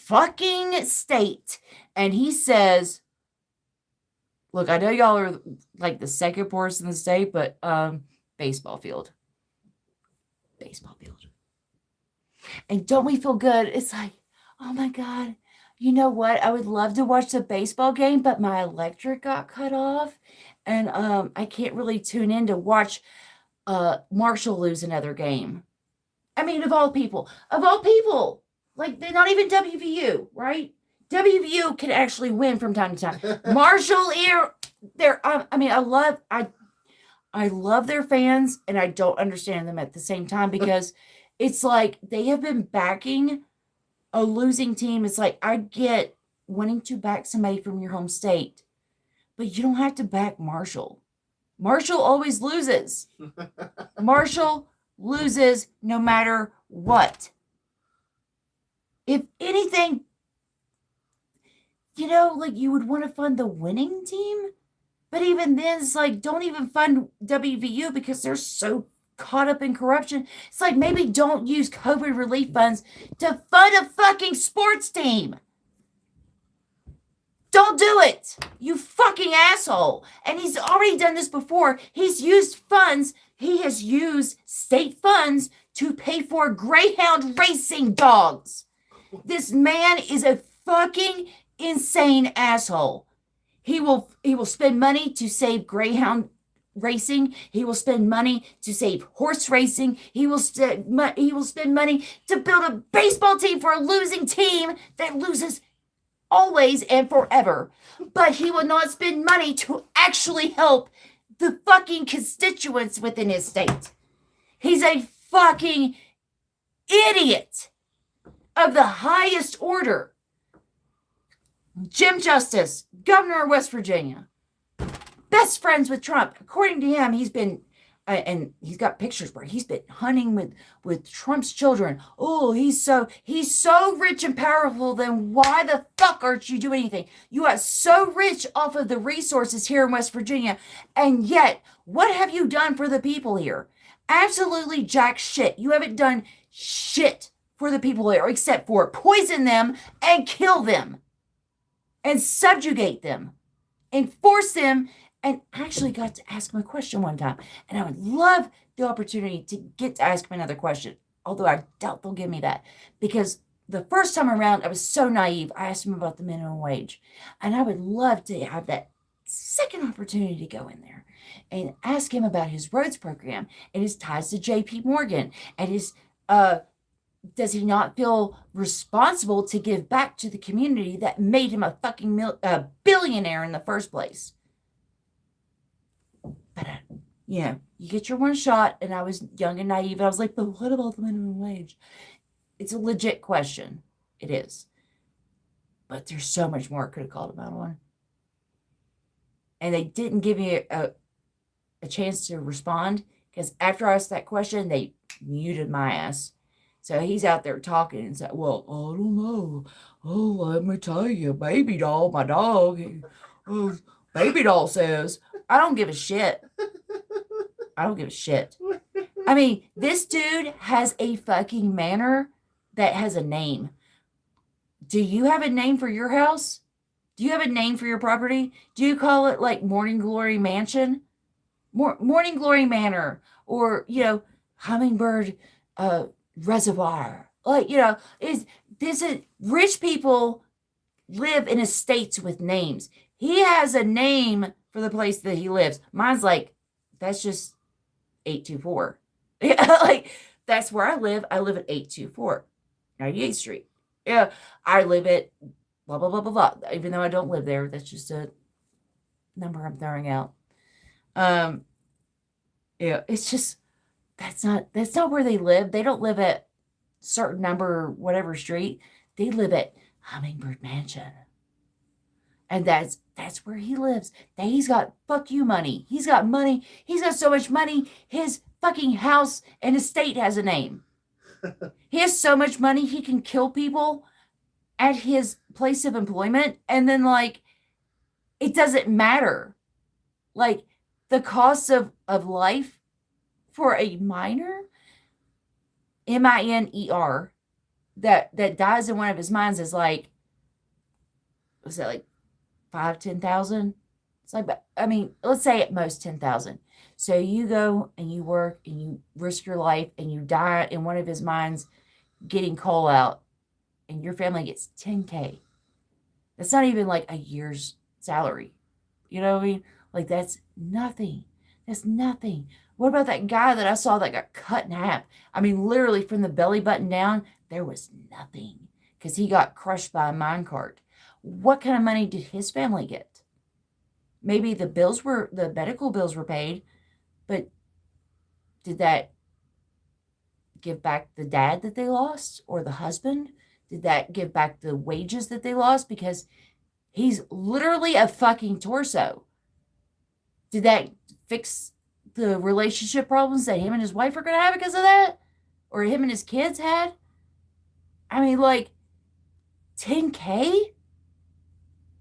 fucking state. And he says, look, I know y'all are like the second poorest in the state, but baseball field. Baseball field. And don't we feel good? It's like, oh my God, you know what? I would love to watch the baseball game, but my electric got cut off. And I can't really tune in to watch Marshall lose another game. I mean, of all people, like they're not even WVU, right? WVU can actually win from time to time. Marshall here, I love their fans, and I don't understand them at the same time because it's like they have been backing a losing team. It's like, I get wanting to back somebody from your home state, but you don't have to back Marshall. Marshall always loses. Marshall loses no matter what. If anything, like you would want to fund the winning team, but even then, it's like, don't even fund WVU because they're so caught up in corruption. It's like, maybe don't use COVID relief funds to fund a fucking sports team. Don't do it, you fucking asshole. And he's already done this before. He's used funds. He has used state funds to pay for Greyhound racing dogs. This man is a fucking insane asshole. He will spend money to save Greyhound racing. He will spend money to save horse racing. He will spend money to build a baseball team for a losing team that loses always and forever. But he will not spend money to actually help the fucking constituents within his state. He's a fucking idiot of the highest order. Jim Justice, governor of West Virginia, best friends with Trump. According to him, he's been, and he's got pictures where he's been hunting with Trump's children. Oh, he's so rich and powerful. Then why the fuck aren't you doing anything? You are so rich off of the resources here in West Virginia, and yet, what have you done for the people here? Absolutely jack shit. You haven't done shit for the people here except for poison them and kill them and subjugate them and force them. And I actually got to ask him a question one time, and I would love the opportunity to get to ask him another question, although I doubt they'll give me that, because the first time around, I was so naive. I asked him about the minimum wage, and I would love to have that second opportunity to go in there and ask him about his roads program and his ties to JP Morgan and his, does he not feel responsible to give back to the community that made him a fucking billionaire in the first place? You get your one shot. And I was young and naive. And I was like, but what about the minimum wage? It's a legit question. It is. But there's so much more I could have called him out on. And they didn't give me a chance to respond because after I asked that question, they muted my ass. So he's out there talking and said, well, I don't know. Oh, let me tell you, baby doll, my dog. Oh, baby doll says, I don't give a shit. I don't give a shit. I mean, this dude has a fucking manor that has a name. Do you have a name for your house? Do you have a name for your property? Do you call it like Morning Glory Mansion? Morning Glory Manor, or Hummingbird Reservoir. Like, is this rich people live in estates with names? He has a name for the place that he lives. Mine's like, that's just 824. Like, that's where I live. I live at 824 98th Street. Yeah, I live at blah blah blah blah blah. Even though I don't live there, that's just a number I'm throwing out. It's just that's not where they live. They don't live at certain number whatever street. They live at Hummingbird Mansion. And that's where he lives. He's got fuck you money. He's got money. He's got so much money. His fucking house and estate has a name. He has so much money he can kill people at his place of employment. And then like it doesn't matter. Like the cost of life for a minor, MINER, that dies in one of his mines is like, was that like 5,000-10,000? It's like, I mean, let's say at most 10,000. So you go and you work and you risk your life and you die in one of his mines getting coal out and your family gets 10K. That's not even like a year's salary. You know what I mean? Like that's nothing. That's nothing. What about that guy that I saw that got cut in half? I mean, literally from the belly button down, there was nothing because he got crushed by a minecart. What kind of money did his family get? Maybe the medical bills were paid, but did that give back the dad that they lost or the husband? Did that give back the wages that they lost? Because he's literally a fucking torso. Did that fix the relationship problems that him and his wife are going to have because of that? Or him and his kids had? I mean, like, 10K?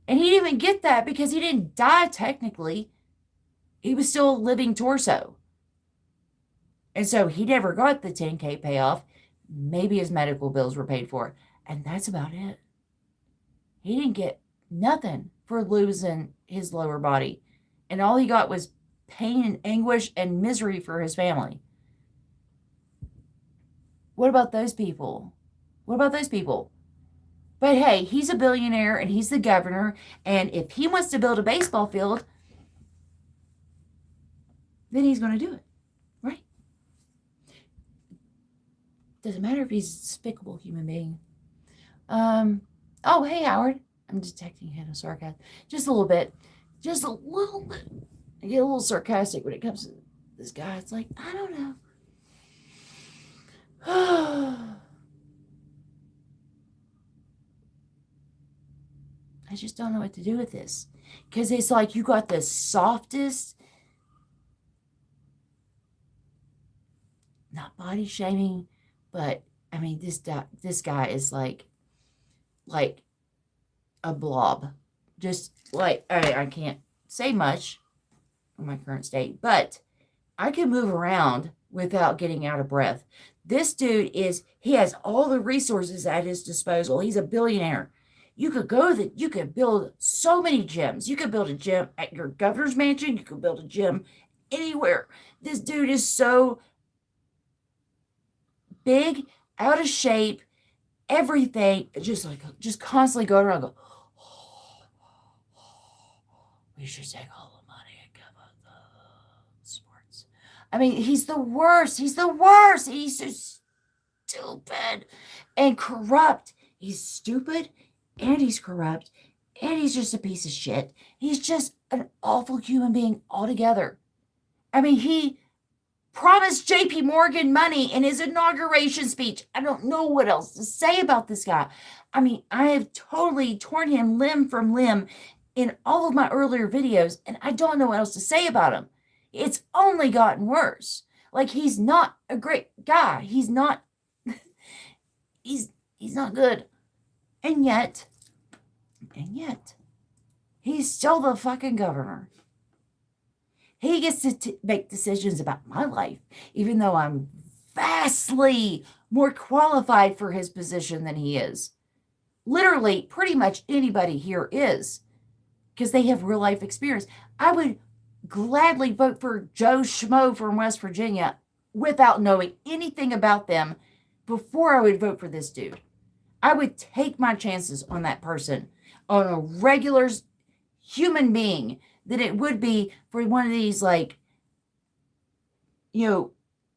And he didn't even get that because he didn't die technically. He was still a living torso. And so he never got the 10K payoff. Maybe his medical bills were paid for. And that's about it. He didn't get nothing for losing his lower body. And all he got was pain and anguish and misery for his family. What about those people? What about those people? But hey, he's a billionaire and he's the governor. And if he wants to build a baseball field, then he's going to do it. Right? Doesn't matter if he's a despicable human being. Oh, hey, Howard. I'm detecting a hint of sarcasm. Just a little bit. Just a little bit. I get a little sarcastic when it comes to this guy. It's like, I don't know. I just don't know what to do with this. Because it's like you got the softest, not body shaming, but I mean, this guy is like a blob. Just like, I can't say much in my current state, but I can move around without getting out of breath. This dude he has all the resources at his disposal. He's a billionaire. You could build so many gyms. You could build a gym at your governor's mansion. You could build a gym anywhere. This dude is so big, out of shape, everything, just constantly going around go, we should take all the money and give it the sports. I mean, he's the worst. He's the worst. He's so stupid and corrupt. He's stupid and he's corrupt and he's just a piece of shit. He's just an awful human being altogether. I mean, he promised JP Morgan money in his inauguration speech. I don't know what else to say about this guy. I mean, I have totally torn him limb from limb in all of my earlier videos, and I don't know what else to say about him. It's only gotten worse. Like, he's not a great guy. He's not he's not good. And yet, he's still the fucking governor. He gets to make decisions about my life, even though I'm vastly more qualified for his position than he is. Literally, pretty much anybody here is, because they have real life experience. I would gladly vote for Joe Schmo from West Virginia without knowing anything about them before I would vote for this dude. I would take my chances on that person, on a regular human being, than it would be for one of these, like,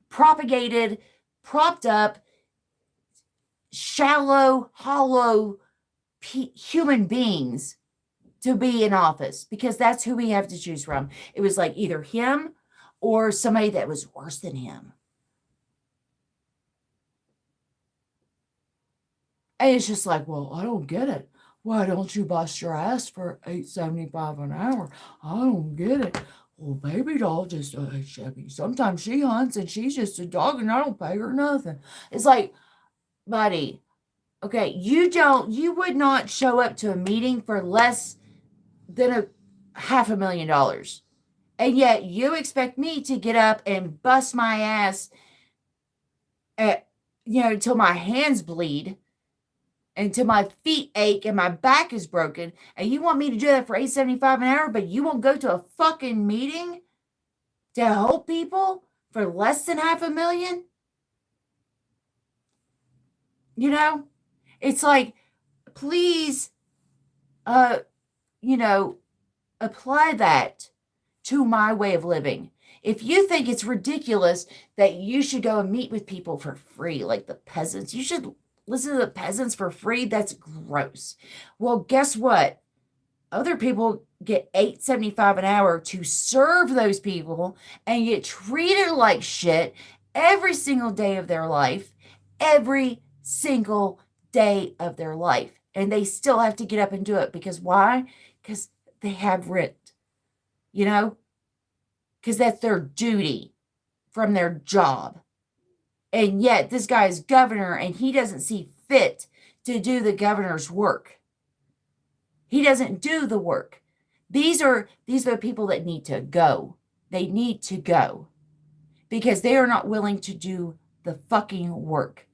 propagated, propped up, shallow, hollow human beings to be in office, because that's who we have to choose from. It was like either him or somebody that was worse than him. And it's just like, well, I don't get it. Why don't you bust your ass for $8.75 an hour? I don't get it. Well, baby doll just, sometimes she hunts and she's just a dog and I don't pay her nothing. It's like, buddy, okay, you would not show up to a meeting for less than $500,000. And yet you expect me to get up and bust my ass till my hands bleed, until my feet ache and my back is broken, and you want me to do that for $8.75 an hour, but you won't go to a fucking meeting to help people for less than $500,000? It's like, please, apply that to my way of living. If you think it's ridiculous that you should go and meet with people for free, like the peasants, you should listen to the peasants for free. That's gross. Well, guess what? Other people get $8.75 an hour to serve those people and get treated like shit every single day of their life. Every single day of their life. And they still have to get up and do it. Because why? Because they have rent. Because that's their duty from their job. And yet this guy is governor and he doesn't see fit to do the governor's work. He doesn't do the work. These are people that need to go. They need to go because they are not willing to do the fucking work.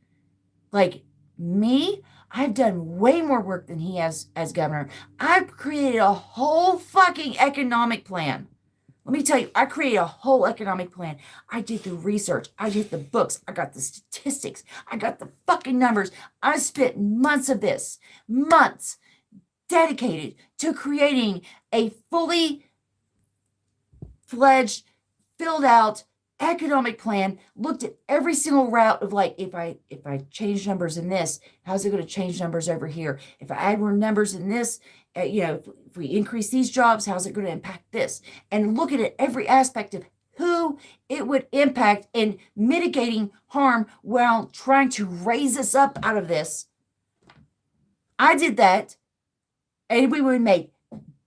Like me, I've done way more work than he has as governor. I've created a whole fucking economic plan. Let me tell you, I created a whole economic plan. I did the research. I did the books. I got the statistics. I got the fucking numbers. I spent months dedicated to creating a fully fledged, filled out economic plan. Looked at every single route of, like, if I change numbers in this, how's it going to change numbers over here? If I add more numbers in this, if we increase these jobs, how's it going to impact this? And look at it, every aspect of who it would impact and mitigating harm while trying to raise us up out of this. I did that, and we would make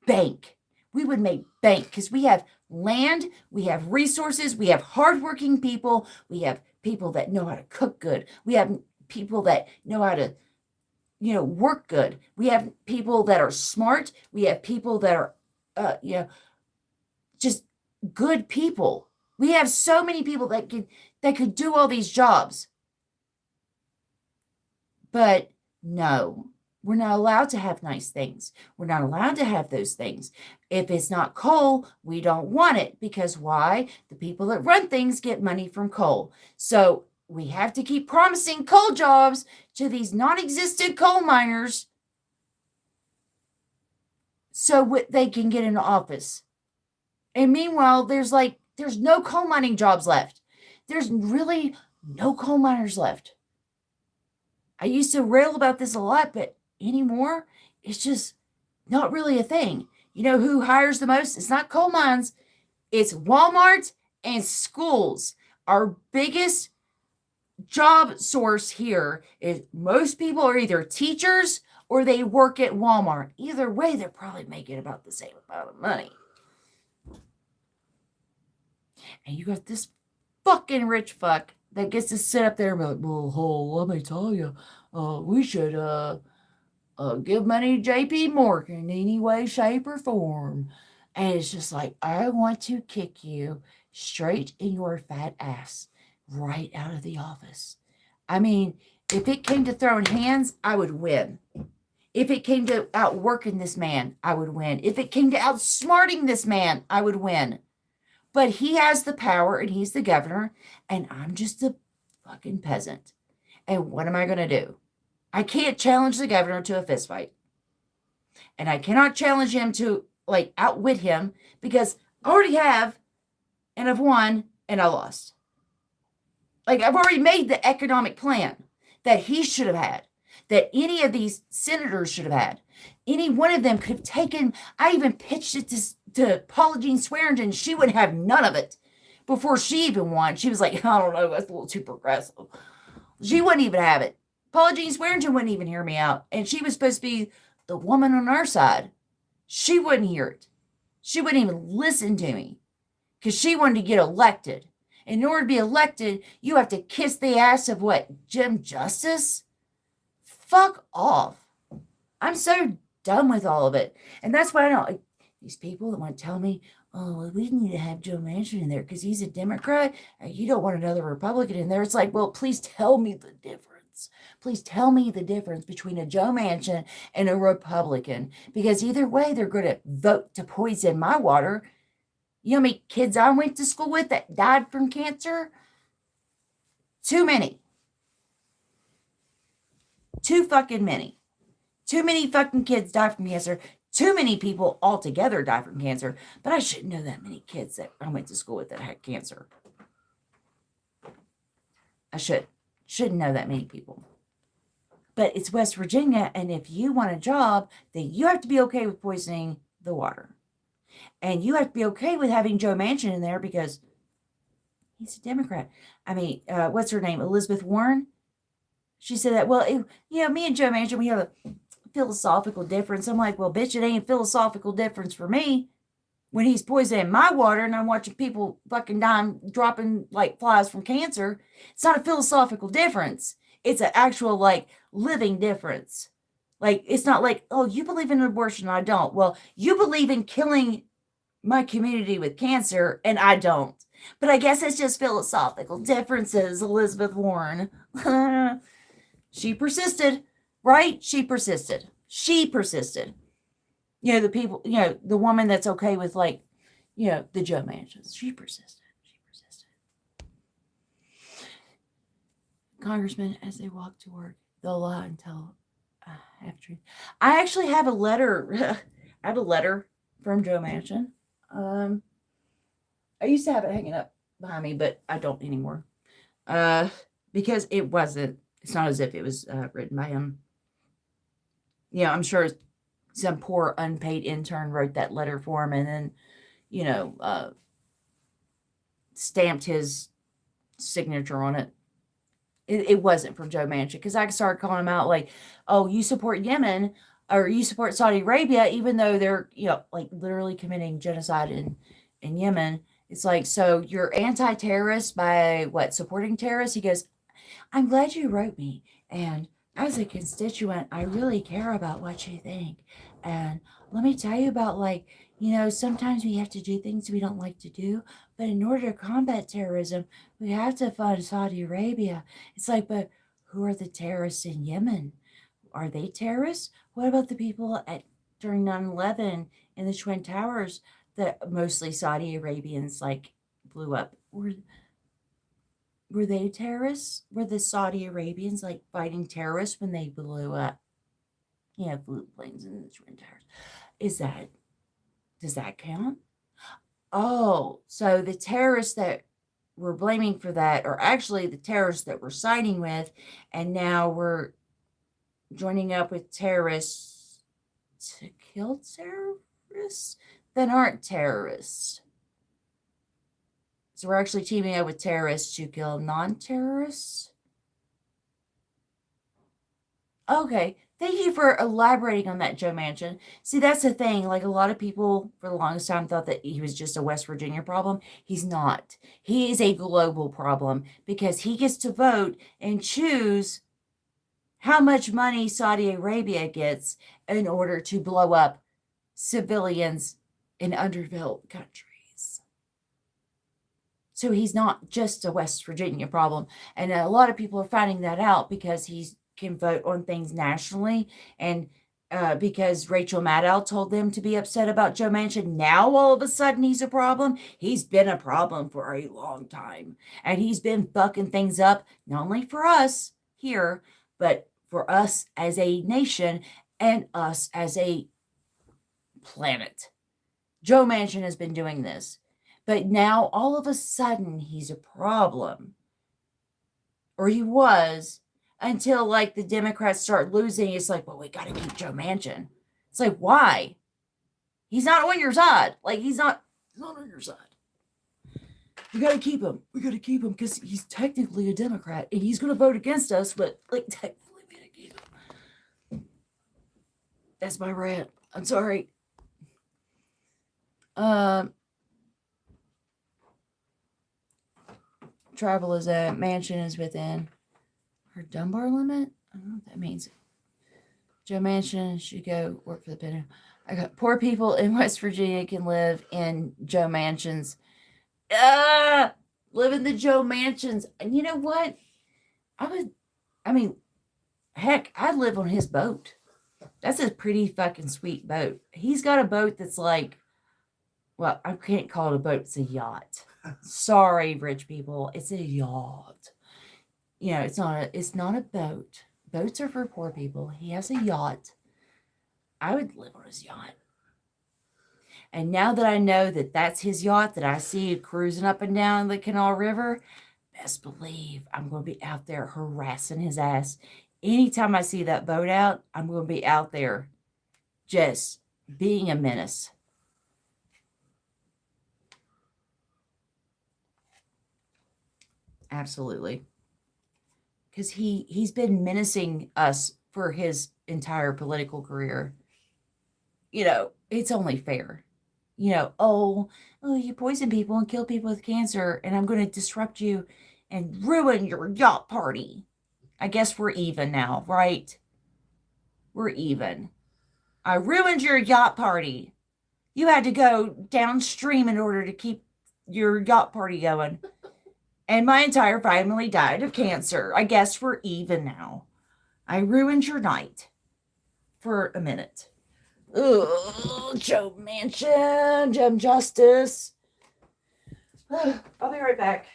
bank. We would make bank because we have land, we have resources, we have hardworking people, we have people that know how to cook good, we have people that know how to work good. We have people that are smart. We have people that are, just good people. We have so many people that could do all these jobs. But no, we're not allowed to have nice things. We're not allowed to have those things. If it's not coal, we don't want it. Because why? The people that run things get money from coal. So we have to keep promising coal jobs to these non-existent coal miners so they can get into office. And meanwhile, there's no coal mining jobs left. There's really no coal miners left. I used to rail about this a lot, but anymore, it's just not really a thing. You know who hires the most? It's not coal mines. It's Walmart and schools. Our biggest job source here is most people are either teachers or they work at Walmart. Either way, they're probably making about the same amount of money. And you got this fucking rich fuck that gets to sit up there and be like, well, let me tell you, we should give money to JP Morgan in any way, shape, or form. And it's just like, I want to kick you straight in your fat ass right out of the office. I mean, if it came to throwing hands, I would win. If it came to outworking this man, I would win. If it came to outsmarting this man, I would win. But he has the power and he's the governor, and I'm just a fucking peasant. And what am I going to do? I can't challenge the governor to a fist fight. And I cannot challenge him to like outwit him because I already have, and I've won, and I lost. Like I've already made the economic plan that he should have had, that any of these senators should have had. Any one of them could have taken, I even pitched it to Paula Jean Swearengin. She would have none of it before she even won. She was like, I don't know, that's a little too progressive. She wouldn't even have it. Paula Jean Swearengin wouldn't even hear me out. And she was supposed to be the woman on our side. She wouldn't hear it. She wouldn't even listen to me because she wanted to get elected. In order to be elected, you have to kiss the ass of what? Jim Justice? Fuck off. I'm so done with all of it. And that's why I don't, like, these people that want to tell me, oh, well, we need to have Joe Manchin in there because he's a Democrat. You don't want another Republican in there. It's like, well, please tell me the difference. Please tell me the difference between a Joe Manchin and a Republican. Because either way, they're going to vote to poison my water. You know how many kids I went to school with that died from cancer? Too many. Too fucking many. Too many fucking kids die from cancer. Too many people altogether die from cancer. But I shouldn't know that many kids that I went to school with that had cancer. I shouldn't know that many people. But it's West Virginia, and if you want a job, then you have to be okay with poisoning the water. And you have to be okay with having Joe Manchin in there because he's a Democrat. I mean, what's her name? Elizabeth Warren? She said that, well, me and Joe Manchin, we have a philosophical difference. I'm like, well, bitch, it ain't a philosophical difference for me when he's poisoning my water and I'm watching people fucking dying, dropping like flies from cancer. It's not a philosophical difference. It's an actual like living difference. Like, it's not like, oh, you believe in abortion, I don't. Well, you believe in killing my community with cancer, and I don't. But I guess it's just philosophical differences, Elizabeth Warren. She persisted, right? She persisted. The people, the woman that's okay with like, the Joe Manchins. She persisted. Congressmen, as they walk to work, they'll lie and tell half truth. I actually have a letter. I have a letter from Joe Manchin. I used to have it hanging up behind me, but I don't anymore. Because it's not as if it was written by him. I'm sure some poor unpaid intern wrote that letter for him and then, stamped his signature on it. It wasn't from Joe Manchin because I started calling him out like, oh, you support Yemen or you support Saudi Arabia, even though they're, like literally committing genocide in Yemen. It's like, so you're anti-terrorist by what, supporting terrorists? He goes, I'm glad you wrote me. And as a constituent, I really care about what you think. And let me tell you about like, sometimes we have to do things we don't like to do. But in order to combat terrorism, we have to fund Saudi Arabia. It's like, but who are the terrorists in Yemen? Are they terrorists? What about the people during 9/11 in the Twin Towers that mostly Saudi Arabians like blew up? Were they terrorists? Were the Saudi Arabians like fighting terrorists when they blew up, flew planes in the Twin Towers? Does that count? Oh, so the terrorists that we're blaming for that are actually the terrorists that we're siding with, and now we're joining up with terrorists to kill terrorists that aren't terrorists. So we're actually teaming up with terrorists to kill non-terrorists. Okay. Thank you for elaborating on that, Joe Manchin. See, that's the thing. Like, a lot of people for the longest time thought that he was just a West Virginia problem. He's not. He is a global problem because he gets to vote and choose how much money Saudi Arabia gets in order to blow up civilians in underdeveloped countries. So he's not just a West Virginia problem. And a lot of people are finding that out because he can vote on things nationally. And because Rachel Maddow told them to be upset about Joe Manchin, now all of a sudden he's a problem. He's been a problem for a long time. And he's been fucking things up, not only for us here, but for us as a nation and us as a planet. Joe Manchin has been doing this. But now all of a sudden he's a problem. Or he was, until like the Democrats start losing. It's like, well, we got to keep Joe Manchin. It's like, why? He's not on your side. Like, he's not on your side. We got to keep him. We got to keep him because he's technically a Democrat and he's going to vote against us, but like, technically we got to keep him. That's my rant. I'm sorry. Travel is a Manchin is within her Dunbar limit. I don't know what that means. Joe Manchin should go work for the Pentagon. I got poor people in West Virginia can live in Joe Manchin's. Live in the Joe Manchin's. And you know what? Heck, I'd live on his boat. That's a pretty fucking sweet boat. He's got a boat that's like, well, I can't call it a boat. It's a yacht. Sorry, rich people. It's a yacht. You know, it's not a boat. Boats are for poor people. He has a yacht. I would live on his yacht. And now that I know that that's his yacht that I see cruising up and down the Canal River, best believe I'm going to be out there harassing his ass. Anytime I see that boat out, I'm going to be out there just being a menace. Absolutely. Because he's been menacing us for his entire political career. You know, it's only fair. You know, oh, you poison people and kill people with cancer, and I'm going to disrupt you and ruin your yacht party. I guess we're even now, right? We're even. I ruined your yacht party. You had to go downstream in order to keep your yacht party going. And my entire family died of cancer. I guess we're even now. I ruined your night for a minute. Ugh, Joe Manchin, Jim Justice. I'll be right back.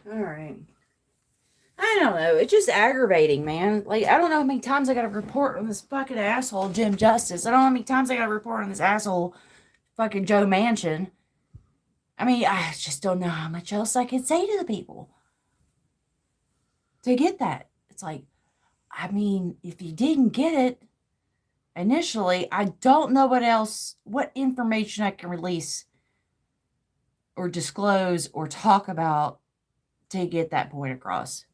All right. I don't know. It's just aggravating, man. Like, I don't know how many times I got to report on this fucking asshole, Jim Justice. I don't know how many times I got to report on this asshole, fucking Joe Manchin. I mean, I just don't know how much else I can say to the people to get that. It's like, I mean, if you didn't get it initially, I don't know what information I can release or disclose or talk about to get that point across.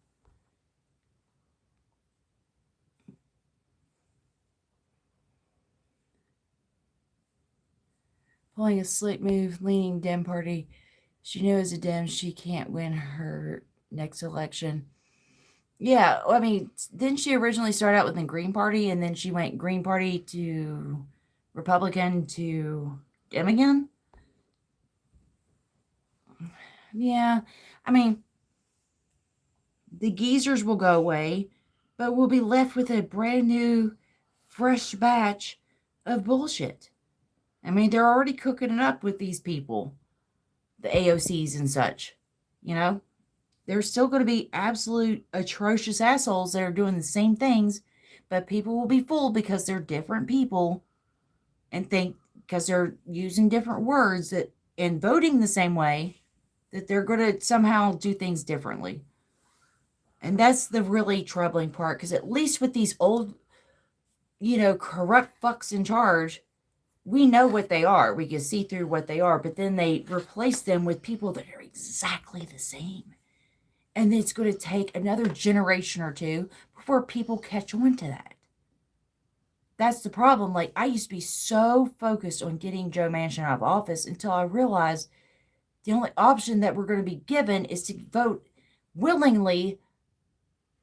Pulling a slick move, leaning Dem party. She knows a Dem she can't win her next election. Yeah, I mean, didn't she originally start out with the Green Party and then she went Green Party to Republican to Dem again? Yeah, I mean, the geezers will go away, but we'll be left with a brand new, fresh batch of bullshit. I mean, they're already cooking it up with these people, the AOCs and such. You know, there's still going to be absolute atrocious assholes that are doing the same things, but people will be fooled because they're different people and think because they're using different words that and voting the same way that they're going to somehow do things differently. And that's the really troubling part because at least with these old, corrupt fucks in charge, we know what they are. We can see through what they are, but then they replace them with people that are exactly the same. And it's going to take another generation or two before people catch on to that. That's the problem. Like, I used to be so focused on getting Joe Manchin out of office until I realized the only option that we're going to be given is to vote willingly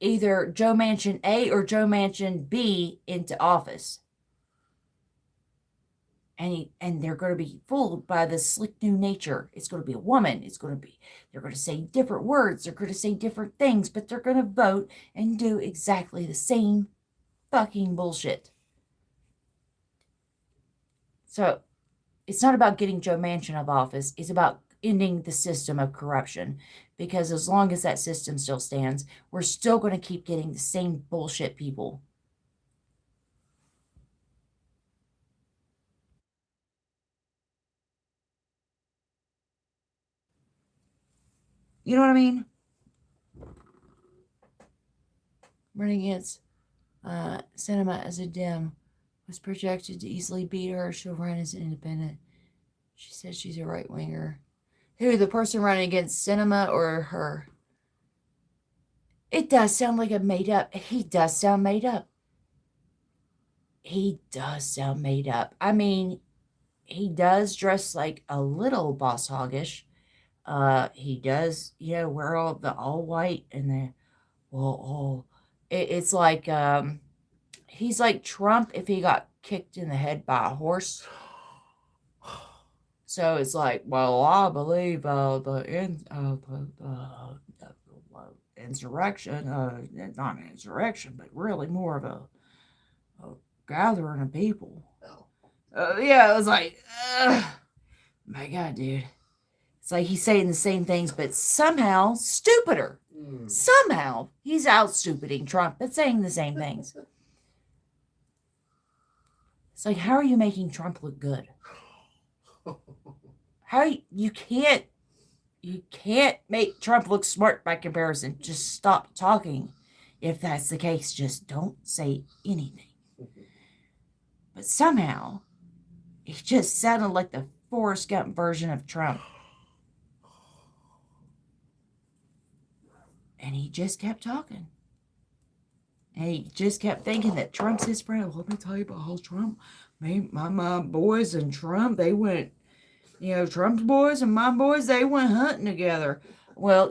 either Joe Manchin A or Joe Manchin B into office. And they're going to be fooled by the slick new nature. It's going to be a woman. They're going to say different words. They're going to say different things, but they're going to vote and do exactly the same fucking bullshit. So it's not about getting Joe Manchin out of office. It's about ending the system of corruption. Because as long as that system still stands, we're still going to keep getting the same bullshit people. You know what I mean? Running against Sinema as a Dem was projected to easily beat her. She'll run as an independent. She says she's a right-winger. Who, the person running against Sinema or her? It does sound like a made-up. He does sound made up. He does sound made up. I mean, he does dress like a little boss hoggish. He does, wear all the all white and the it's like he's like Trump if he got kicked in the head by a horse. So it's like, well, I believe the insurrection, not an insurrection, but really more of a gathering of people. Yeah, it was like, my God, dude. It's like he's saying the same things, but somehow stupider. Somehow he's out stupiding Trump, but saying the same things. It's like, how are you making Trump look good? You can't make Trump look smart by comparison. Just stop talking. If that's the case, just don't say anything. But somehow, he just sounded like the Forrest Gump version of Trump. And he just kept talking. And he just kept thinking that Trump's his friend. Let me tell you about how Trump, my boys and Trump, they went, Trump's boys and my boys, they went hunting together. Well,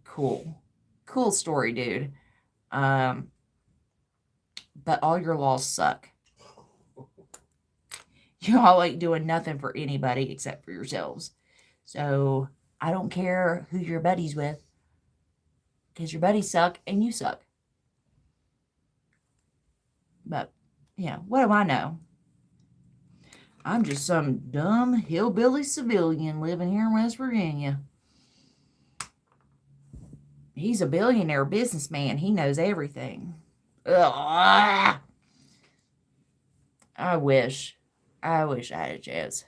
cool. Cool story, dude. But all your laws suck. Y'all ain't doing nothing for anybody except for yourselves. So I don't care who your buddies with, because your buddies suck and you suck. But, what do I know? I'm just some dumb hillbilly civilian living here in West Virginia. He's a billionaire businessman. He knows everything. Ugh. I wish I had a chance.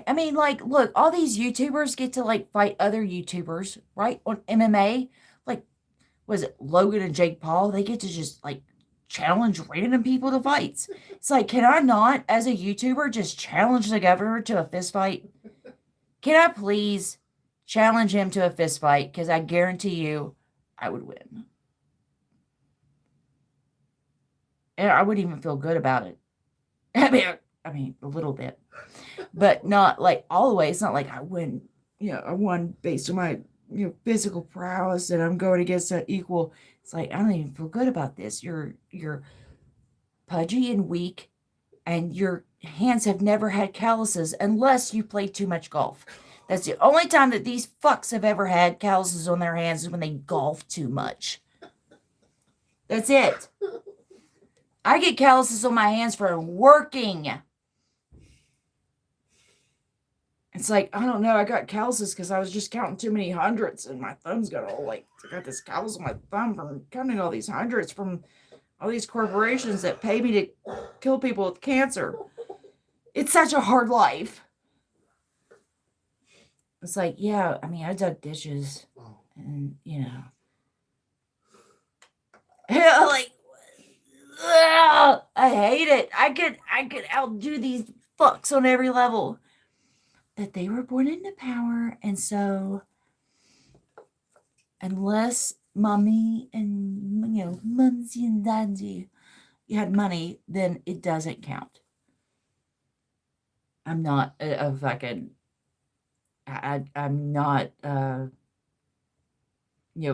I mean, like, look, all these YouTubers get to, fight other YouTubers, right, on MMA. Was it Logan and Jake Paul? They get to just, challenge random people to fights. It's like, can I not, as a YouTuber, just challenge the governor to a fist fight? Can I please challenge him to a fist fight? Because I guarantee you I would win. And I wouldn't even feel good about it. I mean, a little bit, but not like all the way. It's not like I win, I won based on my, physical prowess and I'm going against an equal. It's like, I don't even feel good about this. You're pudgy and weak, and your hands have never had calluses unless you played too much golf. That's the only time that these fucks have ever had calluses on their hands is when they golf too much. That's it. I get calluses on my hands for working. It's like, I don't know, I got calluses because I was just counting too many hundreds and my thumb's got all I got this callus on my thumb from counting all these hundreds from all these corporations that pay me to kill people with cancer. It's such a hard life. It's like, yeah, I mean, I dug ditches and, like, ugh, I hate it. I could outdo these fucks on every level. That they were born into power, and so unless mommy and mumsy and daddy had money, then it doesn't count. I'm not a fucking I'm not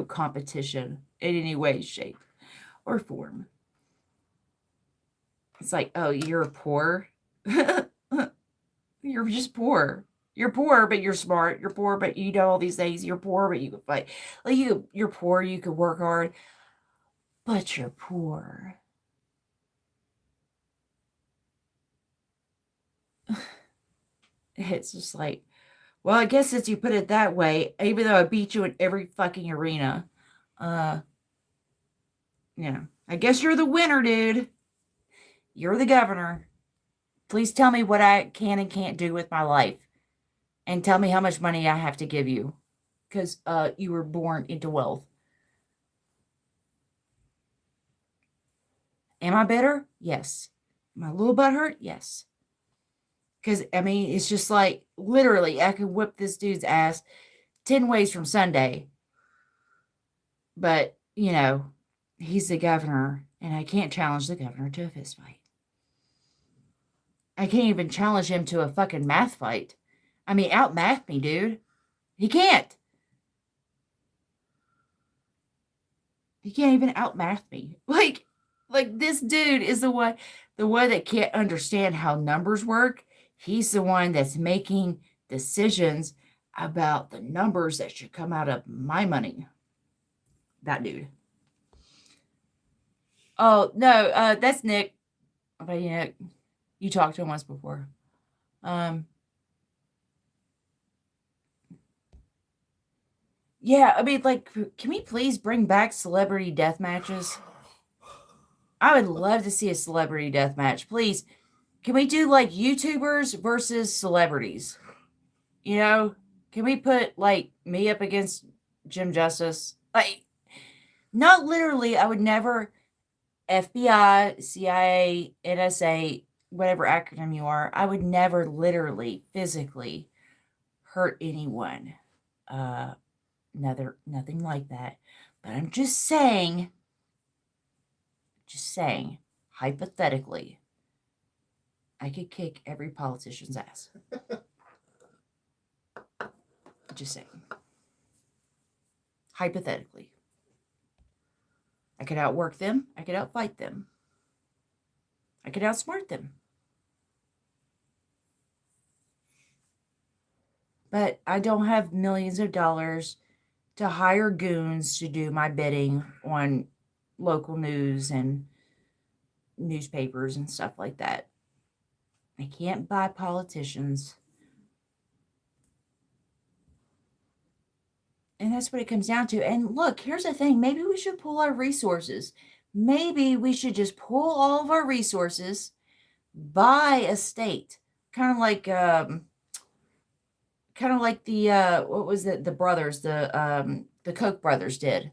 competition in any way, shape, or form. It's like, oh, you're poor. You're just poor. You're poor, but you're smart. You're poor, but you know all these things. You're poor, but you can fight. Like you're poor. You can work hard, but you're poor. It's just like, well, I guess since you put it that way, even though I beat you in every fucking arena, I guess you're the winner, dude. You're the governor. Please tell me what I can and can't do with my life. And tell me how much money I have to give you. Because you were born into wealth. Am I bitter? Yes. Am I a little butthurt? Yes. Because, I mean, it's just like, literally, I could whip this dude's ass 10 ways from Sunday. But, he's the governor, and I can't challenge the governor to a fist fight. I can't even challenge him to a fucking math fight. I mean, outmath me, dude. He can't. He can't even outmath me. Like this dude is the one that can't understand how numbers work. He's the one that's making decisions about the numbers that should come out of my money. That dude. Oh, no, that's Nick. But you talked to him once before. Yeah, I mean, like, can we please bring back celebrity death matches? I would love to see a celebrity death match. Please, can we do like YouTubers versus celebrities? Can we put like me up against Jim Justice? Like, not literally. I would never FBI, CIA, NSA, whatever acronym you are. I would never literally, physically hurt anyone. Nothing like that. But I'm just saying, hypothetically, I could kick every politician's ass. Just saying. Hypothetically. I could outwork them. I could outfight them. I could outsmart them. But I don't have millions of dollars to hire goons to do my bidding on local news and newspapers and stuff like that. I can't buy politicians. And that's what it comes down to. And look, here's the thing. Maybe we should pool our resources. Maybe we should just pool all of our resources, buy a state. Kind of like the what was it? The brothers, the Koch brothers did.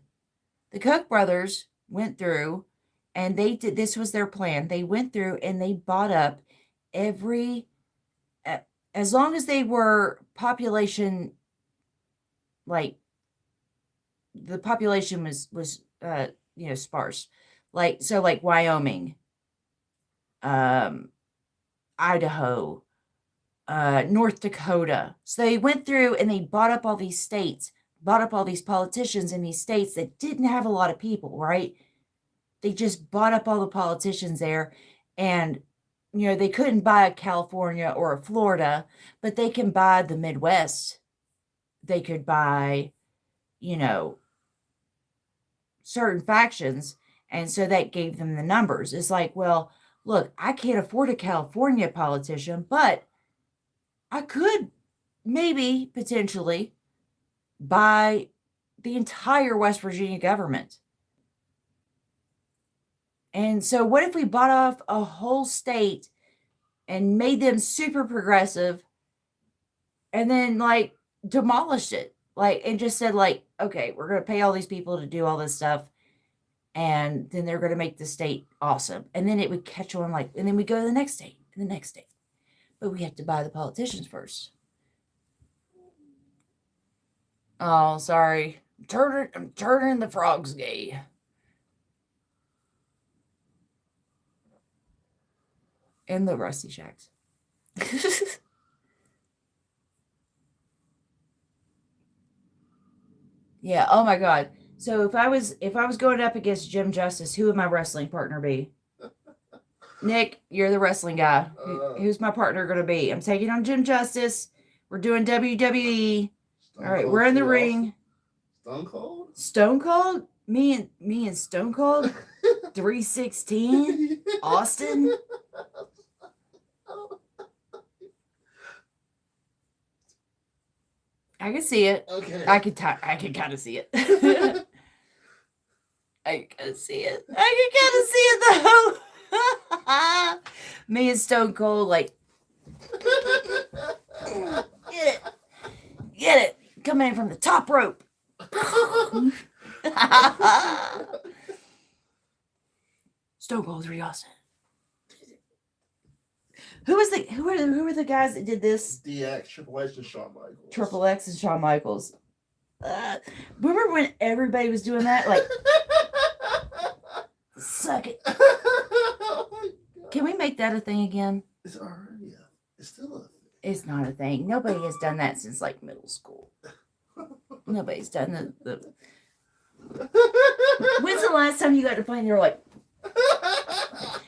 The Koch brothers went through and they did, this was their plan. They went through and they bought up every as long as they were population, like the population was sparse, like so like Wyoming, um Idaho, North Dakota. So they went through and they bought up all these states, bought up all these politicians in these states that didn't have a lot of people, right? They just bought up all the politicians there, and they couldn't buy a California or a Florida, but they can buy the Midwest. They could buy, you know, certain factions, and so that gave them the numbers. It's like, well, look, I can't afford a California politician, but I could maybe potentially buy the entire West Virginia government. And so what if we bought off a whole state and made them super progressive and then like demolished it, like, and just said like, okay, we're going to pay all these people to do all this stuff, and then they're going to make the state awesome, and then it would catch on, like, and then we go to the next state and the next state, but we have to buy the politicians first. Oh, sorry, I'm turning the frogs gay. And the rusty shacks. Yeah. Oh my God. So if I was going up against Jim Justice, who would my wrestling partner be? Nick, you're the wrestling guy. Who's my partner going to be? I'm taking on Jim Justice. We're doing WWE. All right, we're in the ring. Stone Cold. Stone Cold. Me and Stone Cold. 316. Austin. I can see it. Okay. I can kind of see it. I can see it. I can kind of see it though. Me and Stone Cold, like, get it, coming in from the top rope. Stone Cold 3 Austin. Who were the guys that did this? DX, Triple H, and Shawn Michaels. Triple X and Shawn Michaels. Remember when everybody was doing that? Like, suck it. Can we make that a thing again? It's already it's still a thing. It's not a thing. Nobody has done that since like middle school. Nobody's done the When's the last time you got to play and you're like,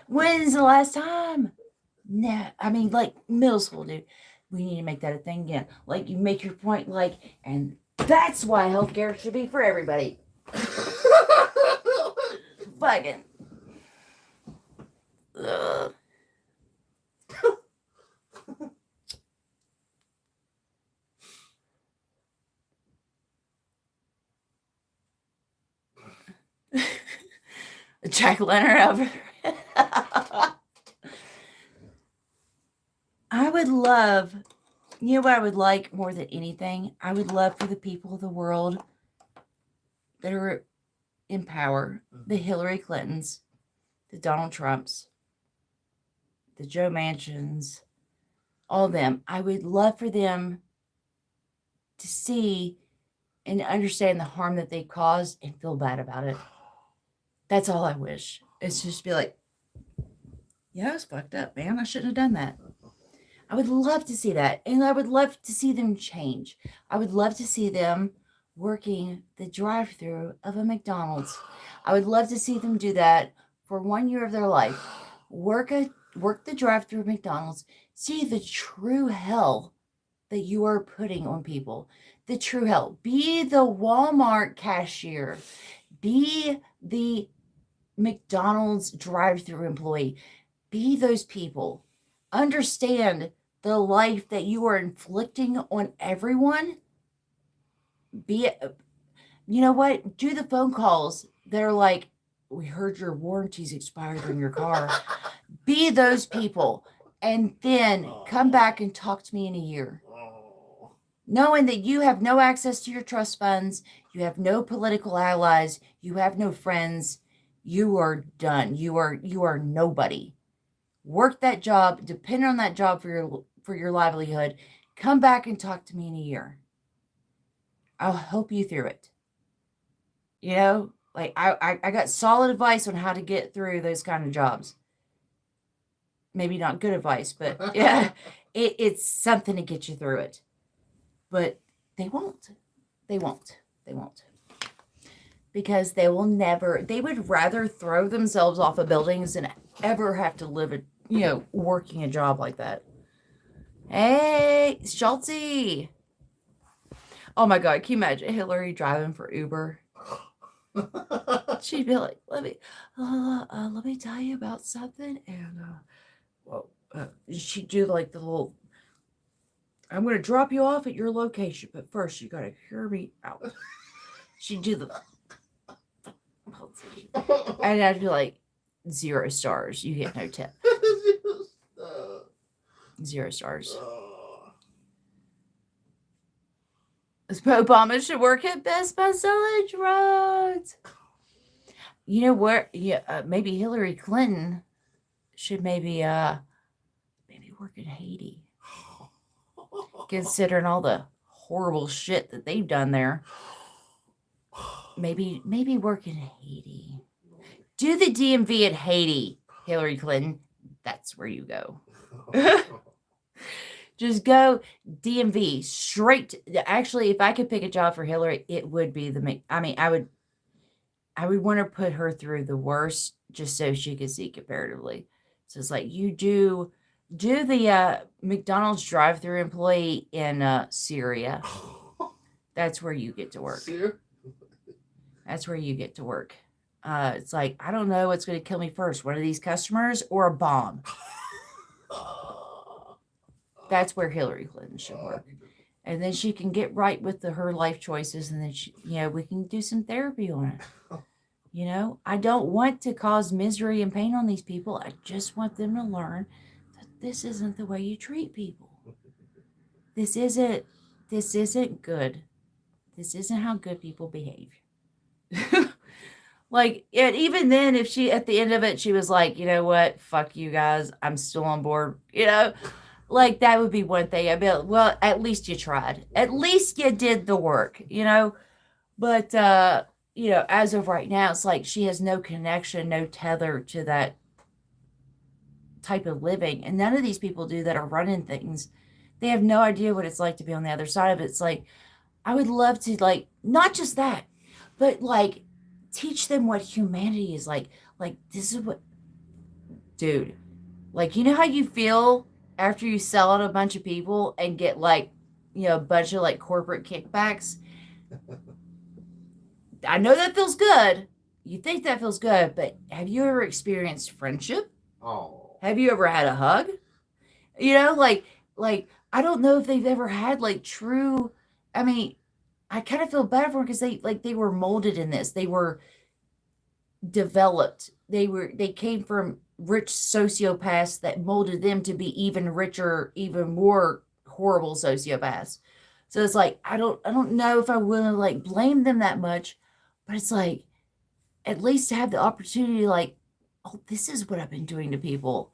when's the last time? Nah, I mean, like middle school, dude. We need to make that a thing again. Like, you make your point, like, and that's why healthcare should be for everybody. Fucking. Ugh. Jack Leonard over. I would love, you know what I would like more than anything? I would love for the people of the world that are in power, the Hillary Clintons, the Donald Trumps, the Joe Manchins, all of them. I would love for them to see and understand the harm that they caused and feel bad about it. That's all I wish. It's just be like, yeah, I was fucked up, man. I shouldn't have done that. I would love to see that. And I would love to see them change. I would love to see them working the drive-thru of a McDonald's. I would love to see them do that for 1 year of their life. Work the drive-thru of McDonald's. See the true hell that you are putting on people. The true hell. Be the Walmart cashier. Be the McDonald's drive-thru employee. Be those people. Understand the life that you are inflicting on everyone. Be it, you know what? Do the phone calls that are like, we heard your warranty's expired on your car. Be those people. And then come back and talk to me in a year. Knowing that you have no access to your trust funds, you have no political allies, you have no friends, you are done. You are nobody. Work that job, depend on that job for for your livelihood, come back and talk to me in a year. I'll help you through it. You know, like I got solid advice on how to get through those kind of jobs. Maybe not good advice, but yeah, it's something to get you through it. But they won't. They won't. They won't. Because they will never, they would rather throw themselves off of buildings than ever have to live working a job like that. Hey, Schultzy. Oh my God, can you imagine Hillary driving for Uber? She'd be like, let me tell you about something. And she'd do like the little, I'm going to drop you off at your location, but first you got to hear me out. She'd do the, and I'd be like, 0 stars. You get no tip. 0 stars. Obama should work at Best Buy selling drugs. You know where? Yeah, maybe Hillary Clinton should maybe work in Haiti. Considering all the horrible shit that they've done there. Maybe work in Haiti. Do the DMV at Haiti, Hillary Clinton. That's where you go. Just go DMV straight. Actually, if I could pick a job for Hillary, it would be I would want to put her through the worst just so she could see comparatively. So it's like you do the McDonald's drive-through employee in Syria. That's where you get to work. That's where you get to work. It's like, I don't know what's going to kill me first. One of these customers or a bomb. That's where Hillary Clinton should work. And then she can get right with her life choices. And then, we can do some therapy on it. I don't want to cause misery and pain on these people. I just want them to learn that this isn't the way you treat people. This isn't good. This isn't how good people behave. Like, and even then, if she, at the end of it, she was like, you know what, fuck you guys, I'm still on board, like, that would be one thing. I'd be like, well, at least you tried. At least you did the work, But, as of right now, it's like she has no connection, no tether to that type of living. And none of these people do that are running things. They have no idea what it's like to be on the other side of it. It's like, I would love to, like, not just that, but, like, teach them what humanity is like. Like, this is what, dude, like, you know how you feel after you sell out a bunch of people and get, like, a bunch of, like, corporate kickbacks? I know that feels good. You think that feels good, but have you ever experienced friendship? Oh. Have you ever had a hug? Like, I don't know if they've ever had, like, true, I kind of feel bad for them because they were molded in this. They were developed. They came from rich sociopaths that molded them to be even richer, even more horrible sociopaths. So it's like, I don't know if I will like blame them that much, but it's like, at least to have the opportunity, like, oh, this is what I've been doing to people.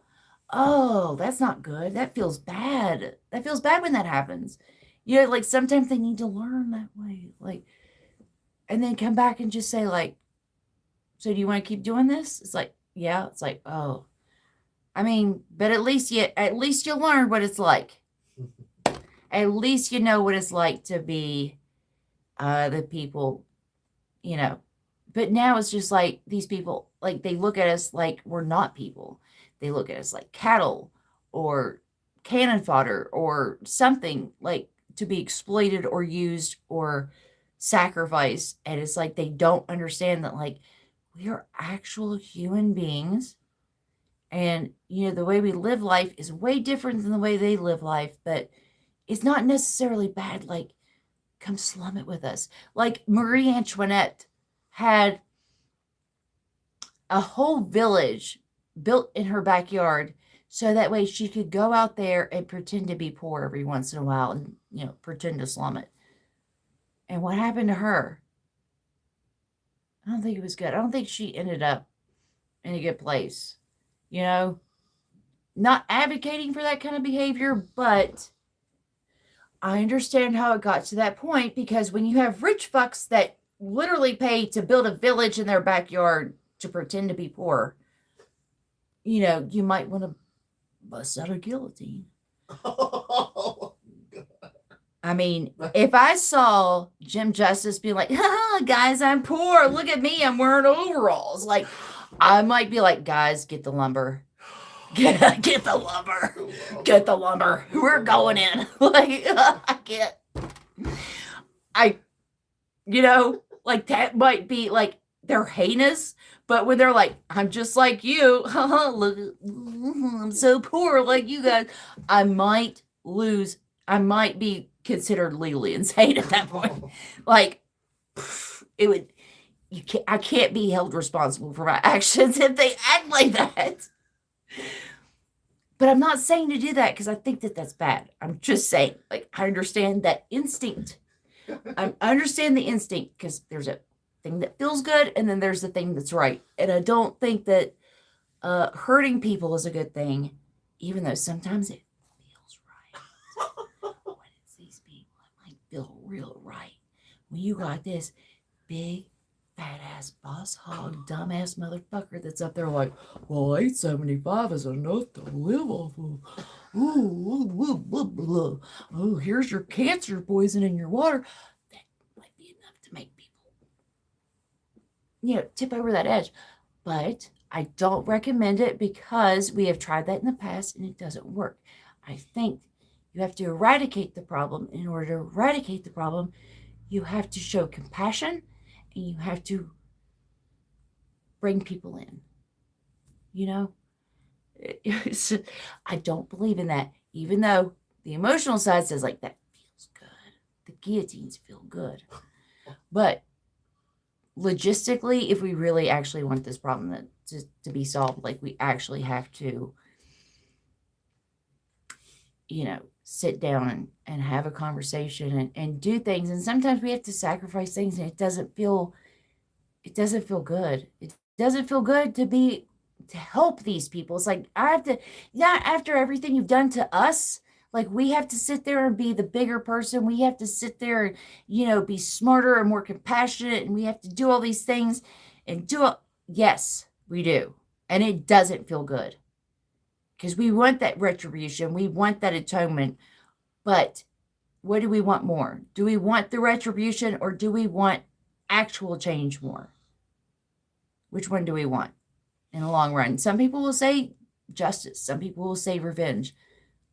Oh, that's not good. That feels bad. That feels bad when that happens. Like sometimes they need to learn that way. Like, and then come back and just say, like, so do you want to keep doing this? It's like, yeah. It's like, oh, but at least you learn what it's like. At least you know what it's like to be the people, But now it's just like these people, like they look at us like we're not people. They look at us like cattle or cannon fodder or something like to be exploited or used or sacrificed. And it's like they don't understand that, like, we are actual human beings. And, the way we live life is way different than the way they live life. But it's not necessarily bad. Like, come slum it with us. Like Marie Antoinette had a whole village built in her backyard so that way she could go out there and pretend to be poor every once in a while and, pretend to slum it. And what happened to her? I don't think it was good. I don't think she ended up in a good place. not advocating for that kind of behavior, but I understand how it got to that point, because when you have rich fucks that literally pay to build a village in their backyard to pretend to be poor, you might want to bust out a guillotine. I mean, if I saw Jim Justice be like, guys, I'm poor. Look at me. I'm wearing overalls. Like, I might be like, guys, get the lumber. Get the lumber. Get the lumber. We're going in. Like, I can't. Like, that might be like, they're heinous. But when they're like, I'm just like you. Look, I'm so poor like you guys. I might be considered legally insane at that point. Like, I can't be held responsible for my actions if they act like that. But I'm not saying to do that because I think that that's bad. I'm just saying, like, I understand that instinct. I understand the instinct, because there's a thing that feels good and then there's the thing that's right. And I don't think that hurting people is a good thing, even though sometimes it feels right. When it's these people, it might feel real right. When you got this big, fat ass boss hog, dumbass motherfucker that's up there like, well, 875 is enough to live off of. Oh, here's your cancer poison in your water. That might be enough to make people, tip over that edge. But I don't recommend it, because we have tried that in the past and it doesn't work. I think you have to eradicate the problem. In order to eradicate the problem, you have to show compassion and you have to bring people in. I don't believe in that, even though the emotional side says, like, that feels good. The guillotines feel good. But logistically, if we really actually want this problem to be solved, like, we actually have to, sit down and have a conversation and do things. And sometimes we have to sacrifice things, and it doesn't feel good. It doesn't feel good to help these people. It's like, I have to, not after everything you've done to us, like, we have to sit there and be the bigger person. We have to sit there and, be smarter and more compassionate. And we have to do all these things and do it. Yes, we do. And it doesn't feel good, because we want that retribution. We want that atonement. But what do we want more? Do we want the retribution, or do we want actual change more? Which one do we want in the long run? Some people will say justice. Some people will say revenge.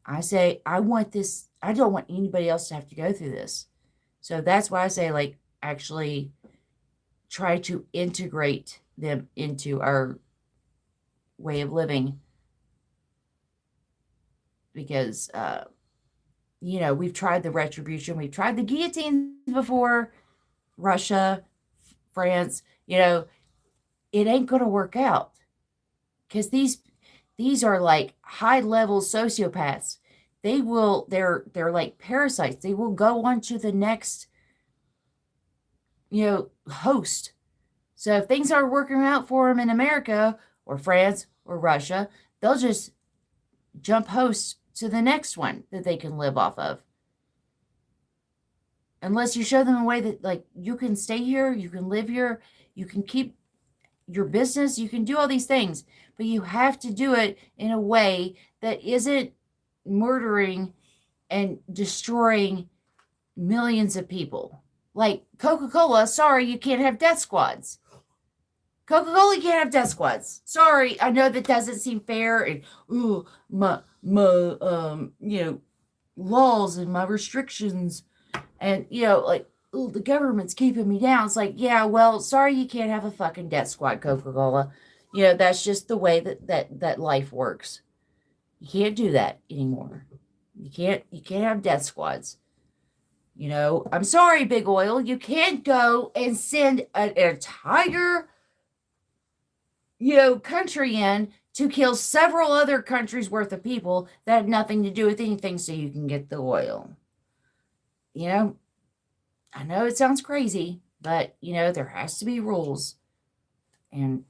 I say, I want this. I don't want anybody else to have to go through this. So that's why I say, like, actually try to integrate them into our way of living. Because, we've tried the retribution. We've tried the guillotines before. Russia, France, it ain't going to work out. Because these are like high-level sociopaths. They're like parasites. They will go on to the next, host. So if things aren't working out for them in America or France or Russia, they'll just jump host to the next one that they can live off of. Unless you show them a way that, like, you can stay here, you can live here, you can keep your business, you can do all these things, but you have to do it in a way that isn't murdering and destroying millions of people. Like Coca-Cola, sorry, you can't have death squads. Coca-Cola can't have death squads. Sorry, I know that doesn't seem fair, and my laws and my restrictions, and the government's keeping me down. It's like, yeah, well, sorry, you can't have a fucking death squad, Coca-Cola. That's just the way that life works. You can't do that anymore. You can't have death squads. I'm sorry, Big Oil. You can't go and send an entire, country in to kill several other countries worth of people that have nothing to do with anything so you can get the oil. I know it sounds crazy, but, there has to be rules. And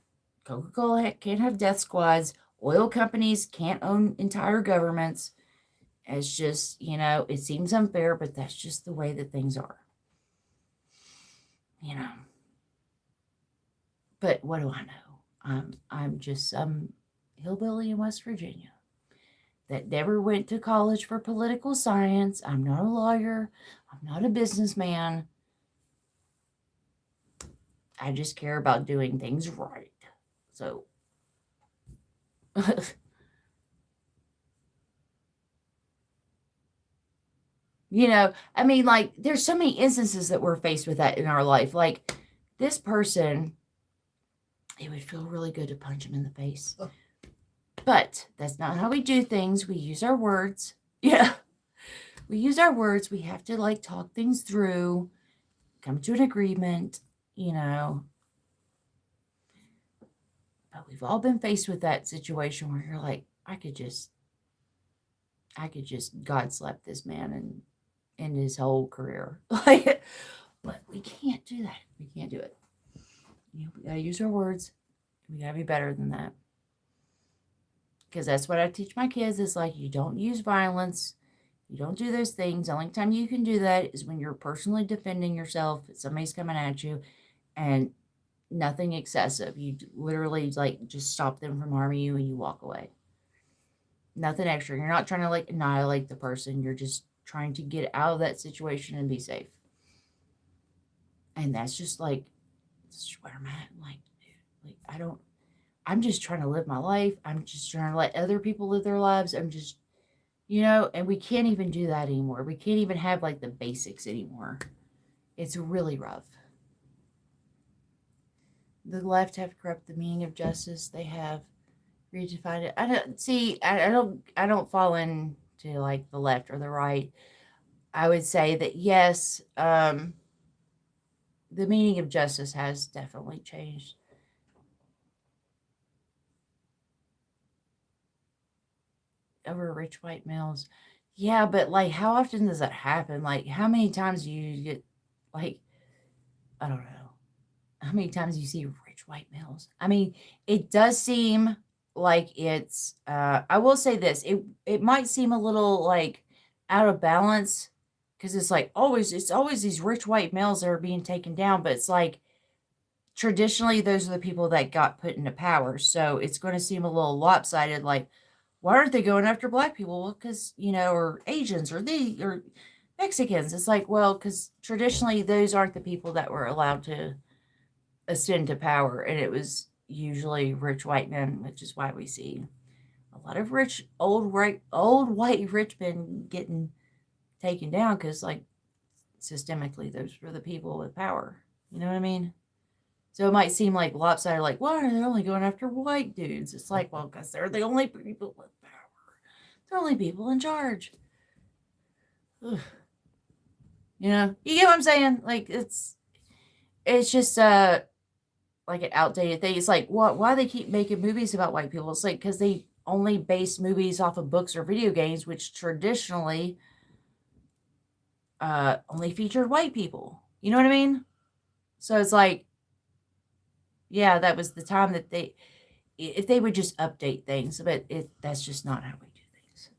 Coca-Cola can't have death squads Oil companies can't own entire governments. It's just, it seems unfair, but that's just the way that things are. But what do I know? I'm just some hillbilly in West Virginia that never went to college for political science. I'm not a lawyer. I'm not a businessman. I just care about doing things right. So, I mean, like, there's so many instances that we're faced with that in our life. Like, this person, it would feel really good to punch him in the face. But that's not how we do things. We use our words. Yeah. We use our words. We have to, like, talk things through, come to an agreement, But we've all been faced with that situation where you're like, I could just God slap this man and end his whole career. Like, but we can't do that. We can't do it. We gotta use our words. We gotta be better than that. Because that's what I teach my kids is like, you don't use violence. You don't do those things. The only time you can do that is when you're personally defending yourself. Somebody's coming at you and nothing excessive. You literally like just stop them from harming you and you walk away. Nothing extra. You're not trying to like annihilate the person. You're just trying to get out of that situation and be safe. And that's just like, that's where I'm at. Like, dude, like I'm just trying to live my life. I'm just trying to let other people live their lives. I'm just, and we can't even do that anymore. We can't even have like the basics anymore. It's really rough. The left have corrupted the meaning of justice. They have redefined it. I don't fall into like the left or the right. I would say that yes, the meaning of justice has definitely changed. Over rich white males. Yeah, but like how often does that happen? Like how many times do you get like I don't know. How many times you see rich white males? I mean, it does seem like it's I will say this. It might seem a little like out of balance because it's always these rich white males that are being taken down, but it's like traditionally those are the people that got put into power. So it's going to seem a little lopsided like why aren't they going after black people? Well, because, or Asians or Mexicans. It's like, well, because traditionally those aren't the people that were allowed to ascend to power. And it was usually rich white men, which is why we see a lot of old white rich men getting taken down because, like, systemically, those were the people with power. You know what I mean? So it might seem like lopsided, like, why are they only going after white dudes? It's like, well, because they're the only people with power. They're only people in charge. Ugh. You get what I'm saying? Like, it's just like an outdated thing. It's like, why they keep making movies about white people? It's like, because they only base movies off of books or video games, which traditionally only featured white people. You know what I mean? So it's like, yeah, that was the time that if they would just update things, but that's just not how we do things.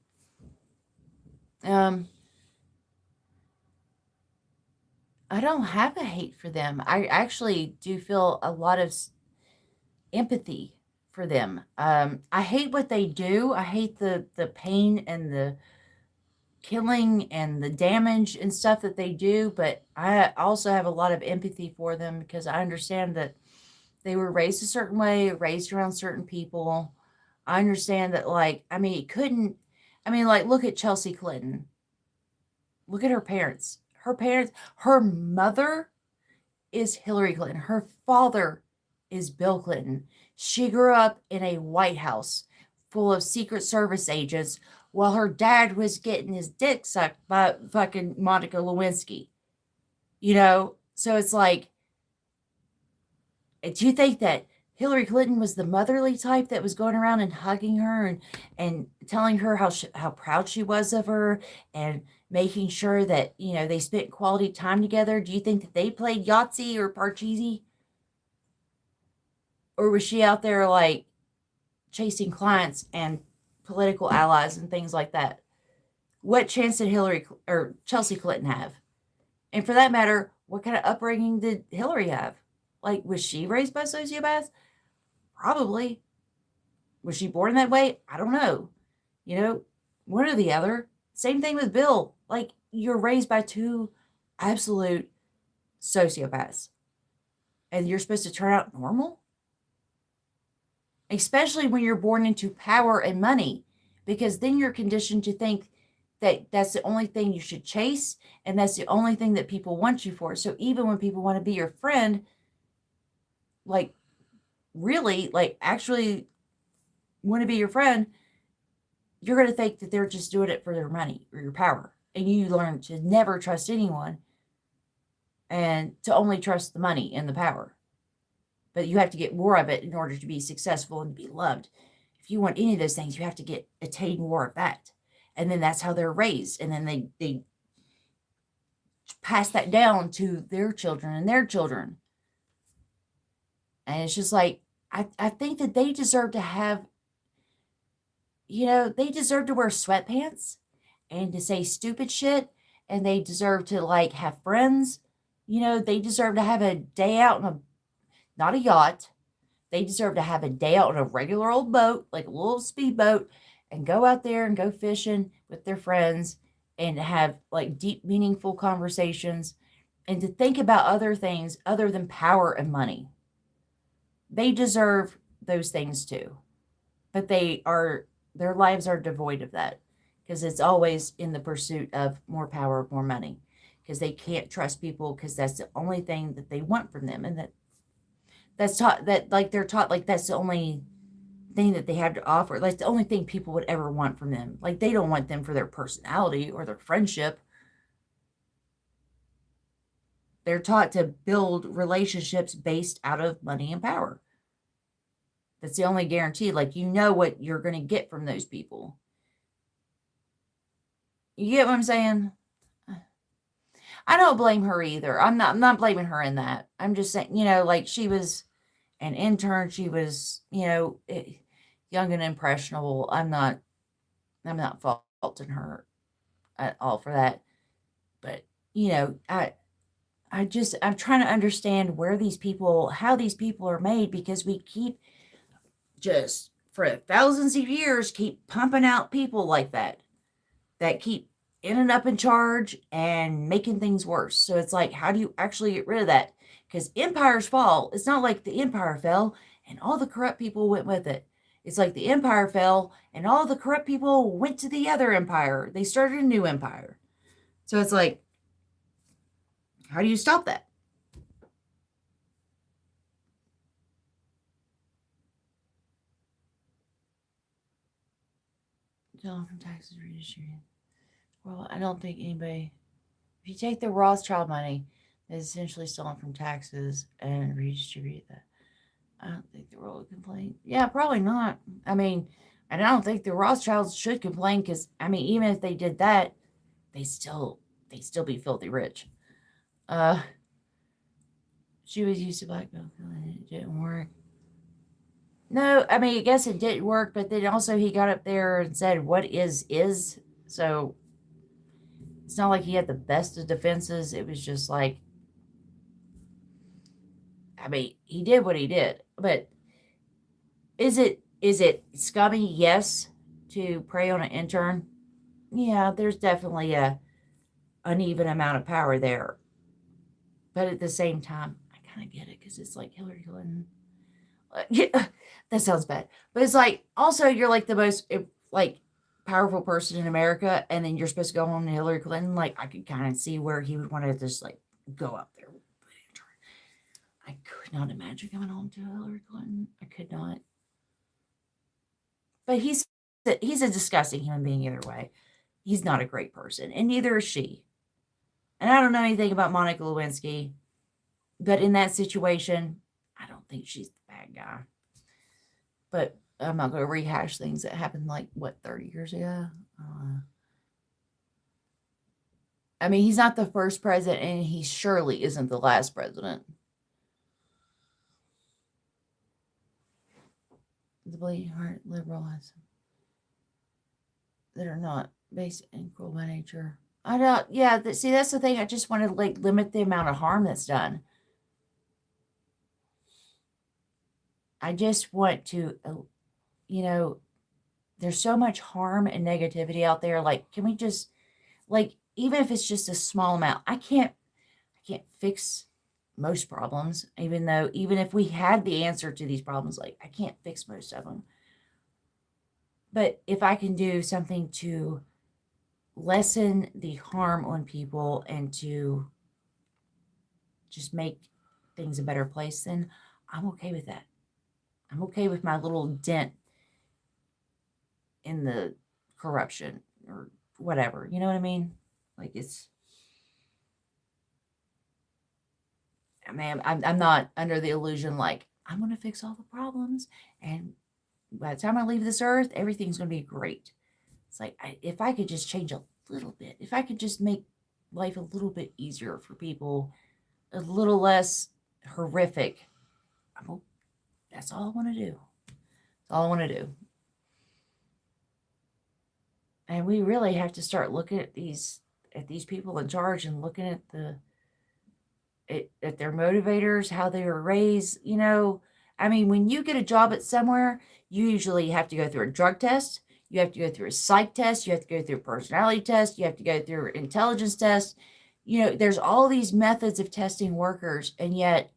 I don't have a hate for them. I actually do feel a lot of empathy for them. I hate what they do. I hate the pain and the killing and the damage and stuff that they do, but I also have a lot of empathy for them because I understand that they were raised a certain way, raised around certain people. I understand that, like, look at Chelsea Clinton. Look at her parents. Her mother is Hillary Clinton. Her father is Bill Clinton. She grew up in a White House full of Secret Service agents while her dad was getting his dick sucked by fucking Monica Lewinsky. So it's like, do you think that Hillary Clinton was the motherly type that was going around and hugging her and telling her how proud she was of her and making sure that, they spent quality time together? Do you think that they played Yahtzee or Parcheesi? Or was she out there like chasing clients and political allies and things like that. What chance did Hillary or Chelsea Clinton have? And for that matter, what kind of upbringing did Hillary have? Like, was she raised by sociopaths? Probably. Was she born that way? I don't know. One or the other. Same thing with Bill. Like, you're raised by two absolute sociopaths. And you're supposed to turn out normal? Especially when you're born into power and money. Because then you're conditioned to think that that's the only thing you should chase. And that's the only thing that people want you for. So even when people want to be your friend, like, really, like, actually want to be your friend, you're going to think that they're just doing it for their money or your power. And you learn to never trust anyone and to only trust the money and the power. But you have to get more of it in order to be successful and to be loved. If you want any of those things, you have to attain more of that. And then that's how they're raised. And then they pass that down to their children and their children. And it's just like, I think that they deserve to have, they deserve to wear sweatpants and to say stupid shit. And they deserve to, like, have friends. They deserve to have a day out on not a yacht. They deserve to have a day out on a regular old boat, like a little speedboat, and go out there and go fishing with their friends and have, like, deep, meaningful conversations and to think about other things other than power and money. They deserve those things too. But their lives are devoid of that because it's always in the pursuit of more power, more money, because they can't trust people because that's the only thing that they want from them. And that's taught that, like, they're taught like that's the only thing that they have to offer. Like, the only thing people would ever want from them. Like, they don't want them for their personality or their friendship. They're taught to build relationships based out of money and power. That's the only guarantee. Like, what you're going to get from those people. You get what I'm saying? I don't blame her either. I'm not blaming her in that. I'm just saying, like, she was an intern. She was, young and impressionable. I'm not faulting her at all for that. But, I'm trying to understand how these people are made, because we keep just for thousands of years keep pumping out people like that keep ending up in charge and making things worse. So it's like, how do you actually get rid of that? Because empires fall. It's not like the empire fell and all the corrupt people went with it. It's like the empire fell and all the corrupt people went to the other empire. They started a new empire. So it's like, how do you stop that? Stolen from taxes redistributed. Well, I don't think anybody. If you take the Rothschild money, that's essentially stolen from taxes and redistribute that. I don't think the world would complain. Yeah, probably not. I mean, and I don't think the Rothschilds should complain because, I mean, even if they did that, they'd still be filthy rich. She was used to blackmail. It didn't work. No, I mean, I guess it didn't work, but then also he got up there and said, what is. So it's not like he had the best of defenses. It was just like, I mean, he did what he did. But is it scummy? Yes. To prey on an intern? Yeah, there's definitely a uneven amount of power there. But at the same time, I kind of get it because it's like Hillary Clinton. Yeah, that sounds bad. But it's like, also, you're like the most, like, powerful person in America, and then you're supposed to go home to Hillary Clinton. Like, I could kind of see where he would want to just, like, go up there. I could not imagine coming home to Hillary Clinton. I could not. But he's a disgusting human being either way. He's not a great person, and neither is she. And I don't know anything about Monica Lewinsky, but in that situation, I don't think she's the bad guy. But I'm not going to rehash things that happened, like, 30 years ago? I mean, he's not the first president, and he surely isn't the last president. the bleeding heart liberalism that are not basic and cruel by nature. I don't, yeah, see, that's the thing. I just want to like limit the amount of harm that's done. I just want to, you know, there's so much harm and negativity out there. Like, can we just, like, even if it's just a small amount, I can't fix most problems, even if we had the answer to these problems, like, I can't fix most of them. But if I can do something to lessen the harm on people and to just make things a better place, then I'm okay with that. I'm okay with my little dent in the corruption or whatever. You know what I mean? Like, I'm not under the illusion like I'm going to fix all the problems and by the time I leave this earth, everything's going to be great. It's like, if I could just change a little bit, if I could just make life a little bit easier for people, a little less horrific, that's all I want to do. That's all I want to do. And we really have to start looking at these people in charge and looking at at their motivators, how they were raised. You know, I mean, when you get a job at somewhere, you usually have to go through a drug test. You have to go through a psych test. You have to go through a personality test. You have to go through an intelligence test. You know, there's all these methods of testing workers. And yet,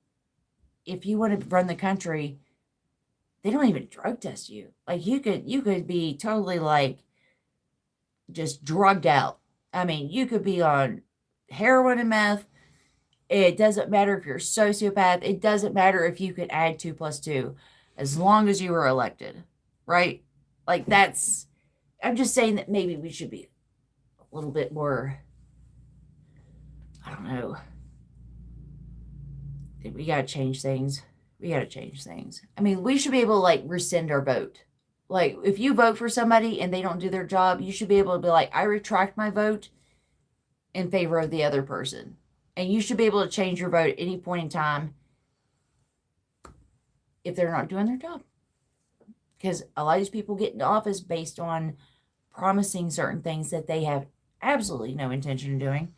if you want to run the country, they don't even drug test you. Like, you could be totally like just drugged out. I mean, you could be on heroin and meth. It doesn't matter if you're a sociopath. It doesn't matter if you could add 2 + 2, as long as you were elected, right? Like, I'm just saying that maybe we should be a little bit more, I don't know. We got to change things. I mean, we should be able to like rescind our vote. Like, if you vote for somebody and they don't do their job, you should be able to be like, I retract my vote in favor of the other person. And you should be able to change your vote at any point in time if they're not doing their job. Because a lot of these people get into office based on promising certain things that they have absolutely no intention of doing.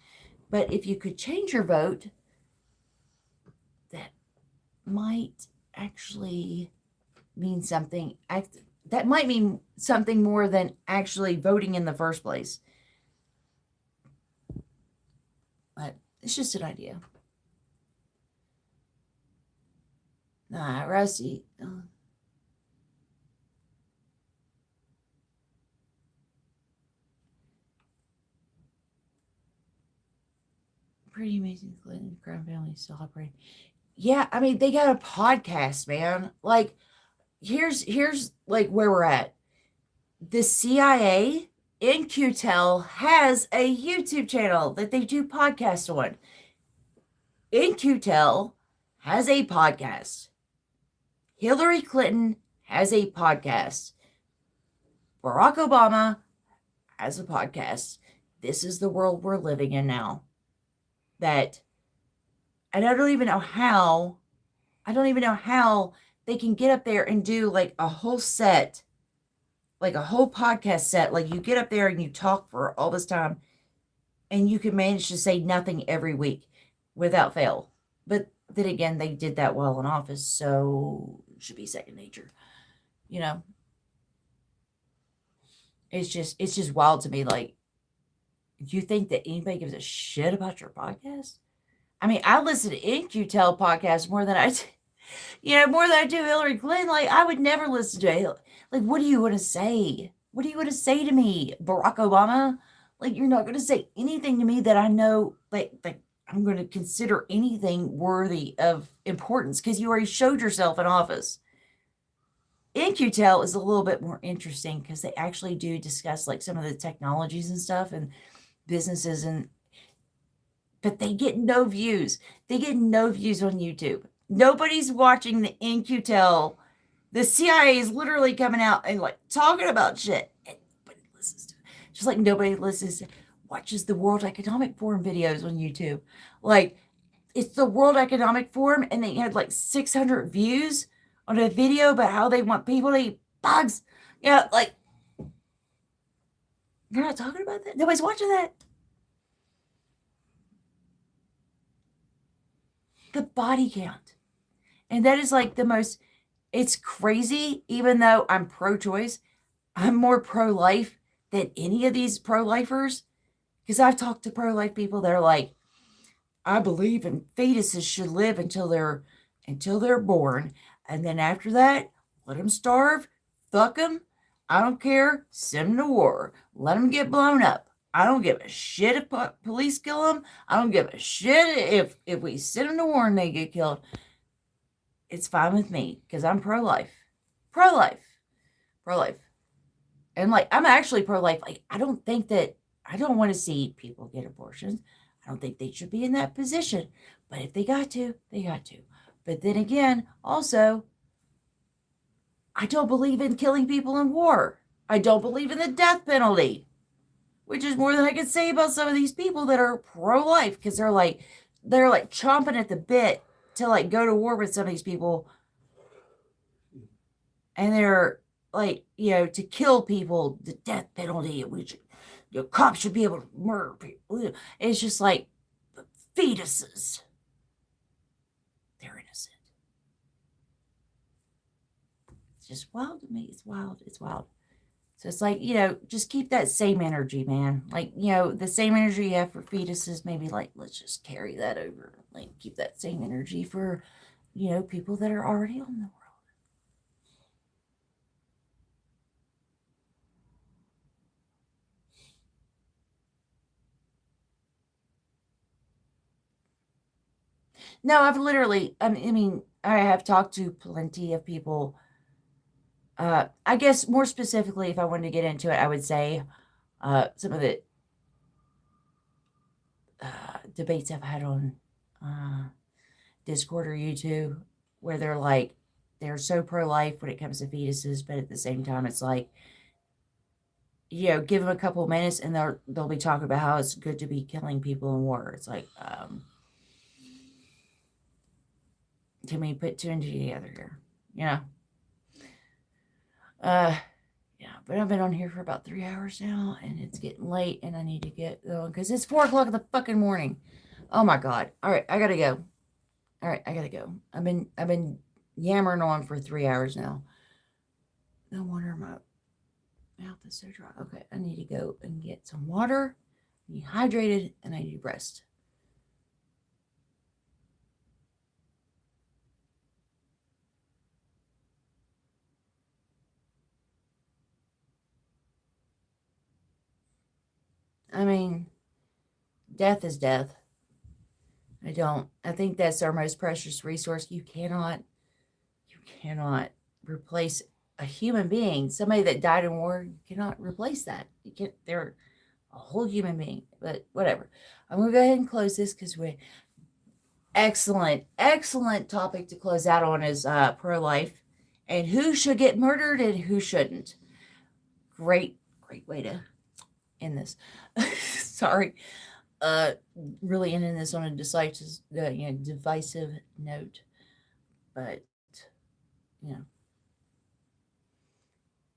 But if you could change your vote, that might actually mean something. That might mean something more than actually voting in the first place. But it's just an idea. Nah, Rusty. Pretty amazing. Clinton Crown family still operating. Yeah, I mean, they got a podcast, man. Like, here's like where we're at. The CIA in In-Q-Tel has a YouTube channel that they do podcasts on. In-Q-Tel has a podcast. Hillary Clinton has a podcast. Barack Obama has a podcast. This is the world we're living in now. And I don't even know how they can get up there and do like a whole set, like a whole podcast set. Like, you get up there and you talk for all this time and you can manage to say nothing every week without fail. But then again, they did that while in office, so it should be second nature. You know, it's just wild to me. Like, do you think that anybody gives a shit about your podcast? I mean, I listen to In-Q-Tel podcast more than I do Hillary Clinton. Like, I would never listen to it. Like, what do you want to say? What do you want to say to me, Barack Obama? Like, you're not going to say anything to me that I know, like I'm going to consider anything worthy of importance, because you already showed yourself in office. In-Q-Tel is a little bit more interesting because they actually do discuss like some of the technologies and stuff and businesses, but they get no views. They get no views on YouTube. Nobody's watching the In-Q-Tel. The CIA is literally coming out and like talking about shit. And nobody listens to it. Just like nobody watches the World Economic Forum videos on YouTube. Like, it's the World Economic Forum and they had like 600 views on a video about how they want people to Bugs. Yeah, like, you're not talking about that? Nobody's watching that. The body count. And that is like the most, it's crazy, even though I'm pro choice, I'm more pro life than any of these pro lifers. Because I've talked to pro life people that are like, I believe in fetuses should live until they're born. And then after that, let them starve, fuck them. I don't care. Send them to war. Let them get blown up. I don't give a shit if police kill them. I don't give a shit if we send them to war and they get killed. It's fine with me because I'm pro-life. Pro-life. Pro-life. And like, I'm actually pro-life. Like, I don't want to see people get abortions. I don't think they should be in that position. But if they got to, they got to. But then again, also, I don't believe in killing people in war. I don't believe in the death penalty, which is more than I can say about some of these people that are pro-life because they're like chomping at the bit to like go to war with some of these people. And they're like, to kill people, the death penalty, which cops should be able to murder people. It's just like fetuses. They're innocent. It's just wild to me. It's wild. It's wild. So it's like, just keep that same energy, man. Like, the same energy you have for fetuses, maybe like, let's just carry that over. Like, keep that same energy for, people that are already on the world. No, I have talked to plenty of people. I guess more specifically, if I wanted to get into it, I would say some of the debates I've had on Discord or YouTube, where they're so pro-life when it comes to fetuses, but at the same time, it's like, give them a couple minutes and they'll be talking about how it's good to be killing people in war. It's like, can we put two and two together here? Yeah, but I've been on here for about 3 hours now, and it's getting late, and I need to get going because it's 4 o'clock in the fucking morning. Oh my god! All right, I gotta go. All right, I gotta go. I've been yammering on for 3 hours now. No wonder my mouth is so dry. Okay, I need to go and get some water. I need hydrated, and I need rest. I mean, death is death. I think that's our most precious resource. You cannot replace a human being. Somebody that died in war, you cannot replace that. They're a whole human being, but whatever. I'm going to go ahead and close this because excellent topic to close out on is pro-life and who should get murdered and who shouldn't. Great way to end this. Sorry. Really ending this on a divisive note, but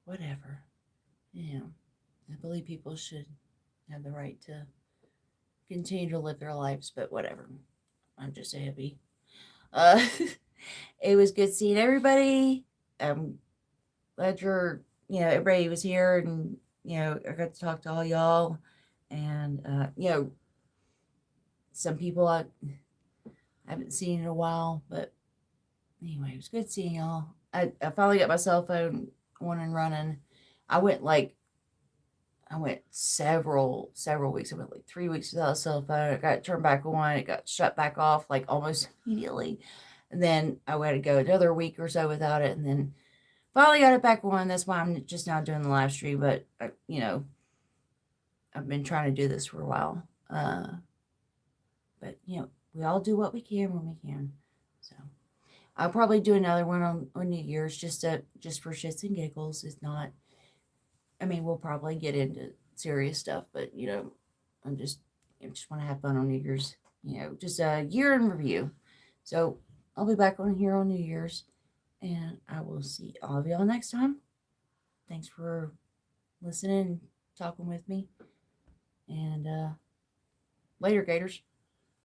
whatever. I believe people should have the right to continue to live their lives, but whatever. I'm just a hippie. It was good seeing everybody. I'm glad everybody was here, and I got to talk to all y'all, and some people I haven't seen in a while, but anyway, it was good seeing y'all. I finally got my cell phone on and running. I went several weeks. I went like 3 weeks without a cell phone. It got turned back on. It got shut back off like almost immediately. And then I had to go another week or so without it. And then finally got it back on. That's why I'm just now doing the live stream. But, I've been trying to do this for a while. But, we all do what we can when we can. So I'll probably do another one on New Year's just for shits and giggles. It's not, we'll probably get into serious stuff, but I just want to have fun on New Year's, just a year in review. So I'll be back on here on New Year's, and I will see all of y'all next time. thanks for listening and talking with me. And later, Gators.